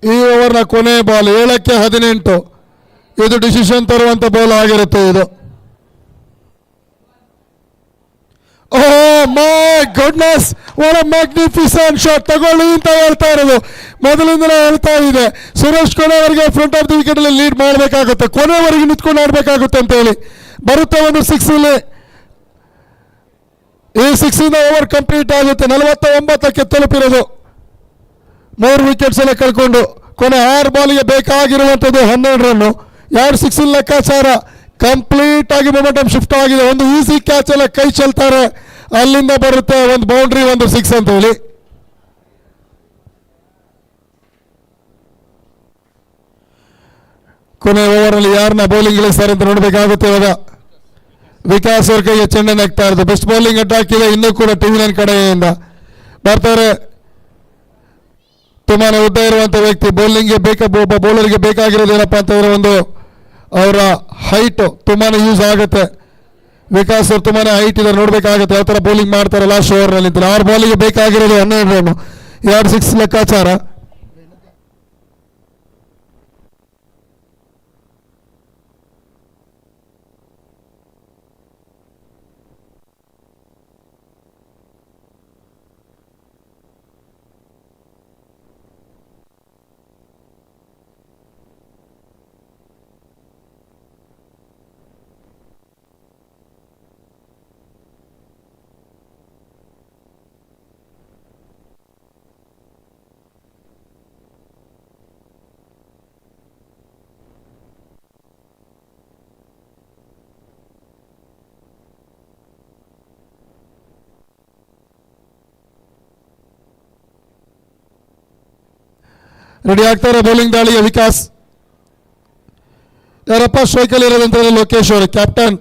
ಈ ಓವರ್ನ ಕೊನೆ ಬಾಲ್ 7ಕ್ಕೆ 18. ಇದು ಡಿಸಿಷನ್ ತರುವಂಥ ಬಾಲ್ ಆಗಿರುತ್ತೆ ಇದು. Oh my goodness, what a magnificent shot. ತಗೊಳ್ಳಿ ಅಂತ ಹೇಳ್ತಾ ಇರೋದು, ಮೊದಲಿಂದಲೇ ಹೇಳ್ತಾ ಇದೆ. ಸುರೇಶ್ ಕೊನೆವರೆಗೆ ಫ್ರಂಟ್ ಆಫ್ ದಿ ವಿಕೆಟ್ ಅಲ್ಲಿ ಲೀಡ್ ಮಾಡಬೇಕಾಗುತ್ತೆ, ಕೊನೆವರೆಗೆ ನಿಂತ್ಕೊಂಡು ಆಡಬೇಕಾಗುತ್ತೆ ಅಂತ ಹೇಳಿ. ಬರುತ್ತೆ ಒಂದು 6 ಇಲ್ಲಿ. ಈ 6 ಇಂದ ಓವರ್ ಕಂಪ್ಲೀಟ್ ಆಗುತ್ತೆ. 49ಕ್ಕೆ ತಲುಪಿರೋದು. 3 ವಿಕೆಟ್ಸ್ ಎಲ್ಲ ಕಳ್ಕೊಂಡು ಕೊನೆ 6 ಬಾಲಿಗೆ ಬೇಕಾಗಿರುವಂಥದ್ದು 12 ರನ್ನು. 2 6 ಲೆಕ್ಕಾಚಾರ ಕಂಪ್ಲೀಟ್ ಆಗಿ ಮೊಮೆಂಟಮ್ ಶಿಫ್ಟ್ ಆಗಿದೆ. ಒಂದು ಈಸಿ ಕ್ಯಾಚ್ ಎಲ್ಲ ಕೈ ಚೆಲ್ತಾರೆ, ಅಲ್ಲಿಂದ ಬರುತ್ತೆ ಒಂದು ಬೌಂಡ್ರಿ, ಒಂದು 6 ಅಂತ ಹೇಳಿ. ಕೊನೆ ಓವರಲ್ಲಿ ಯಾರನ್ನ ಬೌಲಿಂಗ್ ಇಳಿಸ್ತಾರೆ ಅಂತ ನೋಡಬೇಕಾಗುತ್ತೆ ಇವಾಗ. ವಿಕಾಸ್ ಅವ್ರ ಕೈಗೆ ಚೆಂಡನ್ನು ಹಾಕ್ತಾ ಇರೋದು. ಬೆಸ್ಟ್ ಬೌಲಿಂಗ್ ಅಟ್ಯಾಕ್ ಇದೆ ಇನ್ನೂ ಕೂಡ ಟಿವಿ9 ಕಡೆಯಿಂದ ಬರ್ತಾರೆ. ತುಂಬಾ ಉದ್ದ ಇರುವಂಥ ವ್ಯಕ್ತಿ. ಬೌಲಿಂಗ್ಗೆ ಒಬ್ಬ ಬೌಲರ್ಗೆ ಬೇಕಾಗಿರೋದು ಏನಪ್ಪ ಅಂತಂದರೆ ಒಂದು ಅವರ ಹೈಟ್ ತುಂಬಾ ಯೂಸ್ ಆಗುತ್ತೆ. ವಿಕಾಸ್ ಅವ್ರು ತುಂಬಾ ಹೈಟ್ ಇದೆ, ನೋಡಬೇಕಾಗುತ್ತೆ ಯಾವ ಥರ ಬೌಲಿಂಗ್ ಮಾಡ್ತಾರೆ ಲಾಸ್ಟ್ ಓವರ್ನಲ್ಲಿ ಅಂತ. 6 ಬಾಲಿಗೆ ಬೇಕಾಗಿರೋದು 12 ರನ್, 2 6 ಲೆಕ್ಕಾಚಾರ. ರೆಡಿ ಆಗ್ತಾರೆ ಬೌಲಿಂಗ್ ದಾಳಿಗೆ ವಿಕಾಸ್. ಯಾರಪ್ಪ ಸ್ಟ್ರೈಕಲ್ಲಿ ಇರೋದಂತ ಲೋಕೇಶ್ ಅವರು ಕ್ಯಾಪ್ಟನ್.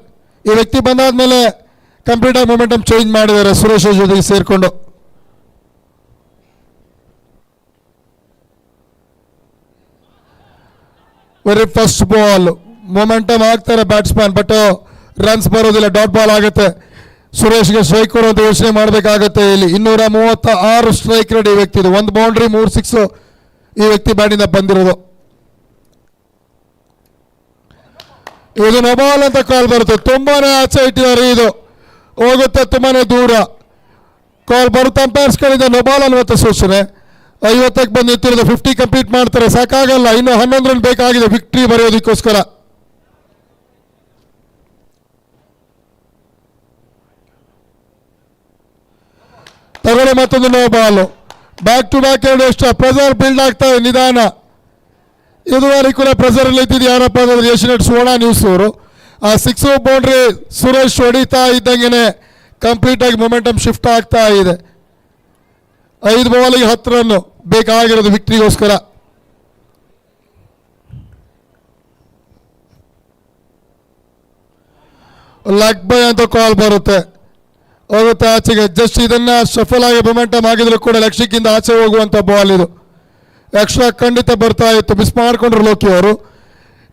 ಈ ವ್ಯಕ್ತಿ ಬಂದಾದ್ಮೇಲೆ ಕಂಪ್ಲೀಟ್ ಆಗಿ ಮೊಮೆಂಟಮ್ ಚೇಂಜ್ ಮಾಡಿದ್ದಾರೆ ಸುರೇಶ್ ಜೊತೆಗೆ ಸೇರಿಕೊಂಡು. ವೆರಿ ಫಸ್ಟ್ ಬಾಲ್ ಮೊಮೆಂಟಮ್ ಆಗ್ತಾರೆ ಬ್ಯಾಟ್ಸ್ಮನ್, ಬಟ್ ರನ್ಸ್ ಬರೋದಿಲ್ಲ, ಡಾಟ್ ಬಾಲ್ ಆಗುತ್ತೆ. ಸುರೇಶ್ಗೆ ಸ್ಟ್ರೈಕ್ ಕೊಡುವಂತ ಯೋಚನೆ ಮಾಡಬೇಕಾಗುತ್ತೆ. ಇಲ್ಲಿ 236 ಸ್ಟ್ರೈಕ್ ರೇಟ್ ಈ ವ್ಯಕ್ತಿ, 1 ಬೌಂಡ್ರಿ 3 ಸಿಕ್ಸ್ ಈ ವ್ಯಕ್ತಿ ಬ್ಯಾಟಿಂದ ಬಂದಿರೋದು. ಇದು ನೊಬಾಲ್ ಅಂತ ಕಾಲ್ ಬರುತ್ತೆ, ತುಂಬಾನೇ ಆಚೆ ಇಟ್ಟಿದ್ದಾರೆ, ಇದು ಹೋಗುತ್ತೆ ತುಂಬಾನೇ ದೂರ. ಕಾಲ್ ಬರುತ್ತೆ ಅಂಪೈರ್ಸ್ ಕಡೆಯಿಂದ ನೊಬಾಲ್ ಅನ್ನುವಂಥ ಸೂಚನೆ. 50ಕ್ಕೆ ಬಂದು ನಿಂತಿರೋದು, 50 ಕಂಪ್ಲೀಟ್ ಮಾಡ್ತಾರೆ, ಸಾಕಾಗಲ್ಲ, ಇನ್ನು 11 ರನ್ ಬೇಕಾಗಿದೆ ವಿಕ್ಟ್ರಿ ಬರೆಯೋದಕ್ಕೋಸ್ಕರ. ತಗೊಳ್ಳಿ ಮತ್ತೊಂದು no ball, back to back 2 extra. Pressure build ಆಗ್ತಾ ಇದೆ ನಿಧಾನ. ಇದುವರೆಗೂ ಕೂಡ ಪ್ರೆಸರ್ ಅಲ್ಲಿ ಇದ್ದಿದ್ದು ಯಾರಪ್ಪ ಅಂದ್ರೆ ಏಷ್ಯಾನೆಟ್ ಸುವರ್ಣ ನ್ಯೂಸ್ ಅವರು. ಆ 6 ಬೌಂಡ್ರಿ ಸುರೇಶ್ ಹೊಡಿತಾ ಇದ್ದಂಗೆ ಕಂಪ್ಲೀಟ್ ಆಗಿ ಮೊಮೆಂಟಮ್ ಶಿಫ್ಟ್ ಆಗ್ತಾ ಇದೆ. 5 ಬಾಲಿಗೆ 10 ರನ್ ಬೇಕಾಗಿರೋದು ವಿಕ್ಟ್ರಿಗೋಸ್ಕರ. ಲೆಗ್ ಬೈ ಅಂತ ಕಾಲ್ ಬರುತ್ತೆ, ಹೋಗುತ್ತೆ ಆಚೆಗೆ. ಜಸ್ಟ್ ಇದನ್ನ ಶಫಲ್ ಆಗಿ ಮೊಮೆಂಟಮ್ ಆಗಿದ್ರು ಕೂಡ ಲಕ್ಷ್ಯಕ್ಕಿಂತ ಆಚೆ ಹೋಗುವಂತ ಬಾಲ್ ಇದು. ಎಕ್ಸ್ಟ್ರಾ ಖಂಡಿತ ಬರ್ತಾ ಇತ್ತು, ಮಿಸ್ ಮಾಡ್ಕೊಂಡ್ರು ಲೋಕಿ ಅವರು.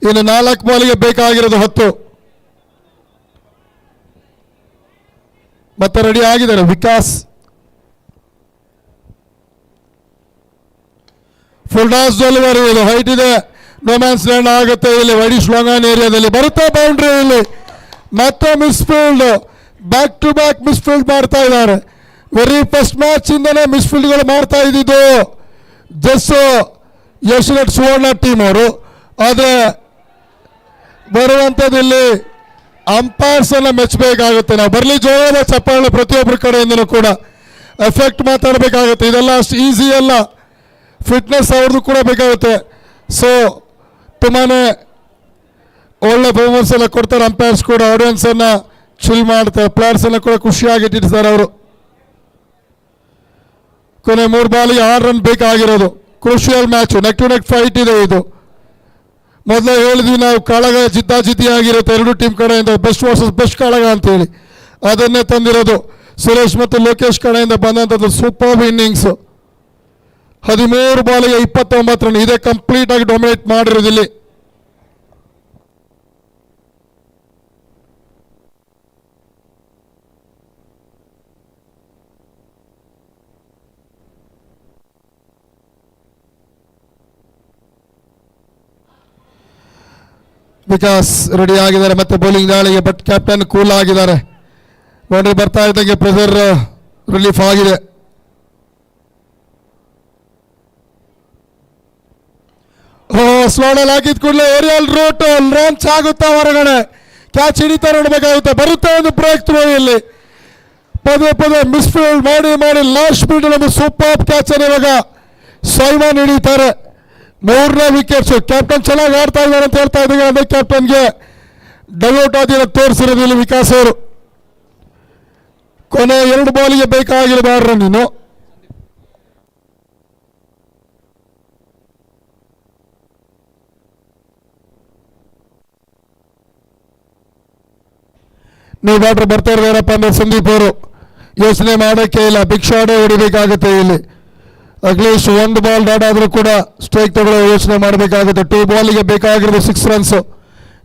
ಇನ್ನು 4 ಬಾಲಿಗೆ ಬೇಕಾಗಿರೋದು 10. ಮತ್ತೆ ರೆಡಿ ಆಗಿದ್ದಾರೆ ವಿಕಾಸ್. ಫುಲ್ ಟಾಸ್ ಡೆಲಿವರಿ, ಇದು ಹೈಟ್ ಇದೆ, ನೋ ಮ್ಯಾನ್ಸ್ ಲ್ಯಾಂಡ್ ಆಗುತ್ತೆ. ಇಲ್ಲಿ ವೈಡಿಶ್ ಲಾಂಗ್ ಆನ್ ಏರಿಯಾದಲ್ಲಿ ಬರುತ್ತೆ ಬೌಂಡ್ರಿ. ಇಲ್ಲಿ ಮತ್ತೆ misfield, back to back misfield ಮಾಡ್ತಾ ಇದ್ದಾರೆ. ವೆರಿ ಫಸ್ಟ್ ಮ್ಯಾಚ್ ಇಂದನೇ ಮಿಸ್ಫೀಲ್ಡ್ಗಳು ಮಾಡ್ತಾ ಇದ್ದಿದ್ದು ಜಸ್ಟ್ ಏಷ್ಯಾನೆಟ್ ಸುವರ್ಣ ಟೀಮ್ ಅವರು. ಆದರೆ ಬರುವಂಥದ್ದು ಇಲ್ಲಿ ಅಂಪೈರ್ಸ್ ಅನ್ನ ಮೆಚ್ಚಬೇಕಾಗುತ್ತೆ. ನಾವು ಬರಲಿ ಜೋರಾದ ಚಪ್ಪಾಳೆ ಪ್ರತಿಯೊಬ್ಬರ ಕಡೆಯಿಂದನೂ ಕೂಡ ಎಫೆಕ್ಟ್ ಮಾತಾಡಬೇಕಾಗುತ್ತೆ. ಇದೆಲ್ಲ ಅಷ್ಟು ಈಸಿ ಅಲ್ಲ, ಫಿಟ್ನೆಸ್ ಅವ್ರದ್ದು ಕೂಡ ಬೇಕಾಗುತ್ತೆ. ಸೊ ತುಂಬಾ ಒಳ್ಳೆ ಪರ್ಫಾರ್ಮೆನ್ಸ್ ಎಲ್ಲ ಕೊಡ್ತಾರೆ ಅಂಪೈರ್ಸ್ ಕೂಡ, ಆಡಿಯನ್ಸ್ ಅನ್ನ ಚಿಲ್ ಮಾಡ್ತಾರೆ, ಪ್ಲೇಯರ್ಸ್ ಎಲ್ಲ ಕೂಡ ಖುಷಿಯಾಗಿ ಇಟ್ಟಿರ್ತಾರೆ ಅವರು. ಕೊನೆ 3 ಬಾಲಿಗೆ 6 ರನ್ ಬೇಕಾಗಿರೋದು. Crucial match, neck to neck fight ಇದೆ ಇದು. ಮೊದಲೇ ಹೇಳಿದ್ವಿ ನಾವು, ಕಾಳಗ ಜಿದ್ದಾಜಿದ್ದಿ ಆಗಿರುತ್ತೆ 2 ಟೀಮ್ ಕಡೆಯಿಂದ, ಬೆಸ್ಟ್ ವರ್ಸಸ್ ಬೆಸ್ಟ್ ಕಾಳಗ ಅಂತೇಳಿ. ಅದನ್ನೇ ತಂದಿರೋದು ಸುರೇಶ್ ಮತ್ತು ಲೋಕೇಶ್ ಕಡೆಯಿಂದ ಬಂದಂಥದ್ದು ಸೂಪರ್ ಇನ್ನಿಂಗ್ಸ್. 13 ಬಾಲಿಗೆ 29 ರನ್, ಇದೇ ಕಂಪ್ಲೀಟ್ ಆಗಿ ಡೊಮಿನೇಟ್ ಮಾಡಿರೋದು ಇಲ್ಲಿ. ವಿಕಾಸ್ ರೆಡಿ ಆಗಿದ್ದಾರೆ ಮತ್ತೆ ಬೌಲಿಂಗ್ ದಾಳಿಗೆ, ಬಟ್ ಕ್ಯಾಪ್ಟನ್ ಕೂಲ್ ಆಗಿದ್ದಾರೆ. ಬೌಂಡ್ರಿ ಬರ್ತಾ ಇದ್ದಂಗೆ ಪ್ರೆಸರ್ ರಿಲೀಫ್ ಆಗಿದೆ. ಸ್ಲೋಡಲ್ಲಿ ಹಾಕಿದ ಕೂಡಲೇ ಏರಿಯಲ್ ರೂಟ್ ಲಾಂಚ್ ಆಗುತ್ತಾ ಹೊರಗಡೆ, ಕ್ಯಾಚ್ ಹಿಡಿತಾ ನೋಡಬೇಕಾಗುತ್ತೆ. ಬರುತ್ತೆ ಒಂದು ಬ್ರೇಕ್ ಥ್ರೂ. ಇಲ್ಲಿ ಪದೇ ಪದೇ ಮಿಸ್ಫೀಲ್ಡ್ ಮಾಡಿ ಮಾಡಿ ಲಾಸ್ಟ್ ಫೀಲ್ಡ್ ನಮಗೆ ಸೂಪರ್ ಕ್ಯಾಚ್ ಅನ್ನು ಇವಾಗ ಸೈಮನ್ ಹಿಡಿತಾರೆ. 3ನೇ ವಿಕೆಟ್ಸ್. ಕ್ಯಾಪ್ಟನ್ ಚೆನ್ನಾಗಿ ಆಡ್ತಾ ಇದ್ದಾರೆ ಅಂತ ಹೇಳ್ತಾ ಇದ್ದೀವಿ. ಅದೇ ಕ್ಯಾಪ್ಟನ್ಗೆ ಡಲ್ಔಟ್ ಆದಿರೋ ತೋರಿಸಿರೋದು ಇಲ್ಲಿ ವಿಕಾಸ್ ಅವರು. ಕೊನೆ 2 ಬಾಲಿಗೆ ಬೇಕಾಗಿರೋದು 6 ರನ್. ಇನ್ನು ನೀವು ಬ್ಯಾಟ್ರ್ ಬರ್ತಾ ಇರೋರಪ್ಪ ಅಂದ್ರೆ ಸಂದೀಪ್ ಅವರು ಯೋಚನೆ ಮಾಡೋಕ್ಕೆ ಇಲ್ಲ, ಬಿಗ್ ಶಾಟ್ ಹೊಡಿಬೇಕಾಗುತ್ತೆ ಇಲ್ಲಿ. ಅಟ್ಲೀಸ್ಟ್ 1 ಬಾಲ್ ಡಾಟ್ ಆದರೂ ಕೂಡ ಸ್ಟ್ರೈಕ್ ತಗೊಳ್ಳೋ ಯೋಚನೆ ಮಾಡಬೇಕಾಗುತ್ತೆ. 2 ಬಾಲಿಗೆ ಬೇಕಾಗಿರೋದು 6 ರನ್ಸ್,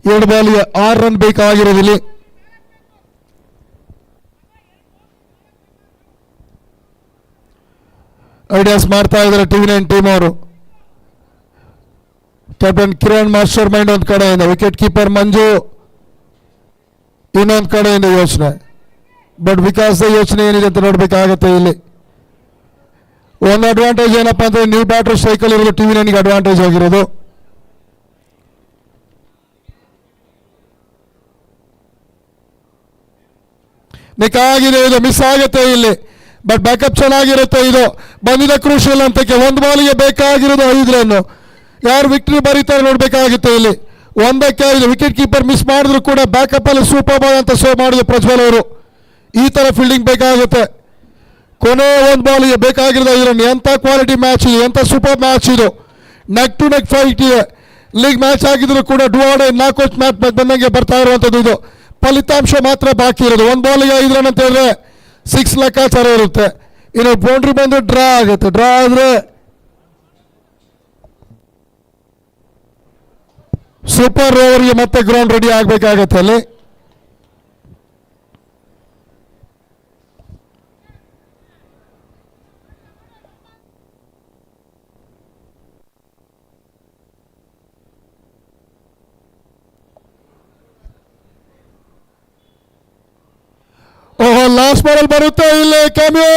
2 ಬಾಲಿಗೆ 6 ರನ್ ಬೇಕಾಗಿರೋದು ಇಲ್ಲಿ. ಐಡಿಯಾಸ್ ಮಾಡ್ತಾ ಇದ್ದಾರೆ TV9 ಟೀಮ್ ಅವರು. ಕ್ಯಾಪ್ಟನ್ ಕಿರಣ್ ಮಾಸ್ಟರ್ ಮೈಂಡ್ ಒಂದು ಕಡೆಯಿಂದ, ವಿಕೆಟ್ ಕೀಪರ್ ಮಂಜು ಇನ್ನೊಂದು ಕಡೆಯಿಂದ ಯೋಚನೆ. ಬಟ್ ವಿಕಾಸ್ ಯೋಚನೆ ಏನಿದೆ ಅಂತ ನೋಡ್ಬೇಕಾಗತ್ತೆ ಇಲ್ಲಿ. ಒಂದು ಅಡ್ವಾಂಟೇಜ್ ಏನಪ್ಪಾ ಅಂದ್ರೆ ನ್ಯೂ ಬ್ಯಾಟರ್ ಸೈಕಲ್ ಇರೋದು TV9ಗೆ ಅಡ್ವಾಂಟೇಜ್ ಆಗಿರೋದು. ನಿಕ್ ಆಗಿದೆ, ಇದು ಮಿಸ್ ಆಗುತ್ತೆ ಇಲ್ಲಿ. ಬಟ್ ಬ್ಯಾಕಪ್ ಚೆನ್ನಾಗಿರುತ್ತೆ. ಇದು ಬಂದಿದೆ ಕ್ರೂಷಿಯಲ್ ಅಂತಕ್ಕೆ. 1 ಬಾಲಿಗೆ ಬೇಕಾಗಿರೋದು 5 ರನ್. ಯಾರು ವಿಕ್ಟ್ರಿ ಬರೀತಾರೆ ನೋಡ್ಬೇಕಾಗುತ್ತೆ ಇಲ್ಲಿ. 1ಕ್ಕೆ 5 ವಿಕೆಟ್ ಕೀಪರ್ ಮಿಸ್ ಮಾಡಿದ್ರು ಕೂಡ ಬ್ಯಾಕಪ್ ಅಲ್ಲಿ ಸೂಪರ್ ಬಾಲ್ ಅಂತ ಶೋ ಮಾಡಿದ್ರು ಪ್ರಜ್ವಲ್ ಅವರು. ಈ ತರ ಫೀಲ್ಡಿಂಗ್ ಬೇಕಾಗುತ್ತೆ. ಕೊನೆ 1 ಬಾಲಿಗೆ ಬೇಕಾಗಿರೋದು 5 ರನ್. ಎಂಥ ಕ್ವಾಲಿಟಿ ಮ್ಯಾಚ್ ಇದು, ಎಂಥ ಸೂಪರ್ ಮ್ಯಾಚ್ ಇದು. Neck to neck fight league match ಆಗಿದ್ರು ಕೂಡ ಡುವಾಡೆ ನಾಕೌಟ್ ಮ್ಯಾಚ್ ಬಂದಂಗೆ ಬರ್ತಾ ಇರುವಂಥದ್ದು. ಇದು ಫಲಿತಾಂಶ ಮಾತ್ರ ಬಾಕಿ ಇರೋದು. ಒಂದು ಬಾಲಿಗೆ 5 ರನ್ ಅಂತ ಹೇಳಿದ್ರೆ 6 ಲೆಕ್ಕಾಚಾರ ಇರುತ್ತೆ. ಇನ್ನು ಬೌಂಡ್ರಿ ಬಂದು ಡ್ರಾ ಆಗುತ್ತೆ. ಡ್ರಾ ಆದರೆ ಸೂಪರ್ ಓವರ್ಗೆ ಮತ್ತೆ ಗ್ರೌಂಡ್ ರೆಡಿ ಆಗಬೇಕಾಗತ್ತೆ ಅಲ್ಲಿ. ಓಹೋ, ಲಾಸ್ಟ್ ಬಾಲ್ ಬರುತ್ತೆ ಇಲ್ಲಿ. ಕ್ಯಾಮಿಯೋ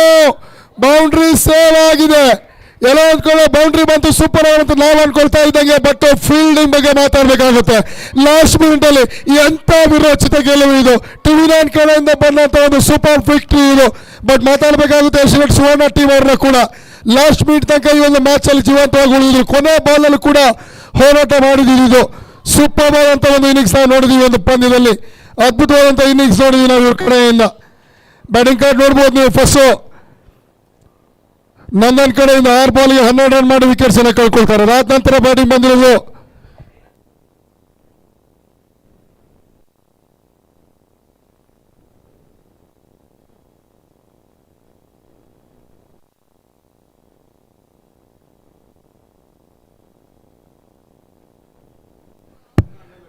ಬೌಂಡ್ರಿ ಸೇವ್ ಆಗಿದೆ. ಎಲ್ಲ ಒಂದ್ ಕಡೆ ಬೌಂಡ್ರಿ ಬಂತು, ಸೂಪರ್ ಓವರ್ ಅಂತ ನಾವು ಅನ್ಕೊಳ್ತಾ ಇದ್ದಂಗೆ. ಬಟ್ ಫೀಲ್ಡಿಂಗ್ ಬಗ್ಗೆ ಮಾತಾಡಬೇಕಾಗುತ್ತೆ. ಲಾಸ್ಟ್ ಮಿನಿಟ್ ಅಲ್ಲಿ ಎಂತ ವಿರೋಚಿತ ಗೆಲುವು ಇದು. ಟಿವಿ9 ಕಡೆಯಿಂದ ಬಂದಂತ ಒಂದು ಸೂಪರ್ ವಿಕ್ಟರಿ ಇದು. ಬಟ್ ಮಾತಾಡಬೇಕಾಗುತ್ತೆ ಸುವರ್ಣ ಟೀಮ್ ಅವ್ರನ್ನ ಕೂಡ. ಲಾಸ್ಟ್ ಮಿನಿಟ್ ತನಕ ಈ ಒಂದು ಮ್ಯಾಚ್ ಅಲ್ಲಿ ಜೀವಂತವಾಗಿ ಉಳಿದಿದ್ರು. ಕೊನೆ ಬಾಲ್ ಅಲ್ಲಿ ಕೂಡ ಹೋರಾಟ ಮಾಡಿದ್ದೀವಿ. ಇದು ಸೂಪರ್ ಬಾಲ್ ಅಂತ ಒಂದು ಇನ್ನಿಂಗ್ಸ್ ನಾವು ನೋಡಿದೀವಿ. ಒಂದು ಪಂದ್ಯದಲ್ಲಿ ಅದ್ಭುತವಾದಂಥ ಇನ್ನಿಂಗ್ಸ್ ನೋಡಿದೀವಿ ನಾವು ಇವ್ರ ಕಡೆಯಿಂದ. ಬ್ಯಾಟಿಂಗ್ ಕಾರ್ಡ್ ನೋಡ್ಬೋದು ನೀವು. ಫಸ್ಟ್ ನಂದನ್ ಕಡೆಯಿಂದ 6 ಬಾಲ್ಗೆ 12 ರನ್ ಮಾಡಿ ವಿಕೆಟ್ಸ್ ಅನ್ನು ಕಳ್ಕೊಳ್ತಾರೆ. ಅದಾದ ನಂತರ ಬ್ಯಾಟಿಂಗ್ ಬಂದಿರೋದು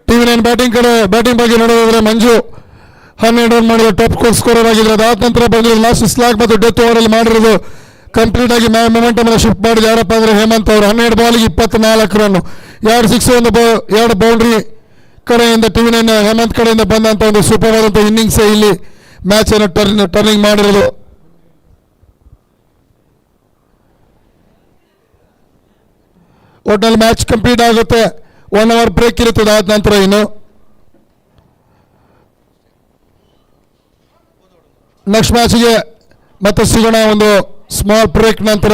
ಟಿವಿ9 ಬ್ಯಾಟಿಂಗ್ ಬಗ್ಗೆ ನೋಡೋದಾದ್ರೆ ಮಂಜು 12 ರನ್ ಮಾಡಿರೋ ಟಾಪ್ ಸ್ಕೋರರ್ ಆಗಿದ್ರು. ಅದಾದ ನಂತರ ಬಂದಿರೋದು ಲಾಸ್ಟ್ ಸ್ಲಾಗ್ ಮತ್ತು ಡೆತ್ ಓವರ್ ಅಲ್ಲಿ ಮಾಡಿರೋದು ಕಂಪ್ಲೀಟ್ ಆಗಿ ಮೊಮೆಂಟಮ್ ಶಿಫ್ಟ್ ಮಾಡಿದ ಯಾರಪ್ಪ ಅಂದ್ರೆ ಹೇಮಂತ್ ಅವರು. 12 ಬಾಲ್ಗೆ 24 ರನ್, 2 ಸಿಕ್ಸ್, 2 ಬೌಂಡ್ರಿ ಕಡೆಯಿಂದ ಟಿವಿ9 ಹೇಮಂತ್ ಕಡೆಯಿಂದ ಬಂದಂತ ಒಂದು ಸೂಪರ್ ಆದಂತ ಇನ್ನಿಂಗ್ಸ್ ಇಲ್ಲಿ ಮ್ಯಾಚ್ ಅನ್ನು ಟರ್ನಿಂಗ್ ಮಾಡಿರೋದು. ಒಟ್ನಲ್ಲಿ ಮ್ಯಾಚ್ ಕಂಪ್ಲೀಟ್ ಆಗುತ್ತೆ. 1 ಅವರ್ ಬ್ರೇಕ್ ಇರುತ್ತೆ. ಅದಾದ ನಂತರ ಇನ್ನು ನೆಕ್ಸ್ಟ್ ಮ್ಯಾಚ್ಗೆ ಮತ್ತೆ ಸಿಗೋಣ ಒಂದು ಸ್ಮಾಲ್ ಬ್ರೇಕ್ ನಂತರ.